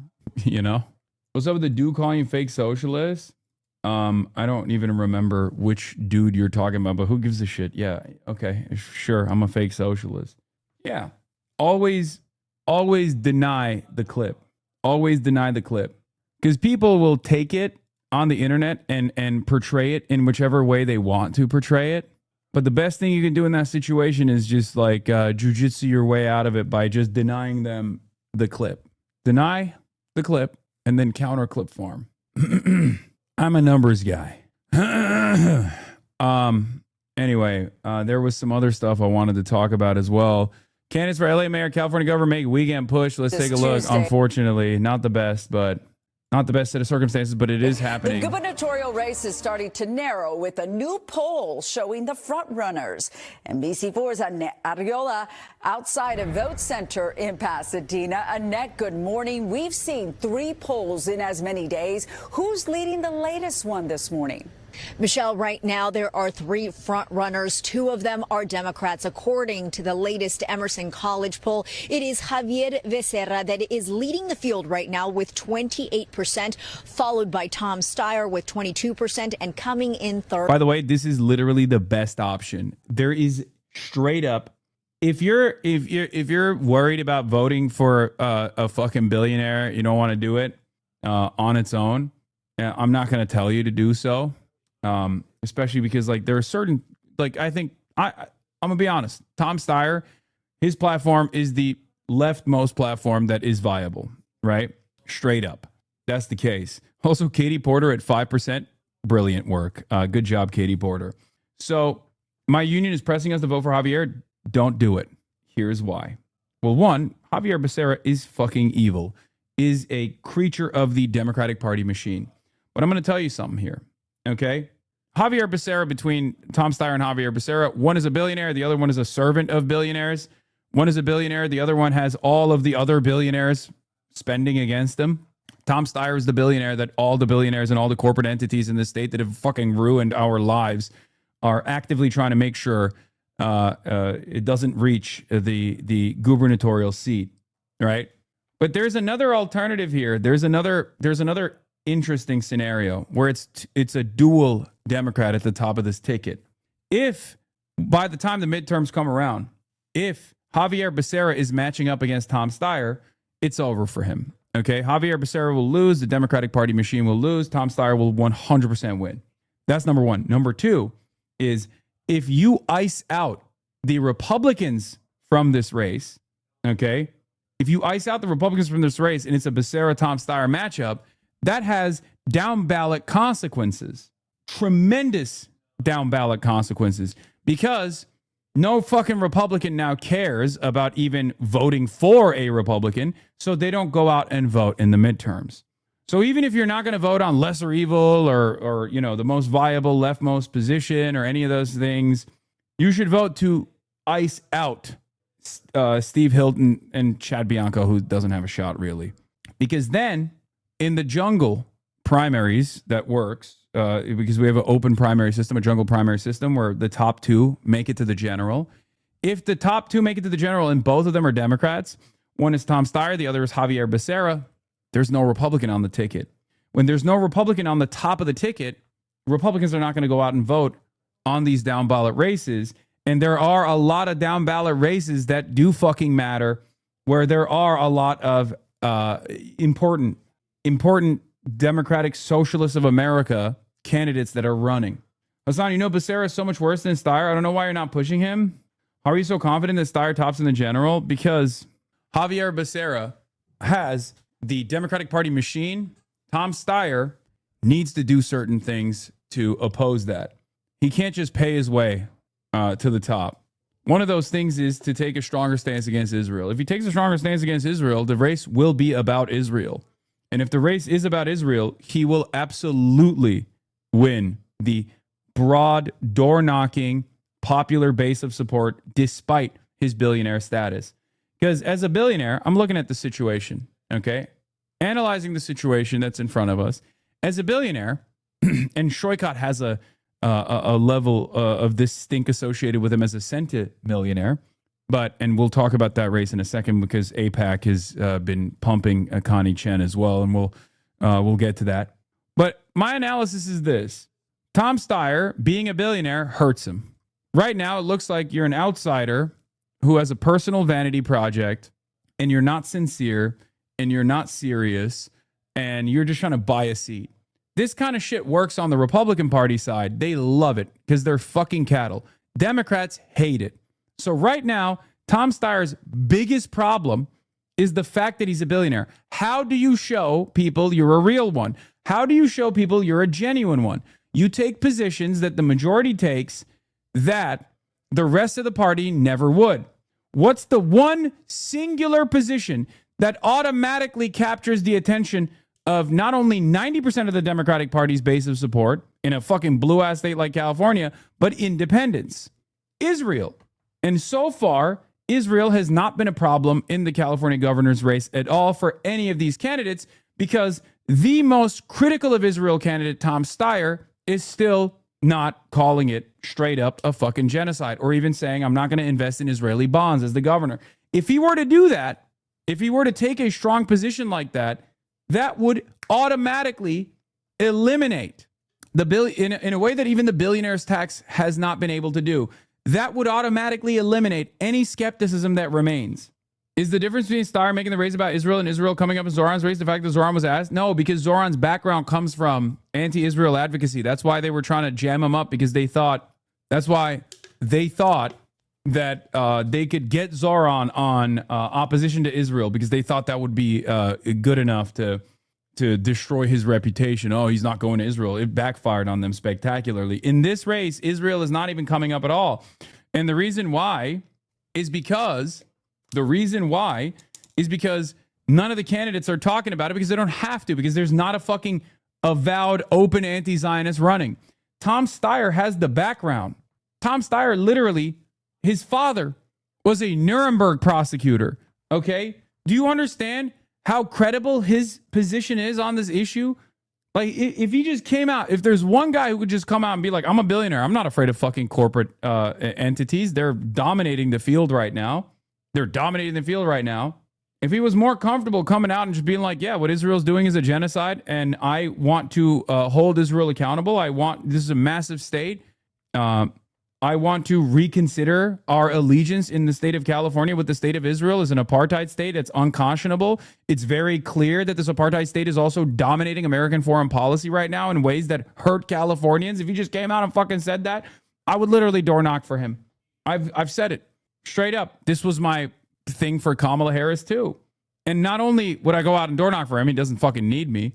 What's up with the dude calling you fake socialist? I don't even remember which dude you're talking about, but who gives a shit? Yeah, okay, sure, I'm a fake socialist. Yeah, always deny the clip. Always deny the clip, because people will take it on the internet and portray it in whichever way they want to portray it. But the best thing you can do in that situation is just like jujitsu your way out of it by just denying them the clip. Deny the clip and then counter clip farm. I'm a numbers guy. Anyway, there was some other stuff I wanted to talk about as well. Candidates for LA Mayor, California Governor make weekend push. Let's take a look. Tuesday. Unfortunately, not the best, but Not the best set of circumstances, but it is happening. The gubernatorial race is starting to narrow with a new poll showing the front runners. NBC4's Annette Arriola outside a vote center in Pasadena. Annette, good morning. We've seen 3 polls in as many days. Who's leading the latest one this morning? Michelle, right now there are 3 front runners. 2 of them are Democrats. According to the latest Emerson College poll, it is Javier Becerra that is leading the field right now with 28%, followed by Tom Steyer with 22%, and coming in third. By the way, this is literally the best option. There is straight up, if you're worried about voting for a fucking billionaire, you don't want to do it on its own. I'm not going to tell you to do so. Especially because like there are certain, like I think I'm gonna be honest, Tom Steyer, his platform is the leftmost platform that is viable, right? Straight up. That's the case. Also, Katie Porter at 5%, brilliant work. Good job, Katie Porter. So my union is pressing us to vote for Javier. Don't do it. Here's why. Well, one, Javier Becerra is fucking evil, is a creature of the Democratic Party machine. But I'm going to tell you something here, okay? Javier Becerra, between Tom Steyer and Javier Becerra, one is a billionaire, the other one is a servant of billionaires. One is a billionaire, the other one has all of the other billionaires spending against him. Tom Steyer is the billionaire that all the billionaires and all the corporate entities in this state that have fucking ruined our lives are actively trying to make sure it doesn't reach the gubernatorial seat, right? But there's another alternative here. There's another interesting scenario where it's a dual Democrat at the top of this ticket. If by the time the midterms come around, if Javier Becerra is matching up against Tom Steyer, it's over for him. Okay, Javier Becerra will lose. The Democratic Party machine will lose. Tom Steyer will 100% win. That's number one. Number two is if you ice out the Republicans from this race, okay, if you ice out the Republicans from this race and it's a Becerra-Tom Steyer matchup, that has down ballot consequences, tremendous down ballot consequences, because no fucking Republican now cares about even voting for a Republican, so they don't go out and vote in the midterms. So even if you're not going to vote on lesser evil or you know, the most viable leftmost position or any of those things, you should vote to ice out Steve Hilton and Chad Bianco, who doesn't have a shot really. Because then in the jungle primaries that works, because we have an open primary system, a jungle primary system where the top 2 make it to the general. If the top 2 make it to the general and both of them are Democrats, one is Tom Steyer, the other is Javier Becerra, there's no Republican on the ticket. When there's no Republican on the top of the ticket, Republicans are not going to go out and vote on these down ballot races. And there are a lot of down ballot races that do fucking matter, where there are a lot of important Democratic Socialists of America candidates that are running. Hasan, you know Becerra is so much worse than Steyer. I don't know why you're not pushing him. How are you so confident that Steyer tops in the general? Because Javier Becerra has the Democratic Party machine. Tom Steyer needs to do certain things to oppose that. He can't just pay his way to the top. One of those things is to take a stronger stance against Israel. If he takes a stronger stance against Israel, the race will be about Israel. And if the race is about Israel, he will absolutely win the broad, door-knocking, popular base of support despite his billionaire status. Because as a billionaire, I'm looking at the situation, okay? Analyzing the situation that's in front of us. As a billionaire, and Shoykot has a level of this stink associated with him as a centimillionaire, and we'll talk about that race in a second because AIPAC has been pumping Connie Chen as well, and we'll get to that. But my analysis is this. Tom Steyer, being a billionaire, hurts him. Right now, it looks like you're an outsider who has a personal vanity project, and you're not sincere, and you're not serious, and you're just trying to buy a seat. This kind of shit works on the Republican Party side. They love it because they're fucking cattle. Democrats hate it. So right now, Tom Steyer's biggest problem is the fact that he's a billionaire. How do you show people you're a real one? How do you show people you're a genuine one? You take positions that the majority takes that the rest of the party never would. What's the one singular position that automatically captures the attention of not only 90% of the Democratic Party's base of support in a fucking blue-ass state like California, but independents, Israel. And so far, Israel has not been a problem in the California governor's race at all for any of these candidates, because the most critical of Israel candidate, Tom Steyer, is still not calling it straight up a fucking genocide, or even saying, I'm not going to invest in Israeli bonds as the governor. If he were to do that, if he were to take a strong position like that, that would automatically eliminate the in a way that even the billionaires tax has not been able to do. That would automatically eliminate any skepticism that remains. Is the difference between Steyer making the race about Israel and Israel coming up in Zoran's race the fact that Zoran was asked? No, because Zoran's background comes from anti-Israel advocacy. That's why they were trying to jam him up, because they thought, that's why they thought that they could get Zoran on opposition to Israel, because they thought that would be good enough to destroy his reputation. Oh, he's not going to Israel. It backfired on them spectacularly. In this race, Israel is not even coming up at all. And the reason why is because none of the candidates are talking about it, because they don't have to, because there's not a fucking avowed open anti-Zionist running. Tom Steyer has the background. Tom Steyer, literally, his father was a Nuremberg prosecutor. Okay? Do you understand how credible his position is on this issue? Like, if he just came out, if there's one guy who could just come out and be like, I'm a billionaire, I'm not afraid of fucking corporate entities. They're dominating the field right now. If he was more comfortable coming out and just being like, yeah, what Israel's doing is a genocide, and I want to hold Israel accountable. This is a massive state. I want to reconsider our allegiance in the state of California with the state of Israel as an apartheid state. It's unconscionable. It's very clear that this apartheid state is also dominating American foreign policy right now in ways that hurt Californians. If he just came out and fucking said that, I would literally door knock for him. I've said it straight up. This was my thing for Kamala Harris too. And not only would I go out and door knock for him, he doesn't fucking need me.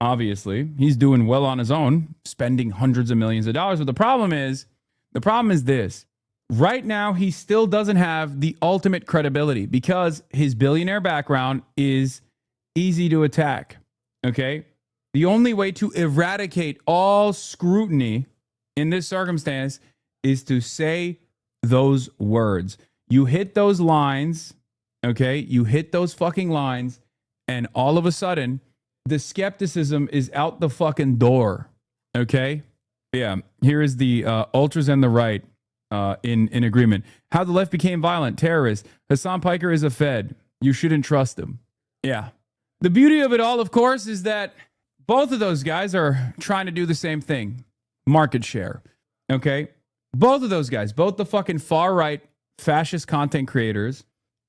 Obviously, he's doing well on his own, spending hundreds of millions of dollars. But the problem is this. Right now, he still doesn't have the ultimate credibility because his billionaire background is easy to attack. Okay? The only way to eradicate all scrutiny in this circumstance is to say those words. You hit those lines, okay? You hit those fucking lines, and all of a sudden, the skepticism is out the fucking door, okay? Yeah, here is the ultras and the right in agreement. How the left became violent, terrorists. Hasan Piker is a Fed. You shouldn't trust him. Yeah. The beauty of it all, of course, is that both of those guys are trying to do the same thing. Market share, okay? Both of those guys, both the fucking far-right fascist content creators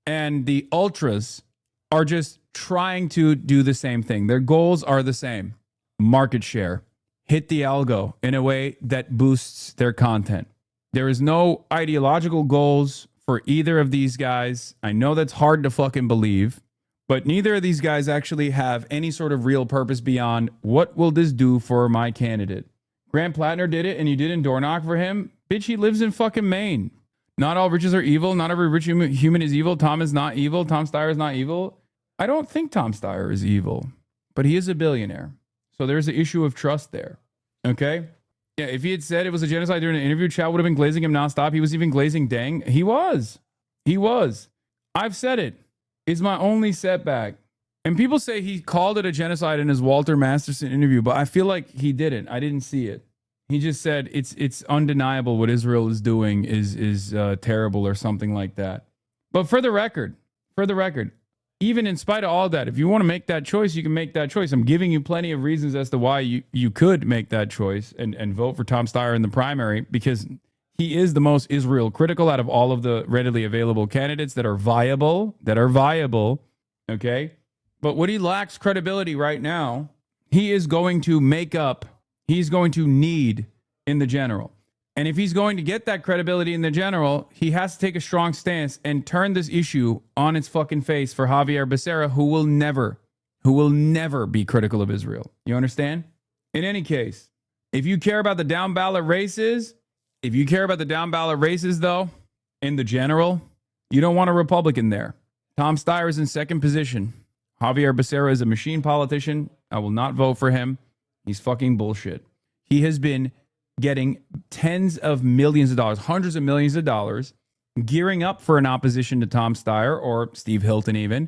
and the ultras are just trying to do the same thing. Their goals are the same. Market share. Hit the algo in a way that boosts their content. There is no ideological goals for either of these guys. I know that's hard to fucking believe, but neither of these guys actually have any sort of real purpose beyond what will this do for my candidate. Grant Plattner did it and you didn't door knock for him. Bitch, he lives in fucking Maine. Not all riches are evil. Not every rich human is evil. Tom is not evil. Tom Steyer is not evil. I don't think Tom Steyer is evil, but he is a billionaire. So there's an issue of trust there. Okay? Yeah, if he had said it was a genocide during an interview, Chow would have been glazing him nonstop. He was even glazing Deng. He was. I've said it. It's my only setback. And people say he called it a genocide in his Walter Masterson interview, but I feel like he didn't. I didn't see it. He just said it's undeniable what Israel is doing is terrible or something like that. But for the record, even in spite of all that, if you want to make that choice, you can make that choice. I'm giving you plenty of reasons as to why you could make that choice and vote for Tom Steyer in the primary, because he is the most Israel critical out of all of the readily available candidates that are viable. Okay. But what he lacks credibility right now, he's going to need in the general. And if he's going to get that credibility in the general, he has to take a strong stance and turn this issue on its fucking face for Javier Becerra, who will never be critical of Israel. You understand? In any case, if you care about the down ballot races, though, in the general, you don't want a Republican there. Tom Steyer is in second position. Javier Becerra is a machine politician. I will not vote for him. He's fucking bullshit. He has been getting tens of millions of dollars, hundreds of millions of dollars, gearing up for an opposition to Tom Steyer or Steve Hilton even,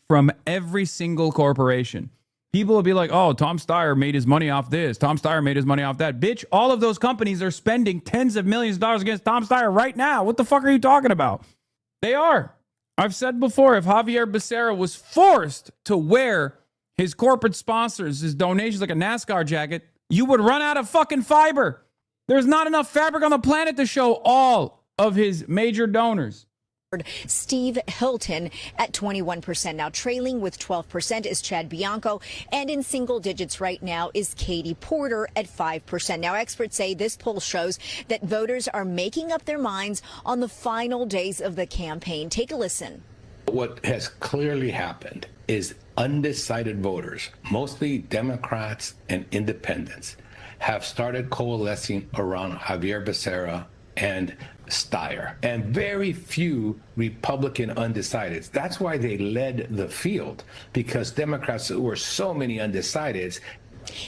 from every single corporation. People will be like, oh, Tom Steyer made his money off this. Tom Steyer made his money off that. Bitch, all of those companies are spending tens of millions of dollars against Tom Steyer right now. What the fuck are you talking about? They are. I've said before, if Javier Becerra was forced to wear his corporate sponsors, his donations like a NASCAR jacket, you would run out of fucking fiber. There's not enough fabric on the planet to show all of his major donors. Steve Hilton at 21%. Now trailing with 12% is Chad Bianco, and in single digits right now is Katie Porter at 5%. Now experts say this poll shows that voters are making up their minds on the final days of the campaign. Take a listen. What has clearly happened is undecided voters, mostly Democrats and independents, have started coalescing around Javier Becerra and Steyer, and very few Republican undecideds. That's why they led the field, because Democrats, there were so many undecideds.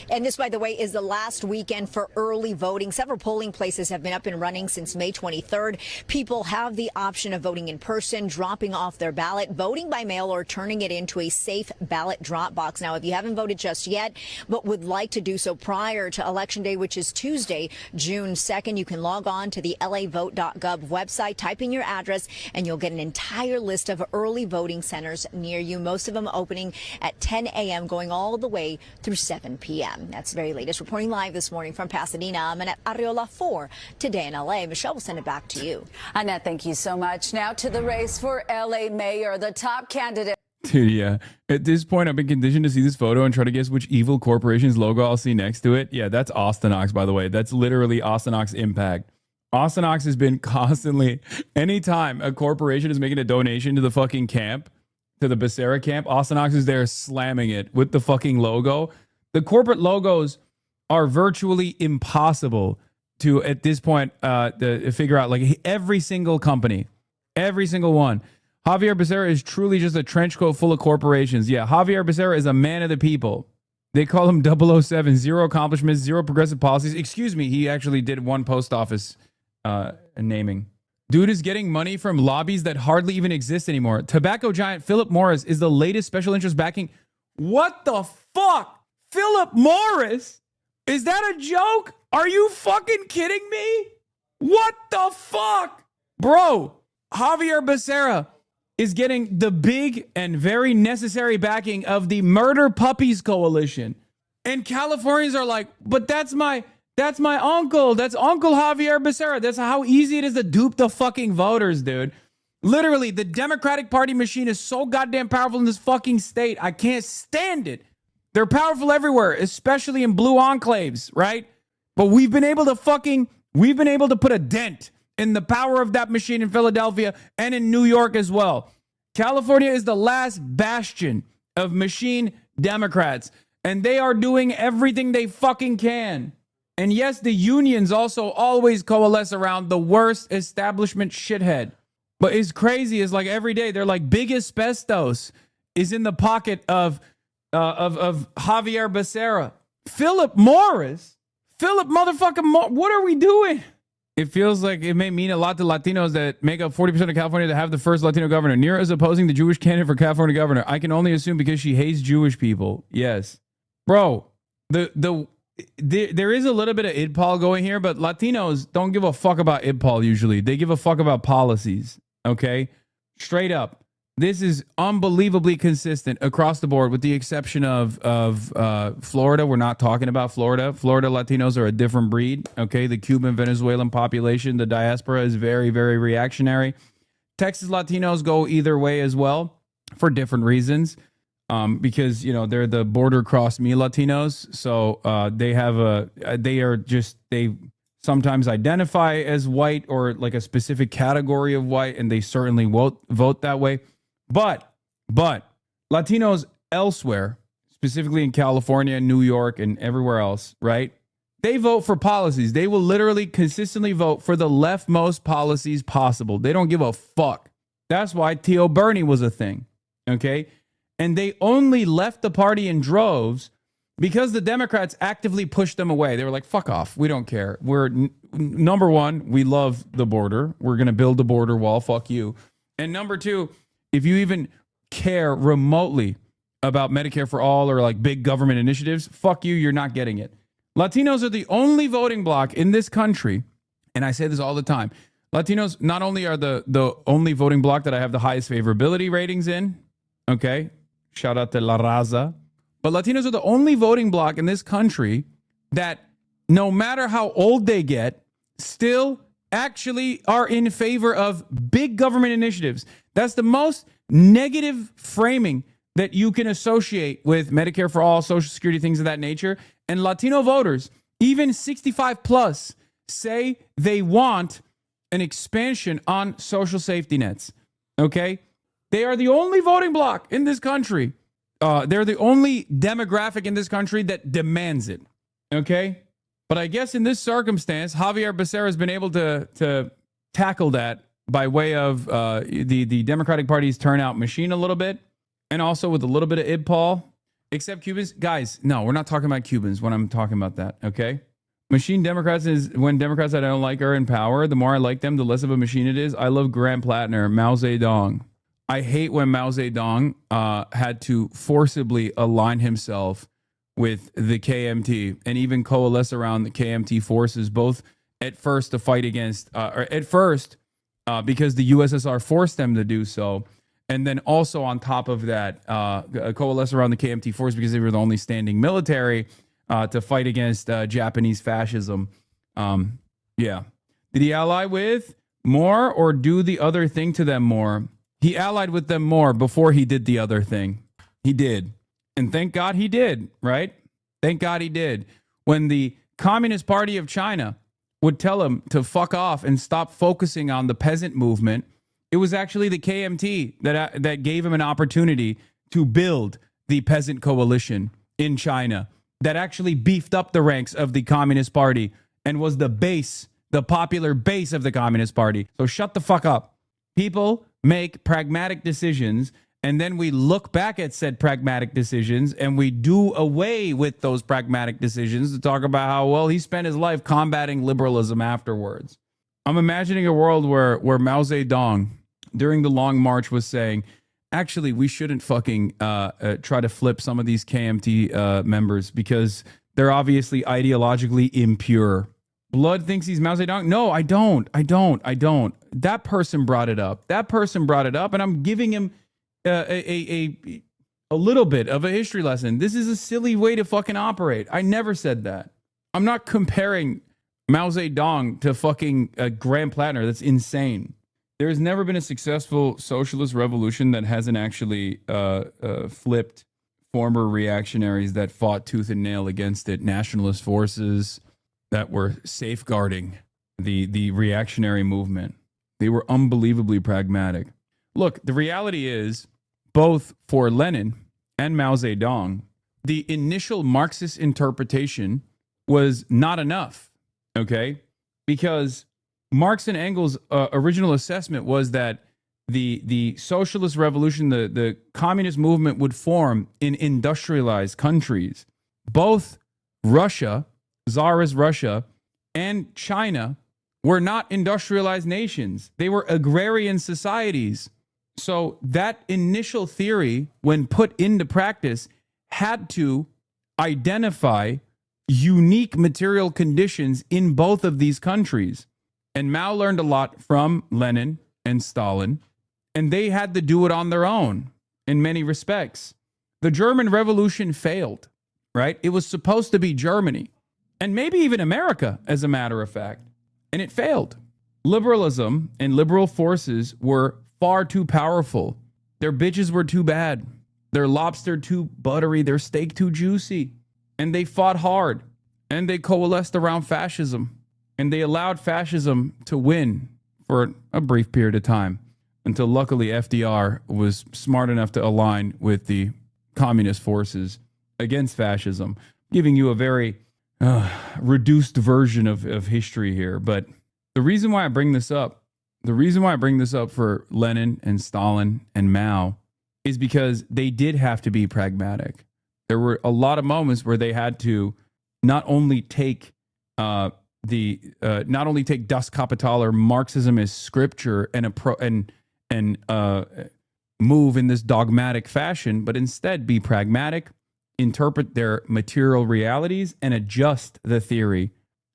And this, by the way, is the last weekend for early voting. Several polling places have been up and running since May 23rd. People have the option of voting in person, dropping off their ballot, voting by mail, or turning it into a safe ballot drop box. Now, if you haven't voted just yet, but would like to do so prior to Election Day, which is Tuesday, June 2nd, you can log on to the lavote.gov website, type in your address, and you'll get an entire list of early voting centers near you, most of them opening at 10 a.m., going all the way through 7 p.m. That's the very latest. Reporting live this morning from Pasadena, I'm Annette Arriola for Today in LA. Michelle, will send it back to you. Annette, thank you so much. Now to the race for LA mayor, the top candidate. Dude, yeah. At this point, I've been conditioned to see this photo and try to guess which evil corporation's logo I'll see next to it. Yeah, that's Austin Ox, by the way. That's literally Austin Ox Impact. Austin Ox has been constantly, anytime a corporation is making a donation to the fucking camp, to the Becerra camp, Austin Ox is there slamming it with the fucking logo. The corporate logos are virtually impossible to, at this point, to figure out. Like every single company, every single one. Javier Becerra is truly just a trench coat full of corporations. Yeah, Javier Becerra is a man of the people. They call him 007, zero accomplishments, zero progressive policies. Excuse me, he actually did one post office naming. Dude is getting money from lobbies that hardly even exist anymore. Tobacco giant Philip Morris is the latest special interest backing. What the fuck? Philip Morris? Is that a joke? Are you fucking kidding me? What the fuck? Bro, Javier Becerra is getting the big and very necessary backing of the Murder Puppies Coalition. And Californians are like, but that's my uncle. That's Uncle Javier Becerra. That's how easy it is to dupe the fucking voters, dude. Literally, the Democratic Party machine is so goddamn powerful in this fucking state. I can't stand it. They're powerful everywhere, especially in blue enclaves, right? But we've been able to put a dent in the power of that machine in Philadelphia and in New York as well. California is the last bastion of machine Democrats, and they are doing everything they fucking can. And yes, the unions also always coalesce around the worst establishment shithead. But it's crazy is like every day they're like, big asbestos is in the pocket of Javier Becerra. Philip Morris? Philip motherfucking Morris? What are we doing? It feels like it may mean a lot to Latinos that make up 40% of California to have the first Latino governor. Nira is opposing the Jewish candidate for California governor. I can only assume because she hates Jewish people. Yes. Bro, there is a little bit of IDPOL going here, but Latinos don't give a fuck about IDPOL usually. They give a fuck about policies, okay? Straight up. This is unbelievably consistent across the board with the exception of Florida. We're not talking about Florida. Florida Latinos are a different breed, okay? The Cuban, Venezuelan population, the diaspora is very, very reactionary. Texas Latinos go either way as well for different reasons because, you know, they're the border cross me Latinos. So they sometimes identify as white or like a specific category of white, and they certainly won't vote that way. But Latinos elsewhere, specifically in California, New York, and everywhere else, right? They vote for policies. They will literally consistently vote for the leftmost policies possible. They don't give a fuck. That's why Tio Bernie was a thing, okay? And they only left the party in droves because the Democrats actively pushed them away. They were like, fuck off. We don't care. We're number one, we love the border. We're going to build a border wall. Fuck you. And number two, if you even care remotely about Medicare for all or like big government initiatives, fuck you. You're not getting it. Latinos are the only voting bloc in this country. And I say this all the time. Latinos not only are the only voting bloc that I have the highest favorability ratings in. Okay. Shout out to La Raza. But Latinos are the only voting bloc in this country that no matter how old they get, still actually are in favor of big government initiatives. That's the most negative framing that you can associate with Medicare for all, Social Security, things of that nature. And Latino voters, even 65 plus, say they want an expansion on social safety nets. Okay? They are the only voting bloc in this country. They're the only demographic in this country that demands it. Okay? But I guess in this circumstance, Javier Becerra has been able to tackle that by way of the Democratic Party's turnout machine a little bit, and also with a little bit of IBPOL, except Cubans. Guys, no, we're not talking about Cubans when I'm talking about that, okay? Machine Democrats is when Democrats that I don't like are in power. The more I like them, the less of a machine it is. I love Grant Plattner, Mao Zedong. I hate when Mao Zedong had to forcibly align himself with the KMT and even coalesce around the KMT forces, both at first to fight against, or at first because the USSR forced them to do so, and then also on top of that, coalesce around the KMT force because they were the only standing military to fight against Japanese fascism. Yeah. Did he ally with more or do the other thing to them more? He allied with them more before he did the other thing. He did. And thank God he did, right? Thank God he did. When the Communist Party of China would tell him to fuck off and stop focusing on the peasant movement, it was actually the KMT that gave him an opportunity to build the peasant coalition in China that actually beefed up the ranks of the Communist Party and was the base, the popular base of the Communist Party. So shut the fuck up. People make pragmatic decisions, and then we look back at said pragmatic decisions and we do away with those pragmatic decisions to talk about how, well, he spent his life combating liberalism afterwards. I'm imagining a world where Mao Zedong, during the Long March, was saying, actually, we shouldn't fucking try to flip some of these KMT members because they're obviously ideologically impure. Blood thinks he's Mao Zedong. No, I don't. That person brought it up. And I'm giving him a little bit of a history lesson. This is a silly way to fucking operate. I never said that. I'm not comparing Mao Zedong to fucking Grant Plattner. That's insane. There has never been a successful socialist revolution that hasn't actually flipped former reactionaries that fought tooth and nail against it, nationalist forces that were safeguarding the reactionary movement. They were unbelievably pragmatic. Look, the reality is, both for Lenin and Mao Zedong, the initial Marxist interpretation was not enough, okay? Because Marx and Engels' original assessment was that the socialist revolution, the communist movement would form in industrialized countries. Both Russia, Tsarist Russia, and China were not industrialized nations. They were agrarian societies. So that initial theory, when put into practice, had to identify unique material conditions in both of these countries. And Mao learned a lot from Lenin and Stalin, and they had to do it on their own in many respects. The German Revolution failed, right? It was supposed to be Germany, and maybe even America, as a matter of fact, and it failed. Liberalism and liberal forces were far too powerful. Their bitches were too bad. Their lobster too buttery. Their steak too juicy. And they fought hard. And they coalesced around fascism. And they allowed fascism to win for a brief period of time until luckily FDR was smart enough to align with the communist forces against fascism, giving you a very reduced version of history here. But the reason why I bring this up, for Lenin and Stalin and Mao is because they did have to be pragmatic. There were a lot of moments where they had to not only take Das Kapital or Marxism as scripture and move in this dogmatic fashion, but instead be pragmatic, interpret their material realities, and adjust the theory.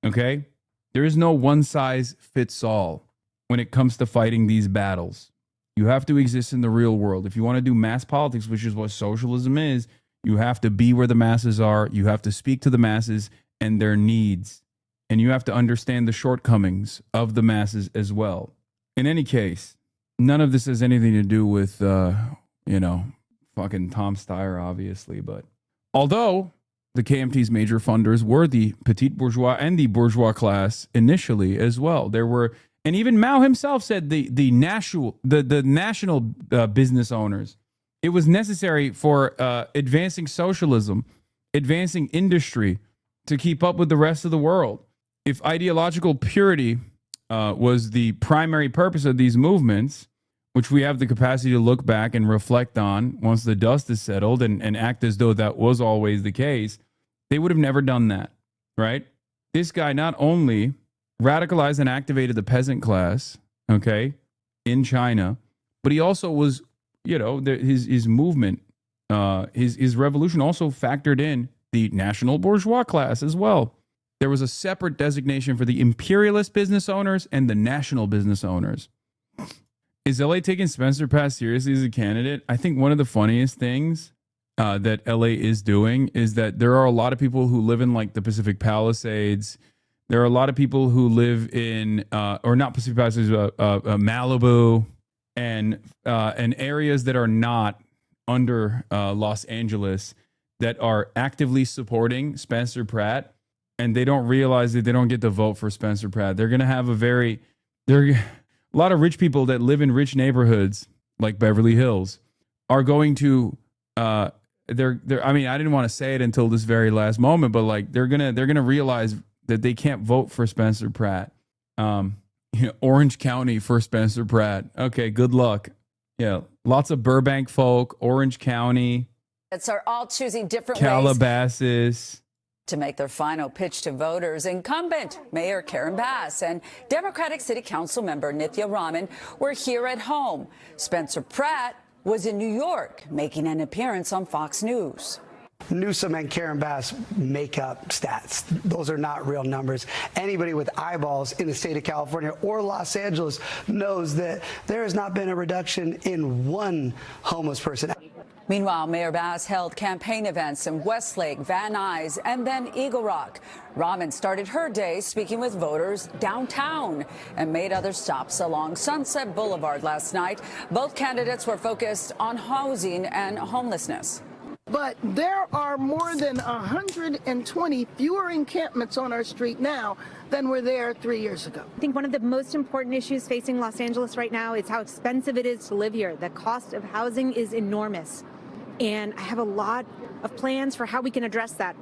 Okay? There is no one size fits all when it comes to fighting these battles. You have to exist in the real world. If you want to do mass politics, which is what socialism is, you have to be where the masses are. You have to speak to the masses and their needs. And you have to understand the shortcomings of the masses as well. In any case, none of this has anything to do with, fucking Tom Steyer, obviously. But although the KMT's major funders were the petite bourgeois and the bourgeois class initially as well, there were, and even Mao himself said the national business owners. It was necessary for advancing socialism, advancing industry to keep up with the rest of the world. If ideological purity was the primary purpose of these movements, which we have the capacity to look back and reflect on once the dust is settled and act as though that was always the case, they would have never done that, right? This guy not only radicalized and activated the peasant class, okay, in China, but he also was, his movement, his revolution also factored in the national bourgeois class as well. There was a separate designation for the imperialist business owners and the national business owners. Is LA taking Spencer Pratt seriously as a candidate? I think one of the funniest things that LA is doing is that there are a lot of people who live in like the Pacific Palisades. There are a lot of people who live in, or not Pacific Palisades, Malibu, and areas that are not under Los Angeles that are actively supporting Spencer Pratt, and they don't realize that they don't get to vote for Spencer Pratt. They're going to have a lot of rich people that live in rich neighborhoods like Beverly Hills are going to, I didn't want to say it until this very last moment, but like they're going to realize that they can't vote for Spencer Pratt. Orange County for Spencer Pratt. Okay, good luck. Yeah, lots of Burbank folk, Orange County. Are all choosing different Calabasas. To make their final pitch to voters, incumbent Mayor Karen Bass and Democratic City Council member Nithya Raman were here at home. Spencer Pratt was in New York, making an appearance on Fox News. Newsom and Karen Bass make up stats. Those are not real numbers. Anybody with eyeballs in the state of California or Los Angeles knows that there has not been a reduction in one homeless person. Meanwhile, Mayor Bass held campaign events in Westlake, Van Nuys, and then Eagle Rock. Raman started her day speaking with voters downtown and made other stops along Sunset Boulevard last night. Both candidates were focused on housing and homelessness. But there are more than 120 fewer encampments on our street now than were there 3 years ago. I think one of the most important issues facing Los Angeles right now is how expensive it is to live here. The cost of housing is enormous. And I have a lot of plans for how we can address that.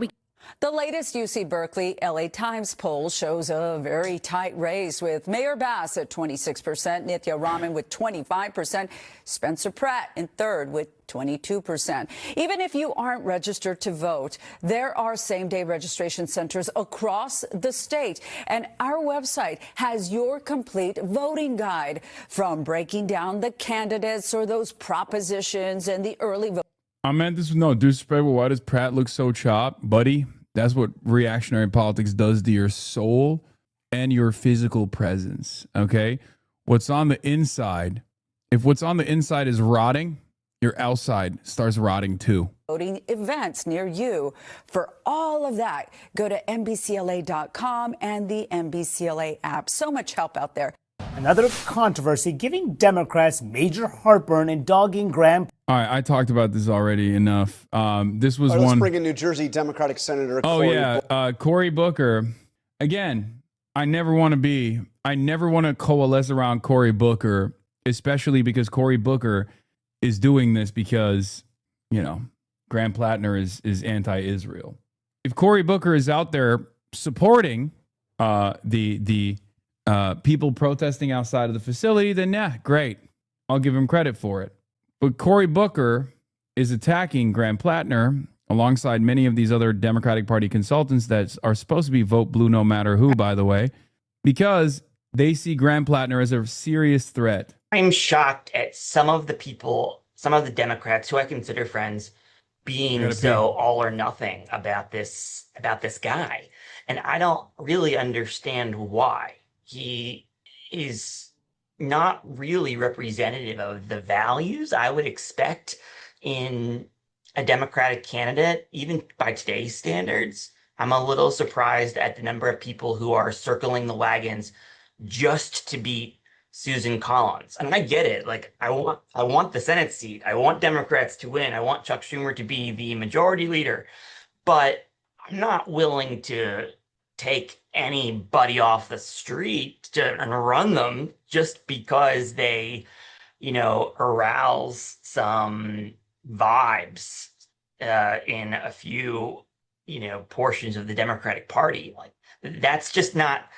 The latest UC Berkeley LA Times poll shows a very tight race with Mayor Bass at 26%, Nithya Raman with 25%, Spencer Pratt in third with 22%. Even if you aren't registered to vote, there are same-day registration centers across the state. And our website has your complete voting guide, from breaking down the candidates or those propositions and the early vote. I meant this with no disrespect, but why does Pratt look so chopped? Buddy, that's what reactionary politics does to your soul and your physical presence, okay? What's on the inside, if what's on the inside is rotting, your outside starts rotting too. Voting events near you. For all of that, go to NBCLA.com and the NBCLA app. So much help out there. Another controversy giving Democrats major heartburn in dogging Graham. All right, I talked about this already enough. This was let's one. bring in New Jersey Democratic Senator Cory Booker. Again, I never want to coalesce around Cory Booker, especially because Cory Booker is doing this because, Graham Plattner is anti-Israel. If Cory Booker is out there supporting the people protesting outside of the facility, then yeah, great. I'll give him credit for it. But Cory Booker is attacking Graham Plattner alongside many of these other Democratic Party consultants that are supposed to be vote blue no matter who, by the way, because they see Graham Plattner as a serious threat. I'm shocked at some of the people, some of the Democrats who I consider friends, being so all or nothing about this guy. And I don't really understand why. He is not really representative of the values I would expect in a Democratic candidate, even by today's standards. I'm a little surprised at the number of people who are circling the wagons just to beat Susan Collins. And I get it. Like, I want the Senate seat. I want Democrats to win. I want Chuck Schumer to be the majority leader. But I'm not willing to take anybody off the street and run them just because they, arouse some vibes in a few, portions of the Democratic Party. Like, that's just not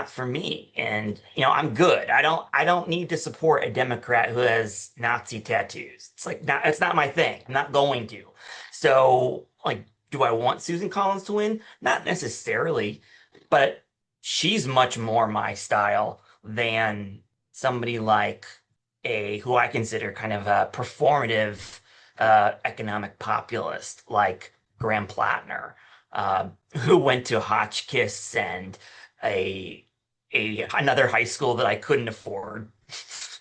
for me. And, I'm good. I don't need to support a Democrat who has Nazi tattoos. It's not my thing. I'm not going to. So, like, do I want Susan Collins to win? Not necessarily, but she's much more my style than somebody like who I consider kind of a performative economic populist like Graham Plattner, who went to Hotchkiss and another high school that I couldn't afford.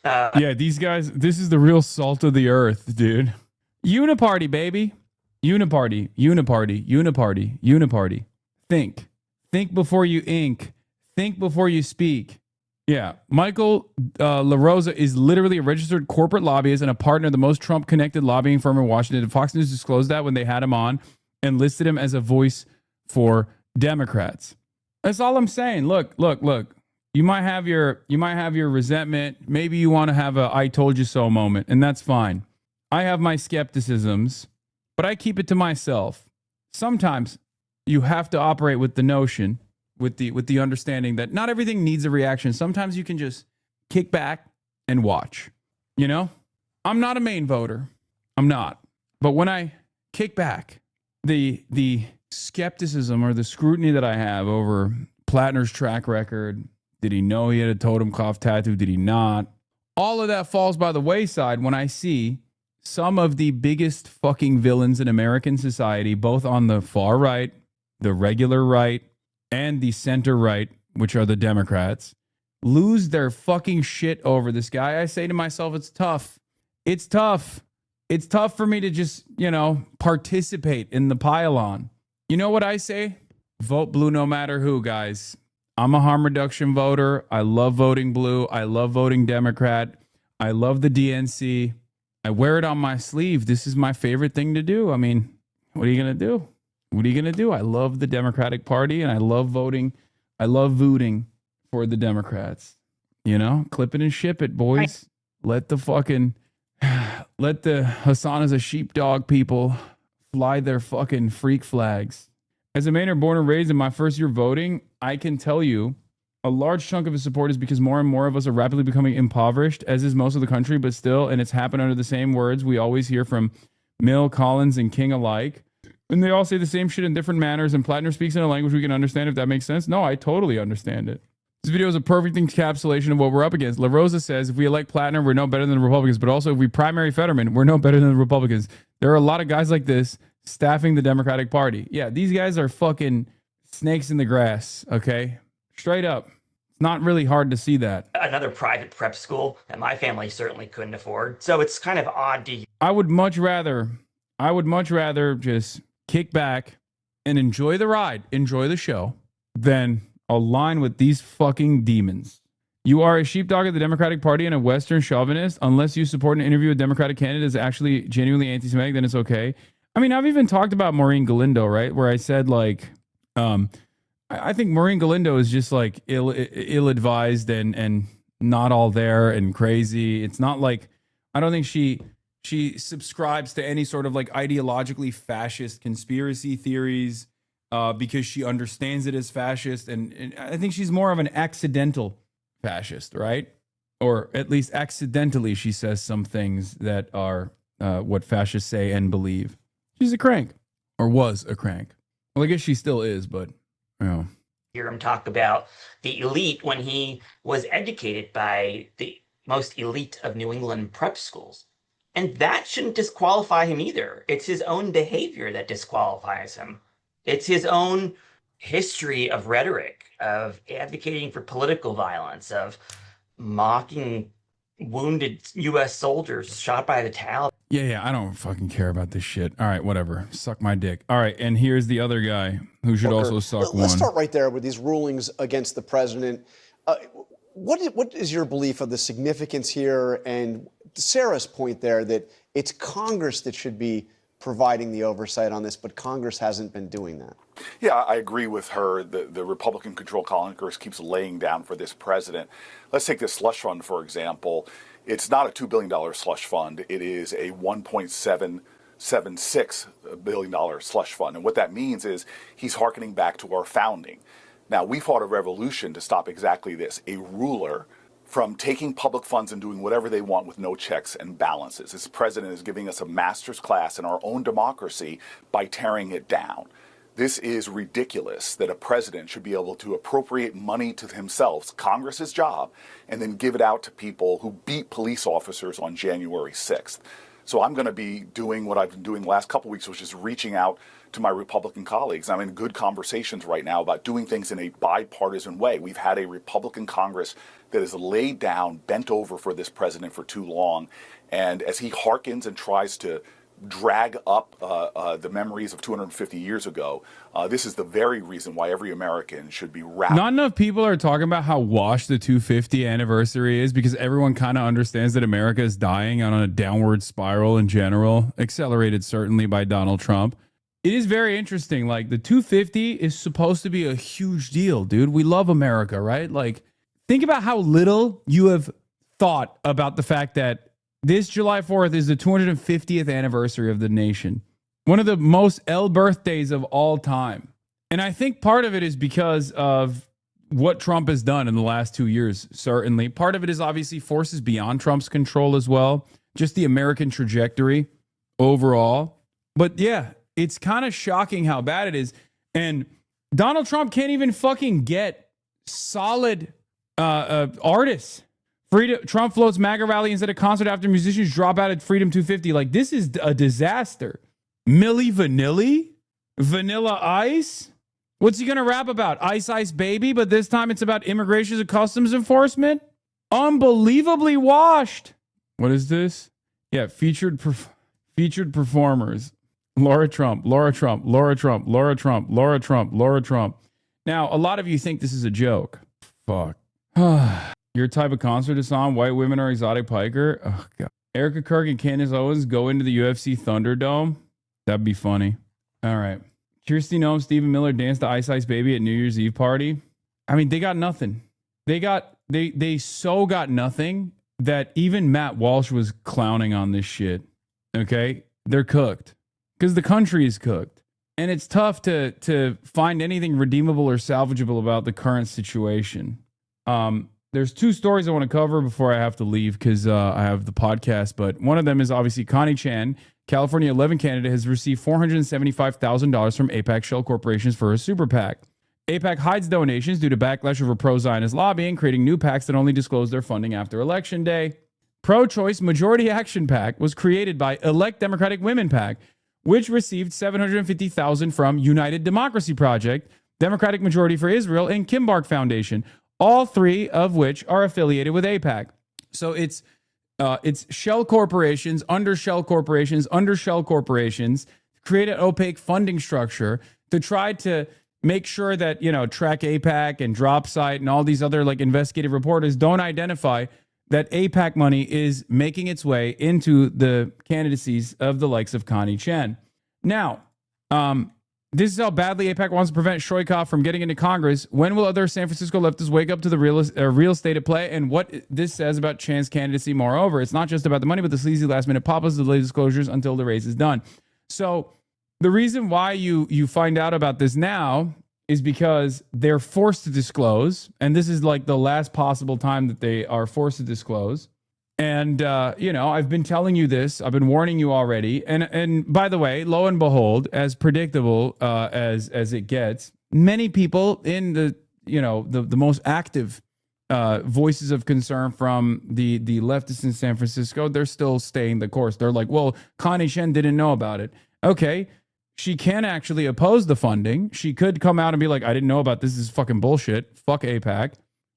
Yeah, these guys, this is the real salt of the earth, dude. Uniparty, baby. Uniparty, uniparty, uniparty, uniparty. Think before you ink. Think before you speak. Yeah, Michael LaRosa is literally a registered corporate lobbyist and a partner of the most Trump-connected lobbying firm in Washington. Fox News disclosed that when they had him on and listed him as a voice for Democrats. That's all I'm saying. Look. You might have your resentment. Maybe you want to have a "I told you so" moment, and that's fine. I have my skepticisms, but I keep it to myself. Sometimes you have to operate with the notion, with the understanding that not everything needs a reaction. Sometimes you can just kick back and watch. I'm not a main voter. I'm not. But when I kick back, the skepticism or the scrutiny that I have over Plattner's track record, did he know he had a totem cloth tattoo? Did he not? All of that falls by the wayside when I see some of the biggest fucking villains in American society, both on the far right, the regular right, and the center right, which are the Democrats, lose their fucking shit over this guy. I say to myself, it's tough. It's tough. It's tough for me to just, participate in the pile-on. You know what I say? Vote blue no matter who, guys. I'm a harm reduction voter. I love voting blue. I love voting Democrat. I love the DNC. I wear it on my sleeve. This is my favorite thing to do. I mean, what are you going to do? What are you going to do? I love the Democratic Party and I love voting. I love voting for the Democrats. Clip it and ship it, boys. Let the Hassan as a sheepdog people fly their fucking freak flags. As a Mainer born and raised in my first year voting, I can tell you a large chunk of his support is because more and more of us are rapidly becoming impoverished, as is most of the country, but still, and it's happened under the same words we always hear from Mill, Collins, and King alike. And they all say the same shit in different manners, and Plattner speaks in a language we can understand, if that makes sense. No, I totally understand it. This video is a perfect encapsulation of what we're up against. LaRosa says, if we elect Plattner, we're no better than the Republicans, but also if we primary Fetterman, we're no better than the Republicans. There are a lot of guys like this staffing the Democratic Party. Yeah, these guys are fucking snakes in the grass, okay? Straight up. It's not really hard to see that. Another private prep school that my family certainly couldn't afford. So it's kind of odd to... I would much rather just kick back and enjoy the ride, enjoy the show, than align with these fucking demons. You are a sheepdog of the Democratic Party and a Western chauvinist. Unless you support an interview with Democratic candidates actually genuinely anti-Semitic, then it's okay. I mean, I've even talked about Maureen Galindo, right? Where I said, I think Maureen Galindo is just like ill-advised and not all there and crazy. It's not like, I don't think she subscribes to any sort of like ideologically fascist conspiracy theories because she understands it as fascist. And I think she's more of an accidental fascist, right? Or at least accidentally she says some things that are what fascists say and believe. She's a crank. or was a crank. Well, I guess she still is, but you know. Hear him talk about the elite when he was educated by the most elite of New England prep schools. And that shouldn't disqualify him either. It's his own behavior that disqualifies him. It's his own history of rhetoric, of advocating for political violence, of mocking wounded U.S. soldiers shot by the Taliban. Yeah, I don't fucking care about this shit. All right, whatever. Suck my dick. All right, and here's the other guy who should also suck one. Let's start right there with these rulings against the president. What is your belief of the significance here? And Sarah's point there that it's Congress that should be providing the oversight on this, but Congress hasn't been doing that. Yeah, I agree with her. The Republican-controlled Congress keeps laying down for this president. Let's take this slush fund, for example. It's not a $2 billion slush fund. It is a $1.776 billion slush fund. And what that means is he's hearkening back to our founding. Now, we fought a revolution to stop exactly this, a ruler from taking public funds and doing whatever they want with no checks and balances. This president is giving us a master's class in our own democracy by tearing it down. This is ridiculous that a president should be able to appropriate money to himself, Congress's job, and then give it out to people who beat police officers on January 6th. So I'm going to be doing what I've been doing the last couple of weeks, which is reaching out to my Republican colleagues. I'm in good conversations right now about doing things in a bipartisan way. We've had a Republican Congress that has laid down, bent over for this president for too long. And as he hearkens and tries to drag up the memories of 250 years ago, this is the very reason why every American should be wrapped. Not enough people are talking about how washed the 250 anniversary is because everyone kind of understands that America is dying on a downward spiral in general, accelerated certainly by Donald Trump. It is very interesting. Like, the 250 is supposed to be a huge deal, dude. We love America, right? Like, think about how little you have thought about the fact that this July 4th is the 250th anniversary of the nation. One of the most L birthdays of all time. And I think part of it is because of what Trump has done in the last 2 years, certainly. Part of it is obviously forces beyond Trump's control as well. Just the American trajectory overall. But yeah, it's kind of shocking how bad it is. And Donald Trump can't even fucking get solid artists. Trump floats MAGA rally instead of concert after musicians drop out at Freedom 250. Like, this is a disaster. Milli Vanilli? Vanilla Ice? What's he going to rap about? Ice Ice Baby, but this time it's about immigration and customs enforcement? Unbelievably washed. What is this? Yeah, featured performers. Laura Trump, Laura Trump, Laura Trump, Laura Trump, Laura Trump, Laura Trump. Now, a lot of you think this is a joke. Fuck. Your type of concert is on. White women are exotic piker. Oh, God. Erica Kirk and Candace Owens go into the UFC Thunderdome. That'd be funny. All right. Kirsty Noem, Stephen Miller danced to Ice Ice Baby at New Year's Eve party. I mean, they got nothing. They so got nothing that even Matt Walsh was clowning on this shit. Okay? They're cooked. Because the country is cooked. And it's tough to find anything redeemable or salvageable about the current situation. There's two stories I want to cover before I have to leave because I have the podcast. But one of them is obviously Connie Chan, California 11 candidate, has received $475,000 from AIPAC shell corporations for her super PAC. AIPAC hides donations due to backlash over pro-Zionist lobbying, creating new PACs that only disclose their funding after Election Day. Pro-choice Majority Action PAC was created by Elect Democratic Women PAC, which received $750,000 from United Democracy Project, Democratic Majority for Israel, and Kimbark Foundation, all three of which are affiliated with AIPAC. So it's shell corporations, under shell corporations, under shell corporations, create an opaque funding structure to try to make sure that, you know, Track AIPAC and DropSite and all these other like investigative reporters don't identify that AIPAC money is making its way into the candidacies of the likes of Connie Chen. Now, this is how badly AIPAC wants to prevent Shoykov from getting into Congress. When will other San Francisco leftists wake up to the real state at play and what this says about Chan's candidacy? Moreover, it's not just about the money, but the sleazy last-minute pop-ups, delay disclosures until the race is done. So the reason why you find out about this now is because they're forced to disclose, and this is like the last possible time that they are forced to disclose. And, I've bbeen telling you this. I've been warning you already. And by the way, lo and behold, as predictable as it gets, many people in the most active voices of concern from the leftists in San Francisco, they're still staying the course. They're like, well, Connie Chen didn't know about it. Okay, she can actually oppose the funding. She could come out and be like, I didn't know about this. This is fucking bullshit. Fuck AIPAC.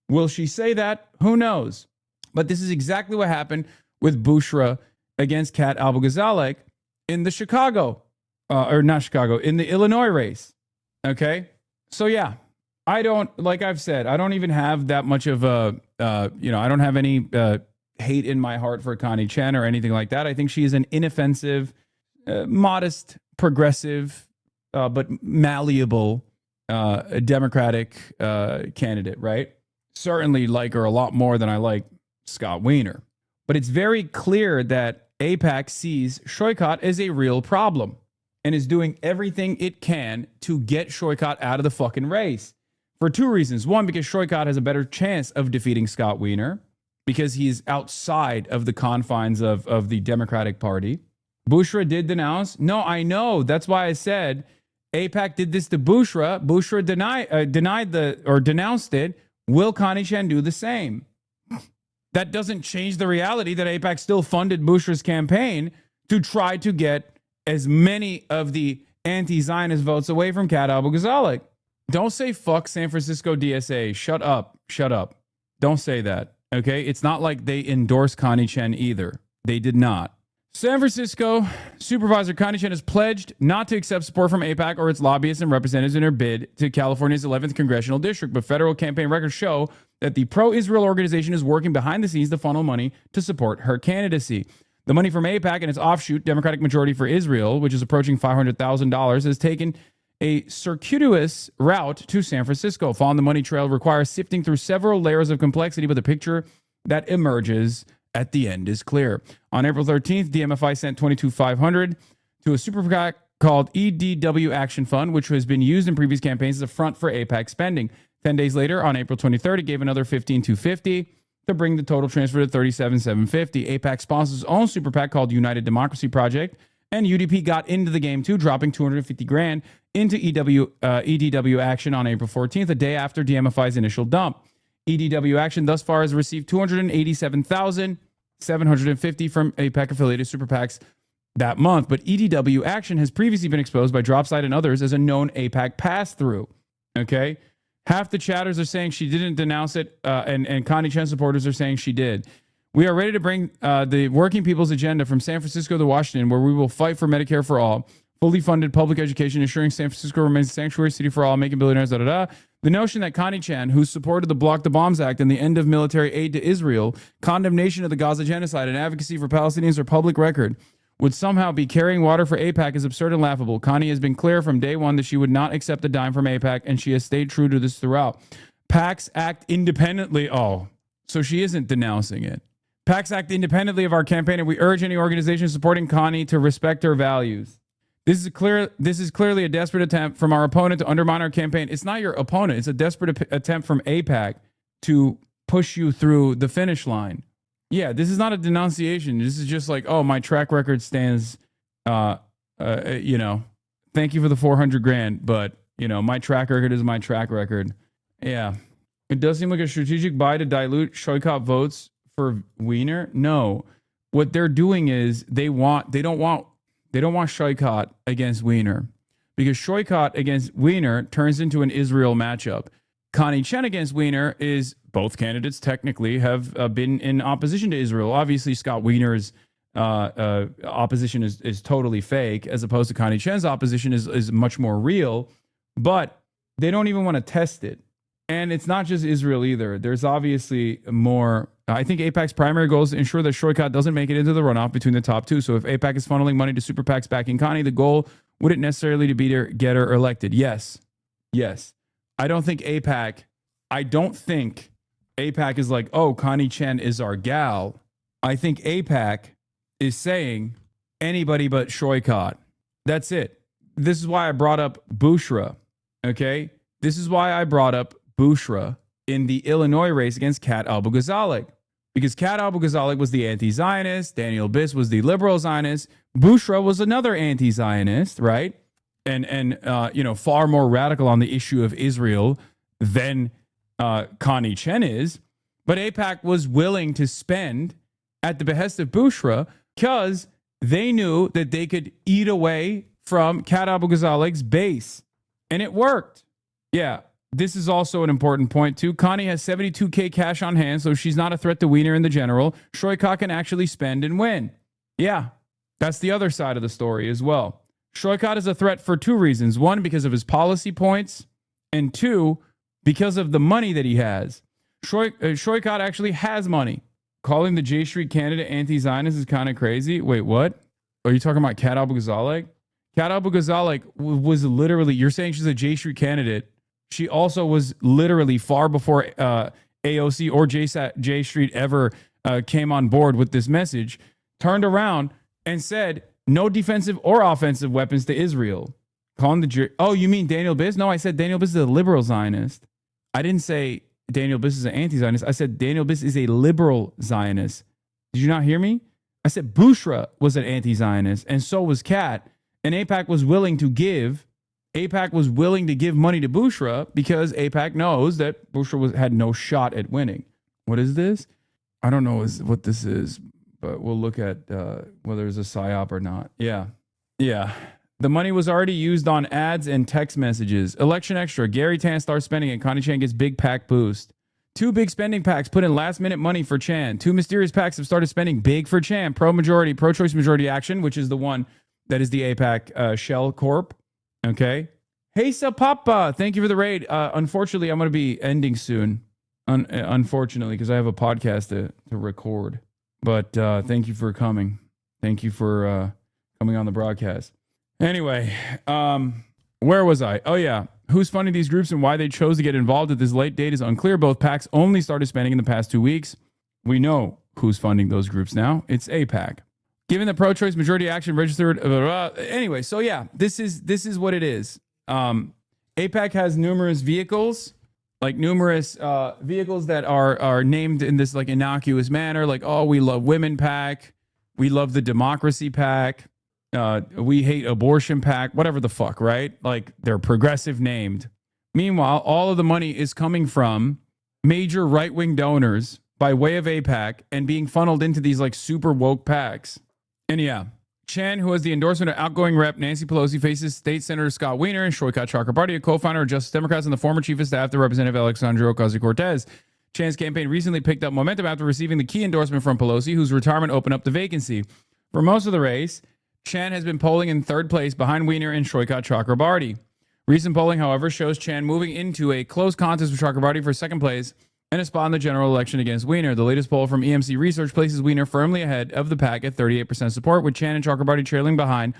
Will she say that? Who knows? But this is exactly what happened with Bushra against Kat Albu-Ghazalek in the in the Illinois race. Okay? So yeah, like I've said, I don't even have that much of I don't have any hate in my heart for Connie Chen or anything like that. I think she is an inoffensive, modest, progressive, but malleable Democratic candidate, right? Certainly like her a lot more than I like Scott Wiener. But it's very clear that AIPAC sees Shoykot as a real problem and is doing everything it can to get Shoykot out of the fucking race for two reasons. One, because Shoykot has a better chance of defeating Scott Wiener because he's outside of the confines of the Democratic Party. Bushra did denounce. No, I know. That's why I said AIPAC did this to Bushra. Bushra denounced it. Will Connie Chen do the same? That doesn't change the reality that AIPAC still funded Bushra's campaign to try to get as many of the anti-Zionist votes away from Kat Albu-Ghazalek. Don't say fuck San Francisco DSA. Shut up. Shut up. Don't say that. Okay? It's not like they endorsed Connie Chen either. They did not. San Francisco Supervisor Connie Chen has pledged not to accept support from AIPAC or its lobbyists and representatives in her bid to California's 11th congressional district, but federal campaign records show that the pro-Israel organization is working behind the scenes to funnel money to support her candidacy. The money from AIPAC and its offshoot, Democratic Majority for Israel, which is approaching $500,000, has taken a circuitous route to San Francisco. Following the money trail requires sifting through several layers of complexity, but the picture that emerges at the end is clear. On April 13th, DMFI sent $22,500 to a super PAC called EDW Action Fund, which has been used in previous campaigns as a front for AIPAC spending. 10 days later, on April 23rd, it gave another $15,250 to bring the total transfer to $37,750. AIPAC sponsors its own super PAC called United Democracy Project, and UDP got into the game too, dropping $250,000 into EDW Action on April 14th, a day after DMFI's initial dump. EDW Action thus far has received $287,750 from AIPAC-affiliated super PACs that month, but EDW Action has previously been exposed by Dropside and others as a known AIPAC pass-through. Okay? Half the chatters are saying she didn't denounce it, and Connie Chen supporters are saying she did. We are ready to bring the working people's agenda from San Francisco to Washington, where we will fight for Medicare for all, fully funded public education, ensuring San Francisco remains a sanctuary city for all, making billionaires, The notion that Connie Chen, who supported the Block the Bombs Act and the end of military aid to Israel, condemnation of the Gaza genocide, and advocacy for Palestinians are public record, would somehow be carrying water for AIPAC is absurd and laughable. Connie has been clear from day one that she would not accept a dime from AIPAC, and she has stayed true to this throughout. PACs act independently. Oh, so she isn't denouncing it. PACs act independently of our campaign, and we urge any organization supporting Connie to respect her values. This is clearly a desperate attempt from our opponent to undermine our campaign. It's not your opponent. It's a desperate attempt from AIPAC to push you through the finish line. Yeah, this is not a denunciation. This is just like, oh, my track record stands, thank you for the $400,000, but, my track record is my track record. Yeah. It does seem like a strategic buy to dilute Shoykot votes for Wiener. No. What they're doing is they don't want Shoykot against Wiener, because Shoykot against Wiener turns into an Israel matchup. Connie Chen against Wiener is both candidates technically have been in opposition to Israel. Obviously, Scott Wiener's opposition is totally fake, as opposed to Connie Chen's opposition is much more real, but they don't even want to test it. And it's not just Israel either. There's obviously more. I think AIPAC's primary goal is to ensure that Shoykot doesn't make it into the runoff between the top two. So if AIPAC is funneling money to super PACs backing Connie, the goal wouldn't necessarily to be to get her elected. Yes. I don't think AIPAC is like, oh, Connie Chen is our gal. I think AIPAC is saying anybody but Shoykot. That's it. This is why I brought up Bushra. Okay? This is why I brought up Bushra in the Illinois race against Kat Albu-Ghazalek. Because Kat Abu-Ghazaleh was the anti-Zionist, Daniel Biss was the liberal Zionist, Bushra was another anti-Zionist, right? And far more radical on the issue of Israel than Connie Chen is. But AIPAC was willing to spend at the behest of Bushra because they knew that they could eat away from Kat Abu-Ghazaleh's base. And it worked. Yeah, this is also an important point, too. Connie has $72K cash on hand, so she's not a threat to Weiner and the general. Shoykot can actually spend and win. Yeah, that's the other side of the story as well. Shoykot is a threat for two reasons. One, because of his policy points, and two, because of the money that he has. Shoykot actually has money. Calling the J Street candidate anti-Zionist is kind of crazy. Wait, what? Are you talking about Kat Abu-Ghazaleh? Kat Abu-Ghazaleh was literally, you're saying she's a J Street candidate. She also was literally far before AOC or J Street ever came on board with this message, turned around and said, no defensive or offensive weapons to Israel. Calling the oh, you mean Daniel Biss? No, I said Daniel Biss is a liberal Zionist. I didn't say Daniel Biss is an anti-Zionist. I said Daniel Biss is a liberal Zionist. Did you not hear me? I said Bushra was an anti-Zionist, and so was Kat. And AIPAC was willing to give money to Bushra because AIPAC knows that Bushra had no shot at winning. What is this? I don't know what this is, but we'll look at whether it's a PSYOP or not. Yeah. The money was already used on ads and text messages. Election extra. Gary Tan starts spending and Connie Chan gets big PAC boost. 2 big spending packs put in last minute money for Chan. 2 mysterious packs have started spending big for Chan. Pro-choice majority action, which is the one that is the AIPAC Shell Corp. Okay. Hey, Papa, thank you for the raid. Unfortunately, I'm going to be ending soon. Unfortunately, because I have a podcast to record. But thank you for coming. Thank you for coming on the broadcast. Anyway, where was I? Oh, yeah. Who's funding these groups and why they chose to get involved at this late date is unclear. Both PACs only started spending in the past 2 weeks. We know who's funding those groups now. It's AIPAC. Given the pro-choice majority action registered. Anyway, so yeah, this is what it is. AIPAC has numerous vehicles, vehicles that are named in this like innocuous manner, like, oh, we love women PAC, we love the democracy PAC, we hate abortion PAC, whatever the fuck, right? Like they're progressive named. Meanwhile, all of the money is coming from major right-wing donors by way of AIPAC and being funneled into these like super woke PACs. And yeah, Chan, who has the endorsement of outgoing rep Nancy Pelosi, faces State Senator Scott Weiner and Shoykot Chakrabarty, a co-founder of Justice Democrats and the former chief of staff to Representative Alexandria Ocasio-Cortez. Chan's campaign recently picked up momentum after receiving the key endorsement from Pelosi, whose retirement opened up the vacancy. For most of the race, Chan has been polling in third place behind Weiner and Shoykot Chakrabarty. Recent polling, however, shows Chan moving into a close contest with Chakrabarty for second place and a spot in the general election against Weiner. The latest poll from EMC Research places Weiner firmly ahead of the pack at 38% support, with Chan and Chakrabarty trailing behind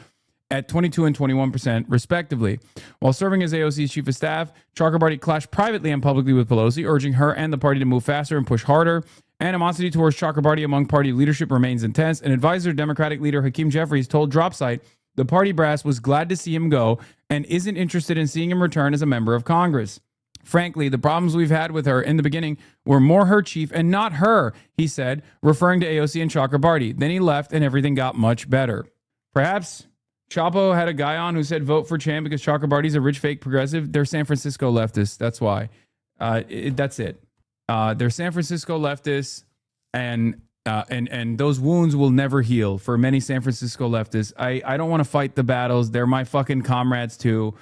at 22 and 21% respectively. While serving as AOC's chief of staff, Chakrabarty clashed privately and publicly with Pelosi, urging her and the party to move faster and push harder. Animosity towards Chakrabarty among party leadership remains intense. An advisor to Democratic leader Hakeem Jeffries told Dropsite the party brass was glad to see him go and isn't interested in seeing him return as a member of Congress. Frankly, the problems we've had with her in the beginning were more her chief and not her, he said, referring to AOC and Chakrabarty. Then he left and everything got much better. Perhaps Chapo had a guy on who said vote for Chan because Chakrabarty's a rich fake progressive. They're San Francisco leftists. That's why. That's it. They're San Francisco leftists, and those wounds will never heal for many San Francisco leftists. I don't want to fight the battles. They're my fucking comrades too.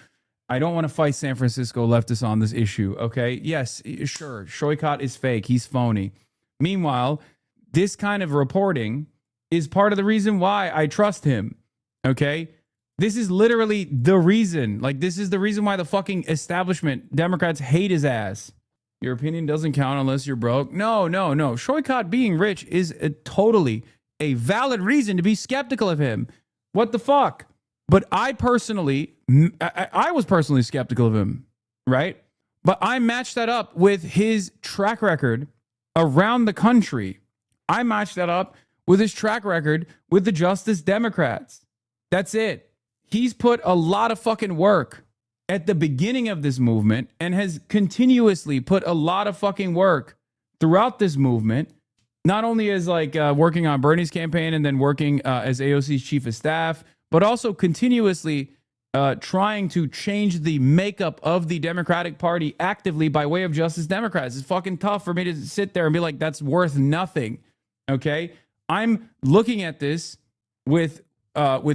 I don't want to fight San Francisco leftists on this issue, okay? Yes, sure, Shoykot is fake. He's phony. Meanwhile, this kind of reporting is part of the reason why I trust him, okay? This is literally the reason. Like, this is the reason why the fucking establishment, Democrats, hate his ass. Your opinion doesn't count unless you're broke. No. Shoykot being rich is totally a valid reason to be skeptical of him. What the fuck? But I was personally skeptical of him, right? But I matched that up with his track record around the country. I matched that up with his track record with the Justice Democrats. That's it. He's put a lot of fucking work at the beginning of this movement and has continuously put a lot of fucking work throughout this movement not only as like working on Bernie's campaign and then working as AOC's chief of staff, but also continuously trying to change the makeup of the Democratic Party actively by way of Justice Democrats. It's fucking tough for me to sit there and be like, that's worth nothing. Okay, I'm looking at this with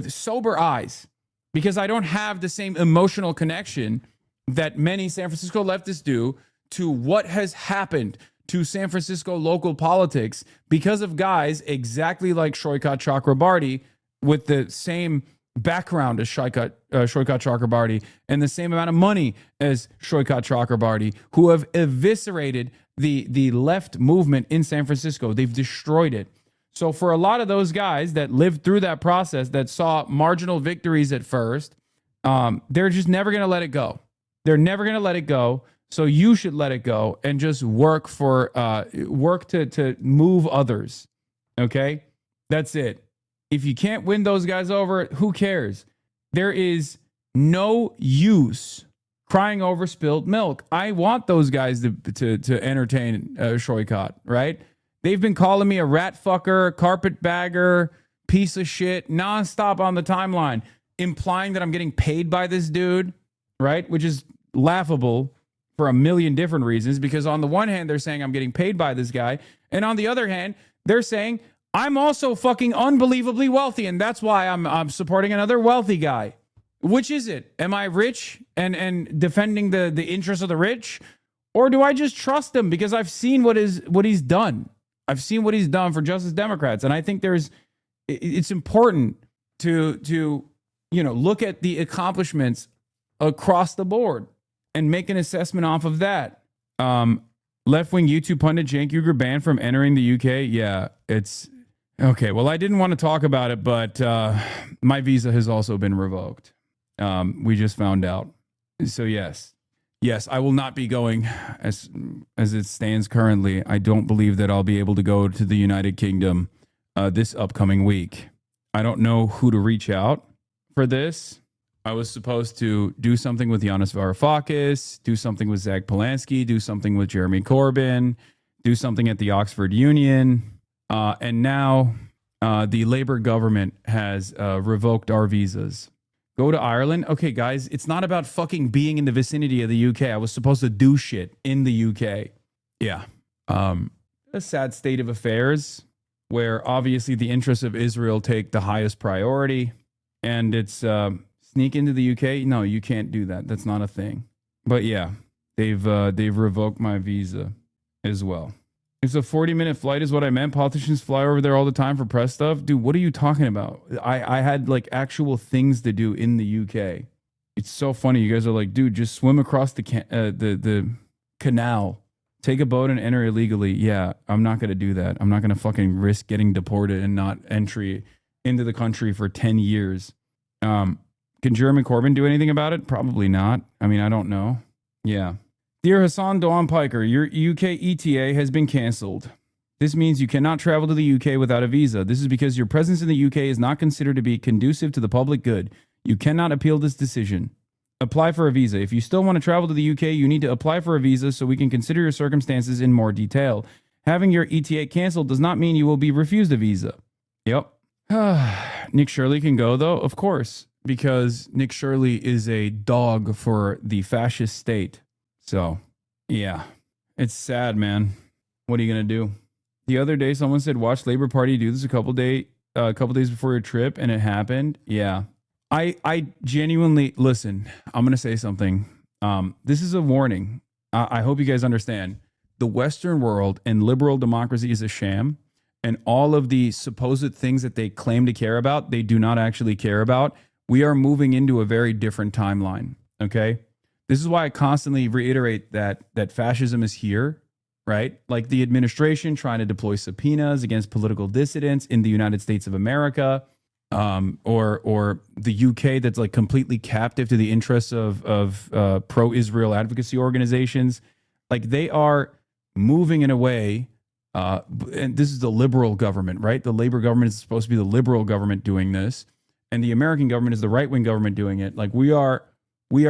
sober eyes because I don't have the same emotional connection that many San Francisco leftists do to what has happened to San Francisco local politics because of guys exactly like Shoykat Chakrabarty with the same background as Shoykat Chakrabarty and the same amount of money as Shoykat Chakrabarty, who have eviscerated the left movement in San Francisco. They've destroyed it. So for a lot of those guys that lived through that process, that saw marginal victories at first, they're just never going to let it go. They're never going to let it go. So you should let it go and just work to move others. Okay? That's it. If you can't win those guys over, who cares? There is no use crying over spilled milk. I want those guys to entertain Shoykat, right? They've been calling me a rat fucker, carpetbagger, piece of shit, nonstop on the timeline, implying that I'm getting paid by this dude, right? Which is laughable for a million different reasons, because on the one hand, they're saying I'm getting paid by this guy. And on the other hand, they're saying I'm also fucking unbelievably wealthy. And that's why I'm supporting another wealthy guy. Which is it? Am I rich and defending the interests of the rich? Or do I just trust him because I've seen what he's done? I've seen what he's done for Justice Democrats. And I think it's important to look at the accomplishments across the board and make an assessment off of that. Left-wing YouTube pundit Cenk Uygur banned from entering the UK. Yeah, it's okay. Well, I didn't want to talk about it, but my visa has also been revoked. We just found out. So yes, I will not be going as it stands currently. I don't believe that I'll be able to go to the United Kingdom this upcoming week. I don't know who to reach out for this. I was supposed to do something with Yanis Varoufakis, do something with Zach Polanski, do something with Jeremy Corbyn, do something at the Oxford Union. And now the Labour government has revoked our visas. Go to Ireland. Okay, guys, it's not about fucking being in the vicinity of the UK. I was supposed to do shit in the UK. Yeah. A sad state of affairs where obviously the interests of Israel take the highest priority. And it's sneak into the UK. No, you can't do that. That's not a thing. But yeah, they've revoked my visa as well. It's a 40-minute flight is what I meant. Politicians fly over there all the time for press stuff. Dude, what are you talking about? I had like actual things to do in the UK. It's so funny. You guys are like, dude, just swim across the canal, take a boat and enter illegally. Yeah, I'm not going to do that. I'm not going to fucking risk getting deported and not entry into the country for 10 years. Can Jeremy Corbyn do anything about it? Probably not. I mean, I don't know. Yeah. Dear Hassan Dawn Piker, your UK ETA has been cancelled. This means you cannot travel to the UK without a visa. This is because your presence in the UK is not considered to be conducive to the public good. You cannot appeal this decision. Apply for a visa. If you still want to travel to the UK, you need to apply for a visa so we can consider your circumstances in more detail. Having your ETA cancelled does not mean you will be refused a visa. Yep. Nick Shirley can go, though? Of course, because Nick Shirley is a dog for the fascist state. So, yeah, it's sad, man. What are you going to do? The other day, someone said, watch Labor Party do this a couple days before your trip, and it happened. Yeah, I genuinely, listen, I'm going to say something. This is a warning. I hope you guys understand. The Western world and liberal democracy is a sham, and all of the supposed things that they claim to care about, they do not actually care about. We are moving into a very different timeline, okay? This is why I constantly reiterate that fascism is here, right? Like the administration trying to deploy subpoenas against political dissidents in the United States of America, or the UK that's like completely captive to the interests of pro-Israel advocacy organizations. Like they are moving in a way, and this is the liberal government, right? The Labor government is supposed to be the liberal government doing this, and the American government is the right-wing government doing it. Like we are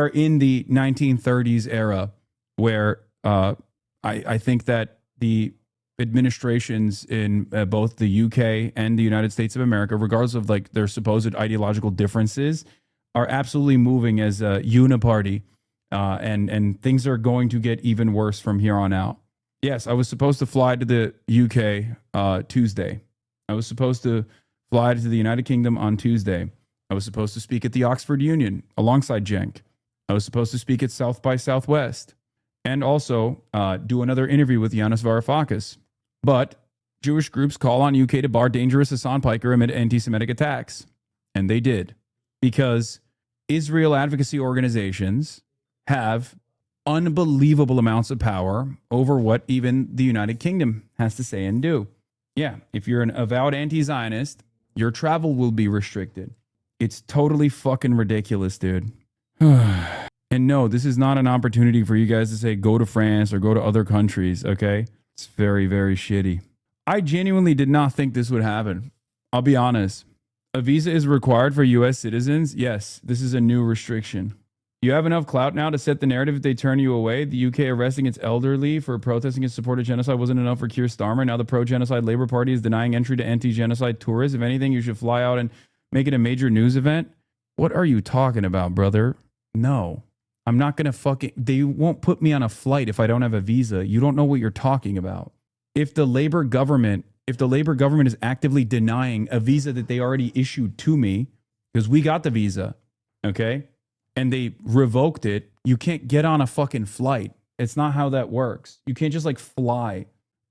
in the 1930s era where I think that the administrations in both the UK and the United States of America, regardless of like their supposed ideological differences, are absolutely moving as a uniparty, and things are going to get even worse from here on out. Yes, I was supposed to fly to the UK Tuesday. I was supposed to fly to the United Kingdom on Tuesday. I was supposed to speak at the Oxford Union alongside Cenk. I was supposed to speak at South by Southwest and also do another interview with Yanis Varoufakis. But Jewish groups call on UK to bar dangerous Hassan Piker amid anti-Semitic attacks. And they did, because Israel advocacy organizations have unbelievable amounts of power over what even the United Kingdom has to say and do. Yeah, if you're an avowed anti-Zionist, your travel will be restricted. It's totally fucking ridiculous, dude. And no, this is not an opportunity for you guys to say go to France or go to other countries, okay? It's very, very shitty. I genuinely did not think this would happen. I'll be honest. A visa is required for U.S. citizens. Yes, this is a new restriction. You have enough clout now to set the narrative if they turn you away. The UK arresting its elderly for protesting in support of genocide wasn't enough for Keir Starmer. Now the pro-genocide Labour Party is denying entry to anti-genocide tourists. If anything, you should fly out and make it a major news event. What are you talking about, brother? No. I'm not going to they won't put me on a flight if I don't have a visa. You don't know what you're talking about. If the Labour government is actively denying a visa that they already issued to me, because we got the visa, okay, and they revoked it, you can't get on a fucking flight. It's not how that works. You can't just like fly.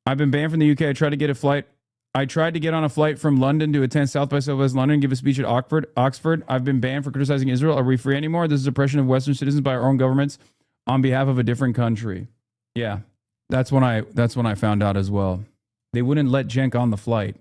I've been banned from the UK. I tried to get on a flight from London to attend South by Southwest London and give a speech at Oxford. I've been banned for criticizing Israel. Are we free anymore? This is oppression of Western citizens by our own governments on behalf of a different country. Yeah, that's when I found out as well. They wouldn't let Cenk on the flight.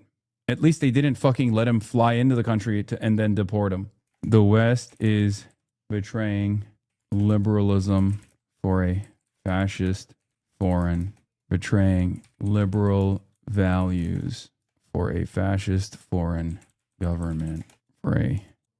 At least they didn't fucking let him fly into the country and then deport him. The West is betraying liberalism for a fascist foreign, betraying liberal values for a fascist foreign government.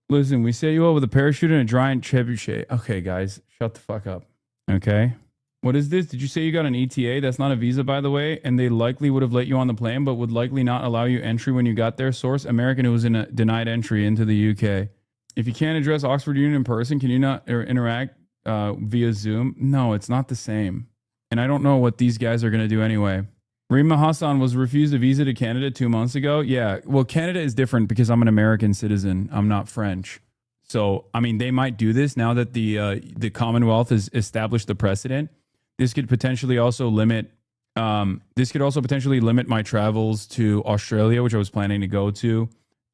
Listen, we set you up with a parachute and a giant trebuchet. Okay, guys, shut the fuck up. Okay? What is this? Did you say you got an ETA? That's not a visa, by the way, and they likely would have let you on the plane, but would likely not allow you entry when you got there. Source, American who was denied entry into the UK. If you can't address Oxford Union in person, can you not interact via Zoom? No, it's not the same. And I don't know what these guys are going to do anyway. Rima Hassan was refused a visa to Canada 2 months ago. Yeah, well, Canada is different because I'm an American citizen. I'm not French. So, I mean, they might do this now that the Commonwealth has established the precedent. This could potentially also limit my travels to Australia, which I was planning to go to.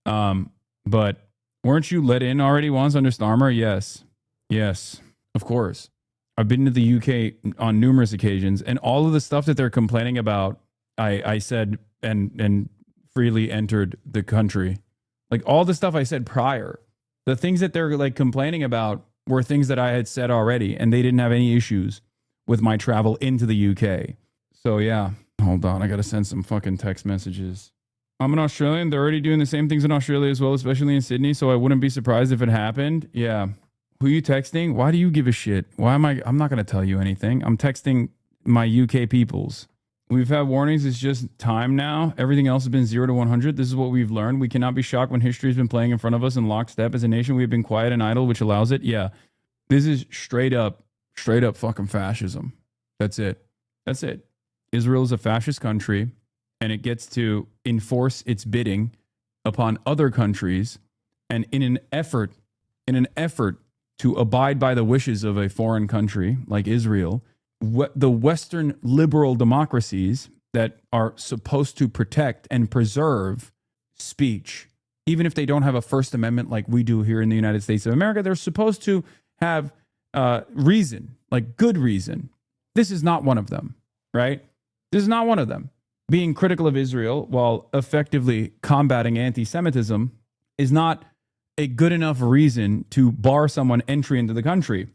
But weren't you let in already once under Starmer? Yes, of course. I've been to the UK on numerous occasions, and all of the stuff that they're complaining about, I said and freely entered the country. Like all the stuff I said prior, the things that they're like complaining about were things that I had said already, and they didn't have any issues with my travel into the UK. So yeah, hold on, I gotta send some fucking text messages. I'm an Australian. They're already doing the same things in Australia as well, especially in Sydney. So I wouldn't be surprised if it happened. Yeah. Who are you texting? Why do you give a shit? I'm not going to tell you anything. I'm texting my UK peoples. We've had warnings. It's just time now. Everything else has been 0 to 100. This is what we've learned. We cannot be shocked when history has been playing in front of us in lockstep. As a nation, we have been quiet and idle, which allows it. Yeah. This is straight up fucking fascism. That's it. Israel is a fascist country, and it gets to enforce its bidding upon other countries, and in an effort to abide by the wishes of a foreign country like Israel, the Western liberal democracies that are supposed to protect and preserve speech, even if they don't have a First Amendment like we do here in the United States of America, they're supposed to have reason, like good reason. This is not one of them, right? This is not one of them. Being critical of Israel while effectively combating anti-Semitism is not a good enough reason to bar someone entry into the country.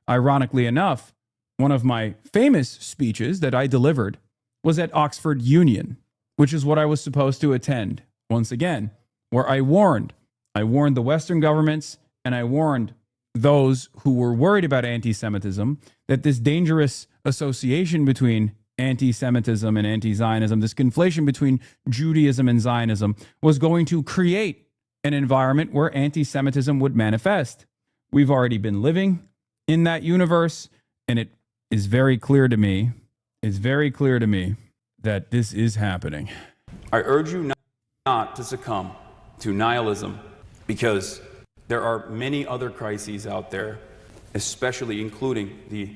Ironically enough, one of my famous speeches that I delivered was at Oxford Union, which is what I was supposed to attend once again, where I warned the Western governments and I warned those who were worried about anti-Semitism that this dangerous association between anti-Semitism and anti-Zionism, this conflation between Judaism and Zionism, was going to create an environment where anti-Semitism would manifest. We've already been living in that universe, and it is very clear to me, that this is happening. I urge you not to succumb to nihilism, because there are many other crises out there, especially including the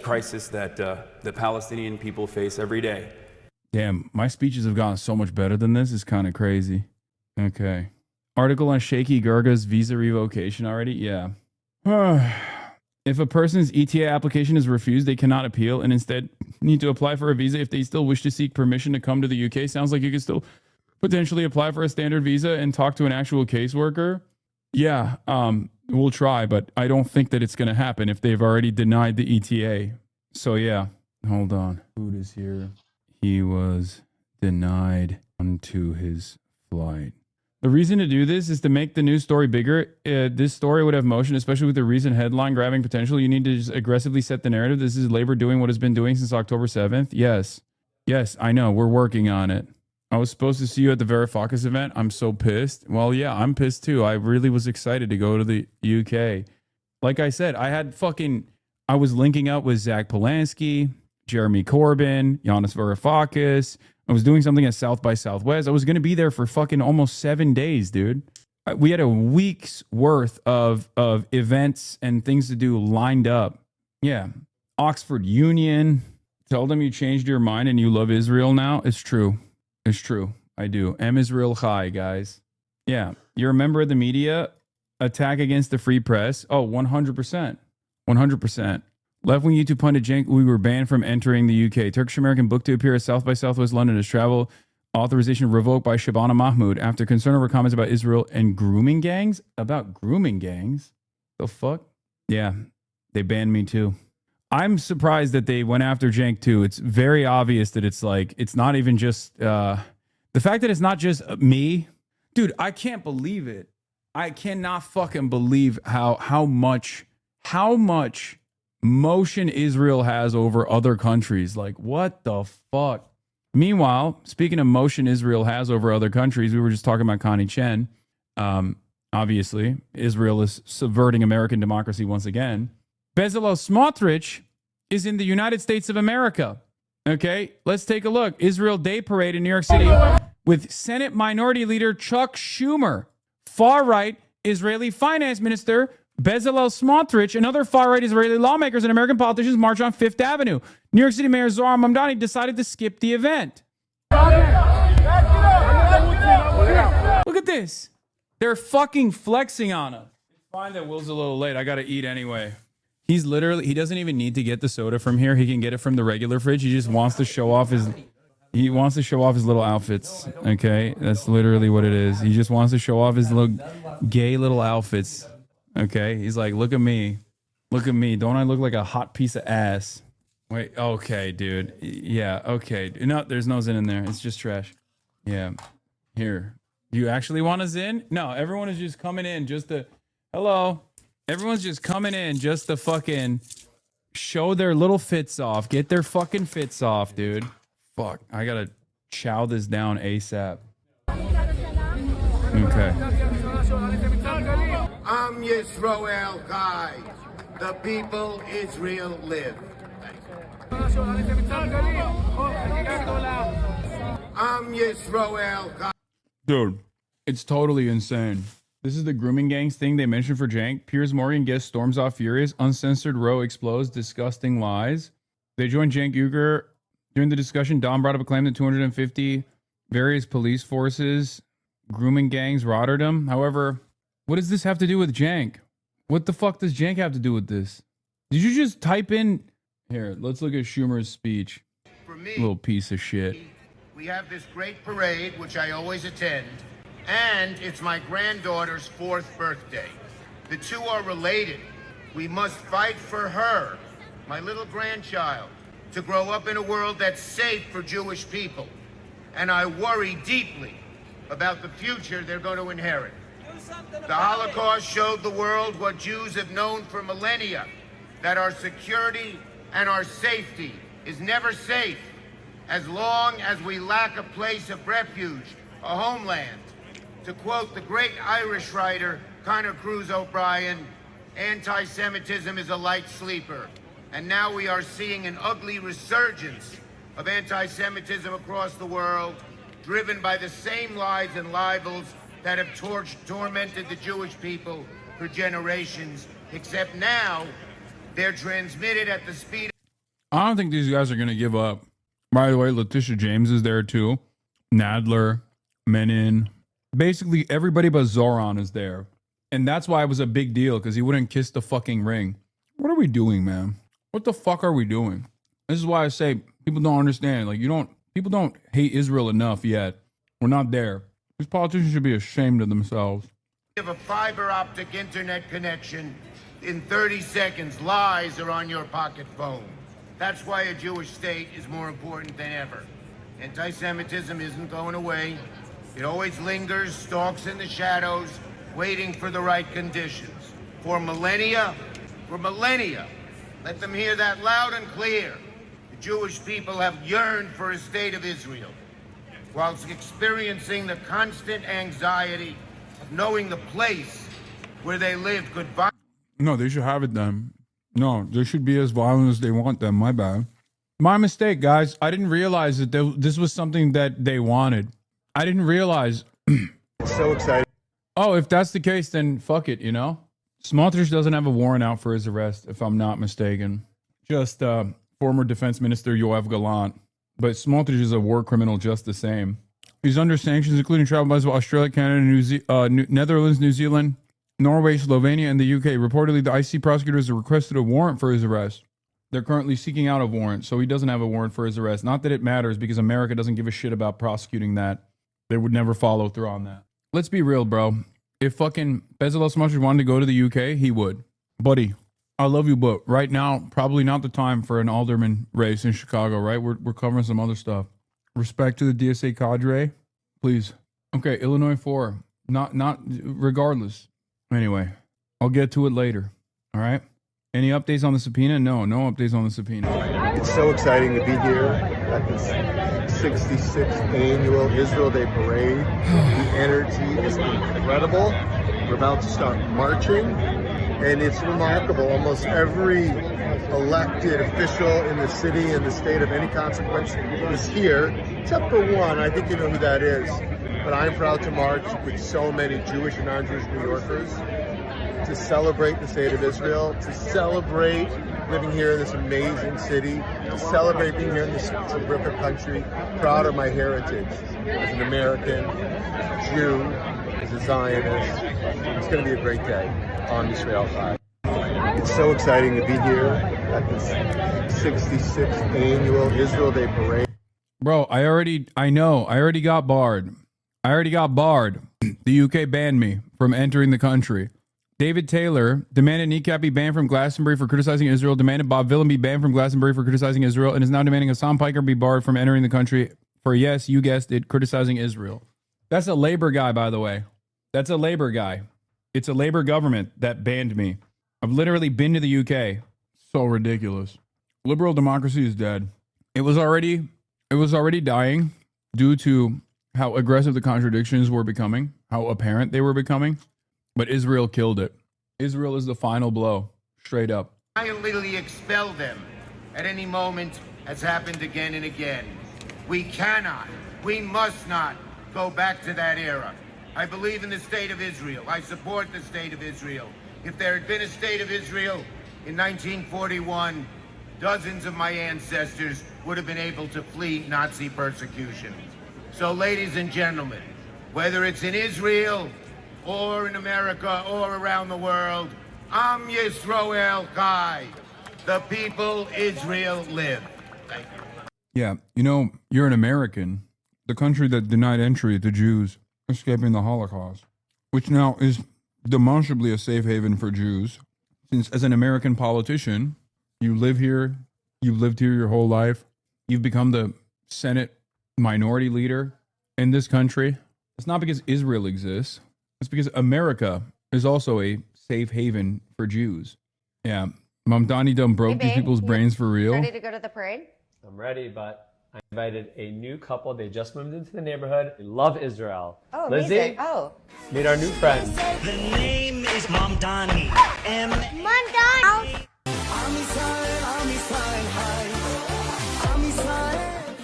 crisis that the Palestinian people face every day. Damn, my speeches have gotten so much better than this. It's kind of crazy. Okay. Article on Shaky Gurga's visa revocation already? Yeah. If a person's ETA application is refused, they cannot appeal and instead need to apply for a visa if they still wish to seek permission to come to the UK. Sounds like you can still potentially apply for a standard visa and talk to an actual caseworker. Yeah, we'll try, but I don't think that it's going to happen if they've already denied the ETA. So yeah, hold on. Food is here. He was denied onto his flight. The reason to do this is to make the news story bigger. This story would have motion, especially with the recent headline grabbing potential. You need to just aggressively set the narrative. This is Labor doing what it's been doing since October 7th. Yes, I know. We're working on it. I was supposed to see you at the Varoufakis event. I'm so pissed. Well, yeah, I'm pissed too. I really was excited to go to the UK. Like I said, I was linking up with Zach Polanski, Jeremy Corbyn, Giannis Varoufakis. I was doing something at South by Southwest. I was going to be there for fucking almost 7 days, dude. We had a week's worth of events and things to do lined up. Yeah. Oxford Union. Tell them you changed your mind and you love Israel now. It's true. It's true. I do. M Israel Chai, guys. Yeah. You're a member of the media. Attack against the free press. Oh, 100%. 100%. Left-wing YouTube pundit Cenk we were banned from entering the UK. Turkish-American book to appear at South by Southwest London is travel authorization revoked by Shabana Mahmood after concern over comments about Israel and grooming gangs? About grooming gangs? The fuck? Yeah. They banned me too. I'm surprised that they went after Cenk too. It's very obvious that it's not even just the fact that it's not just me. Dude, I can't believe it. I cannot fucking believe how much motion Israel has over other countries. Like, what the fuck? Meanwhile, speaking of motion Israel has over other countries, we were just talking about Connie Chen. Obviously, Israel is subverting American democracy once again. Bezalel Smotrich is in the United States of America. Okay, let's take a look. Israel Day Parade in New York City with Senate Minority Leader Chuck Schumer, far-right Israeli Finance Minister Bezalel Smotrich, and other far-right Israeli lawmakers and American politicians march on Fifth Avenue. New York City Mayor Zohar Mamdani decided to skip the event. Look at this. They're fucking flexing on him. It's fine that Will's a little late. I got to eat anyway. He doesn't even need to get the soda from here. He can get it from the regular fridge. He just wants to show off his little outfits. Okay? That's literally what it is. He just wants to show off his little gay little outfits. Okay? He's like, look at me. Look at me. Don't I look like a hot piece of ass? Wait, okay, dude. Yeah, okay. No, there's no Zin in there. It's just trash. Yeah. Here. You actually want a Zin? No, everyone is just coming in just to... Hello? Everyone's just coming in just to fucking show their little fits off. Get their fucking fits off, dude. Fuck. I gotta chow this down ASAP. Okay. I'm Yisroel Guy. The people Israel live. I'm Yisroel Guy. Dude, it's totally insane. This is the grooming gangs thing they mentioned for Cenk. Piers Morgan guest storms off furious. Uncensored row explodes. Disgusting lies. They joined Cenk Uygur. During the discussion, Don brought up a claim that 250 various police forces, grooming gangs, Rotterdam. However, what does this have to do with Cenk? What the fuck does Cenk have to do with this? Did you just type in... Here, let's look at Schumer's speech. For me, little piece of shit. We have this great parade, which I always attend, and it's my granddaughter's 4th birthday. The two are related. We must fight for her, my little grandchild, to grow up in a world that's safe for Jewish people. And I worry deeply about the future they're going to inherit. The Holocaust showed the world what Jews have known for millennia, that our security and our safety is never safe as long as we lack a place of refuge, a homeland. To quote the great Irish writer Conor Cruz O'Brien, anti-Semitism is a light sleeper. And now we are seeing an ugly resurgence of anti-Semitism across the world, driven by the same lies and libels that have tormented the Jewish people for generations, except now they're transmitted at the speed. I don't think these guys are going to give up. By the way, Letitia James is there too. Nadler, Menon. Basically, everybody but Zoran is there. And that's why it was a big deal, because he wouldn't kiss the fucking ring. What are we doing, man? What the fuck are we doing? This is why I say people don't understand. Like, people don't hate Israel enough yet. We're not there. These politicians should be ashamed of themselves. Of a fiber optic internet connection, in 30 seconds, lies are on your pocket phone. That's why a Jewish state is more important than ever. Anti-Semitism isn't going away. It always lingers, stalks in the shadows, waiting for the right conditions. For millennia, let them hear that loud and clear. The Jewish people have yearned for a state of Israel, whilst experiencing the constant anxiety of knowing the place where they live could violate. No, they should have it then. No, they should be as violent as they want them. My bad. My mistake, guys. I didn't realize that this was something that they wanted. I didn't realize. So excited. Oh, if that's the case, then fuck it, you know? Smotrich doesn't have a warrant out for his arrest, if I'm not mistaken. Just former Defense Minister Yoav Gallant. But Smotrich is a war criminal just the same. He's under sanctions, including travel bans by Australia, Canada, Netherlands, New Zealand, Norway, Slovenia, and the UK. Reportedly, the IC prosecutors have requested a warrant for his arrest. They're currently seeking out a warrant, so he doesn't have a warrant for his arrest. Not that it matters, because America doesn't give a shit about prosecuting that. They would never follow through on that. Let's be real, bro. If fucking Bezalel Smotrich wanted to go to the UK, he would. Buddy, I love you, but right now, probably not the time for an alderman race in Chicago, right? We're covering some other stuff. Respect to the DSA cadre, please. Okay, Illinois 4. Not regardless. Anyway, I'll get to it later. All right? Any updates on the subpoena? No updates on the subpoena. It's so exciting to be here at this 66th annual Israel Day Parade. The energy is incredible. We're about to start marching, and it's remarkable. Almost every elected official in the city and the state of any consequence is here, except for one. I think you know who that is. But I'm proud to march with so many Jewish and non-Jewish New Yorkers to celebrate the state of Israel, to celebrate living here in this amazing city, to celebrate being here in this terrific country, proud of my heritage as an American, Jew, as a Zionist. It's going to be a great day on Israel side. It's so exciting to be here at this 66th annual Israel Day Parade. Bro, I already got barred. The UK banned me from entering the country. David Taylor demanded Kneecap be banned from Glastonbury for criticizing Israel, demanded Bob Villan be banned from Glastonbury for criticizing Israel, and is now demanding Hassan Piker be barred from entering the country for, yes, you guessed it, criticizing Israel. That's a Labor guy, by the way. That's a Labor guy. It's a Labor government that banned me. I've literally been to the UK. So ridiculous. Liberal democracy is dead. It was already dying due to how aggressive the contradictions were becoming, how apparent they were becoming. But Israel killed it. Israel is the final blow, straight up. Violently expel them at any moment, has happened again and again. We cannot, we must not go back to that era. I believe in the state of Israel. I support the state of Israel. If there had been a state of Israel in 1941, dozens of my ancestors would have been able to flee Nazi persecution. So, ladies and gentlemen, whether it's in Israel or in America or around the world, Am Yisrael Chai. The people Israel live. Thank you. Yeah, you know, you're an American, the country that denied entry to Jews escaping the Holocaust, which now is demonstrably a safe haven for Jews, since as an American politician, you live here, you've lived here your whole life, you've become the Senate minority leader in this country. It's not because Israel exists. It's because America is also a safe haven for Jews. Yeah. Mamdani done broke these people's brains for real. Ready to go to the parade? I'm ready, but I invited a new couple. They just moved into the neighborhood. They love Israel. Oh, Lizzie, amazing. Oh. meet our new friend. The name is Mom Donnie. Mom Donnie.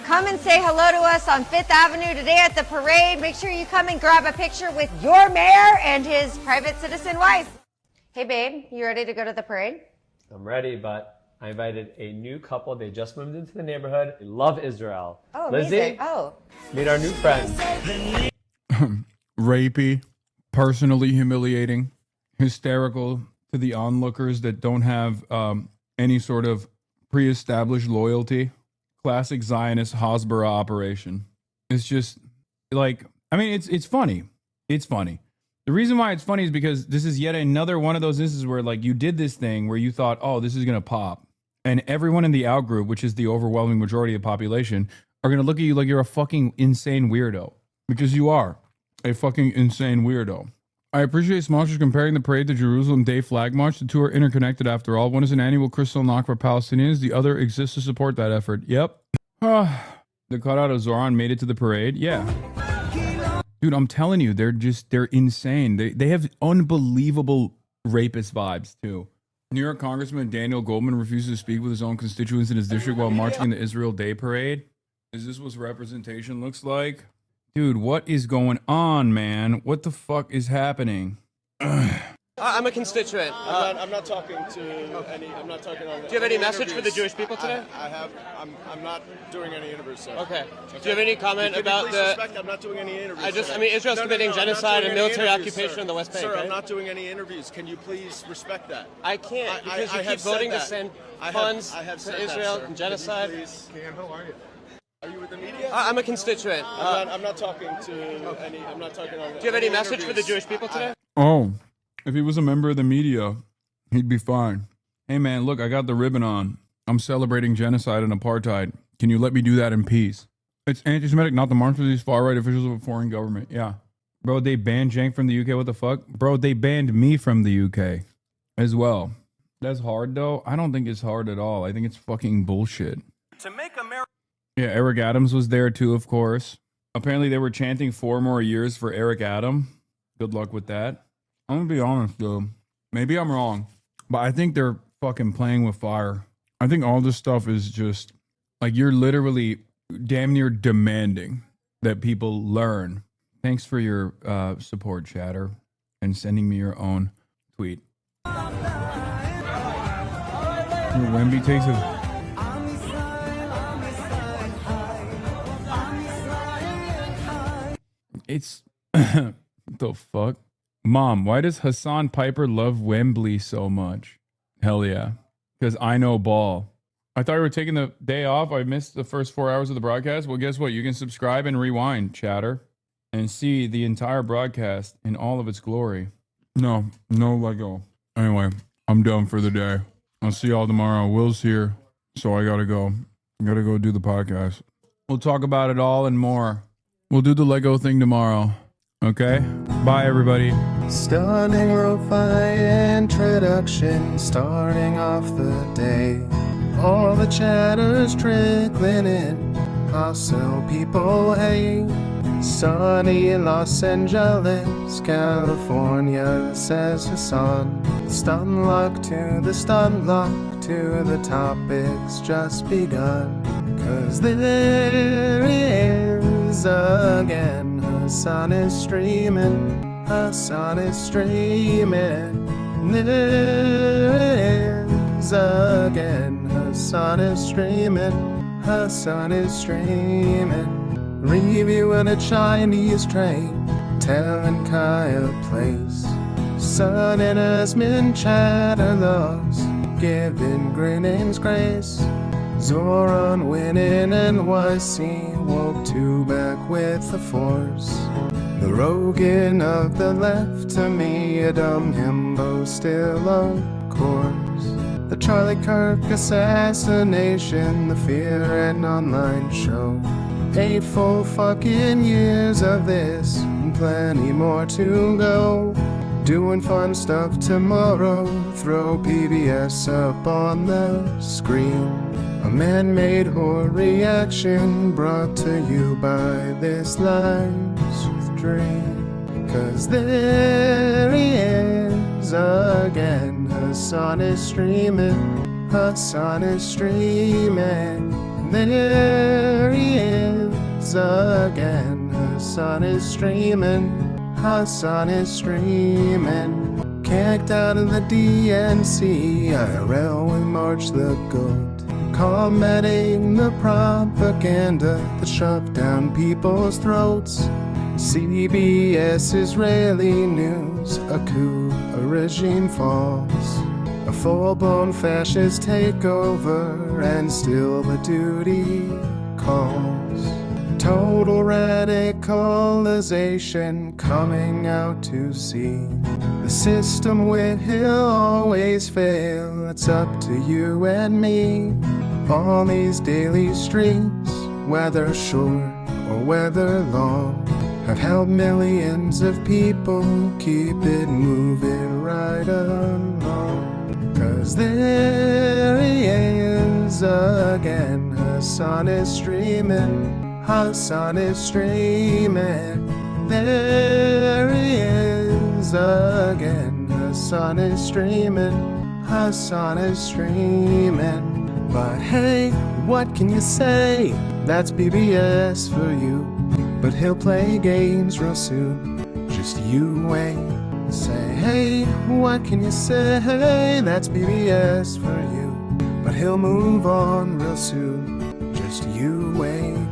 Come and say hello to us on 5th Avenue today at the parade. Make sure you come and grab a picture with your mayor and his private citizen wife. Hey, babe, you ready to go to the parade? I'm ready, but I invited a new couple. They just moved into the neighborhood. They love Israel. Oh, Lizzie, amazing. Oh. meet our new friend. Rapey, personally humiliating, hysterical to the onlookers that don't have any sort of pre-established loyalty. Classic Zionist Hasbara operation. It's just like, I mean, it's funny. It's funny. The reason why it's funny is because this is yet another one of those instances where like you did this thing where you thought, oh, this is going to pop. And everyone in the out group, which is the overwhelming majority of the population, are going to look at you like you're a fucking insane weirdo. Because you are a fucking insane weirdo. I appreciate sponsors comparing the parade to Jerusalem Day Flag March. The two are interconnected after all. One is an annual crystal knock for Palestinians. The other exists to support that effort. Yep. The cutout of Zoran made it to the parade. Yeah. Dude, I'm telling you, they're insane. They have unbelievable rapist vibes too. New York Congressman Daniel Goldman refuses to speak with his own constituents in his district while marching in the Israel Day Parade. Is this what representation looks like? Dude, what is going on, man? What the fuck is happening? I'm a constituent. I'm not talking to any. I'm not talking on. Do you have any message for the Jewish people today? I have. I'm not doing any interviews, sir. Okay. Do you have any comment about the? Respect, I'm not doing any interviews. I mean, Israel's committing genocide and military occupation in the West Bank. Sir, right? I'm not doing any interviews. Can you please respect that? I can't because you keep voting to send funds to Israel and genocide. Cam, how are you? Are you with the media? I'm a constituent. I'm not talking to any. I'm not talking on. Do you have any message for the Jewish people today? Oh, if he was a member of the media, he'd be fine. Hey man, look, I got the ribbon on. I'm celebrating genocide and apartheid. Can you let me do that in peace? It's anti-Semitic not to march for these far-right officials of a foreign government. Yeah. Bro, they banned Cenk from the UK. What the fuck? Bro, they banned me from the UK as well. That's hard though. I don't think it's hard at all. I think it's fucking bullshit. To make America. Yeah, Eric Adams was there too, of course. Apparently they were chanting 4 more years for Eric Adam. Good luck with that. I'm gonna be honest though. Maybe I'm wrong, but I think they're fucking playing with fire. I think all this stuff is just like you're literally damn near demanding that people learn. Thanks for your support, chatter, and sending me your own tweet. Wemby takes a... It's... the fuck? Mom, why does Hassan Piper love Wembley so much? Hell yeah. Because I know ball. I thought we were taking the day off. I missed the first 4 hours of the broadcast. Well, guess what? You can subscribe and rewind, chatter, and see the entire broadcast in all of its glory. No Lego. Anyway, I'm done for the day. I'll see y'all tomorrow. Will's here, so I gotta go. I gotta go do the podcast. We'll talk about it all and more. We'll do the Lego thing tomorrow. Okay? Bye, everybody. Stunning lo-fi introduction, starting off the day. All the chatter's trickling in. Also, people hate. Sunny in Los Angeles, California, says Hassan. Stun luck to the stun luck to the topics just begun. 'Cause there is again. Hassan is streaming. Hassan is streaming. There is again. Hassan is streaming. Hassan is streaming. Reviewing a Chinese train, telling Kyle place. Sun and Asmin chatter loss, giving Grinning's grace. Zoran winning NYC, woke 2 back with the force. The Rogan of the left, to me a dumb himbo still of course. The Charlie Kirk assassination, the Fear and Online show. 8 full fucking years of this, and plenty more to go. Doing fun stuff tomorrow, throw PBS up on the screen. A man-made horror reaction brought to you by this life's dream. 'Cause there he is again, Hasan is streaming, Hasan is streaming. There he is again, Hasan is streaming, Hasan is streaming. Kicked out of the DNC, IRL we march the goat, commenting the propaganda that shoved down people's throats. CBS Israeli news, a coup, a regime falls, a full-blown fascist takeover, and still the duty calls. Total radicalization coming out to see. The system will always fail, it's up to you and me. On these daily streets, whether short or whether long, have helped millions of people keep it moving right along. 'Cause there he is again, Hasan is streaming, Hasan is streaming. There he is again, Hasan is streaming, Hasan is streaming. But hey, what can you say? That's BBS for you. But he'll play games real soon, just you wait. Say, hey, what can you say? That's BBS for you. But he'll move on real soon, just you wait.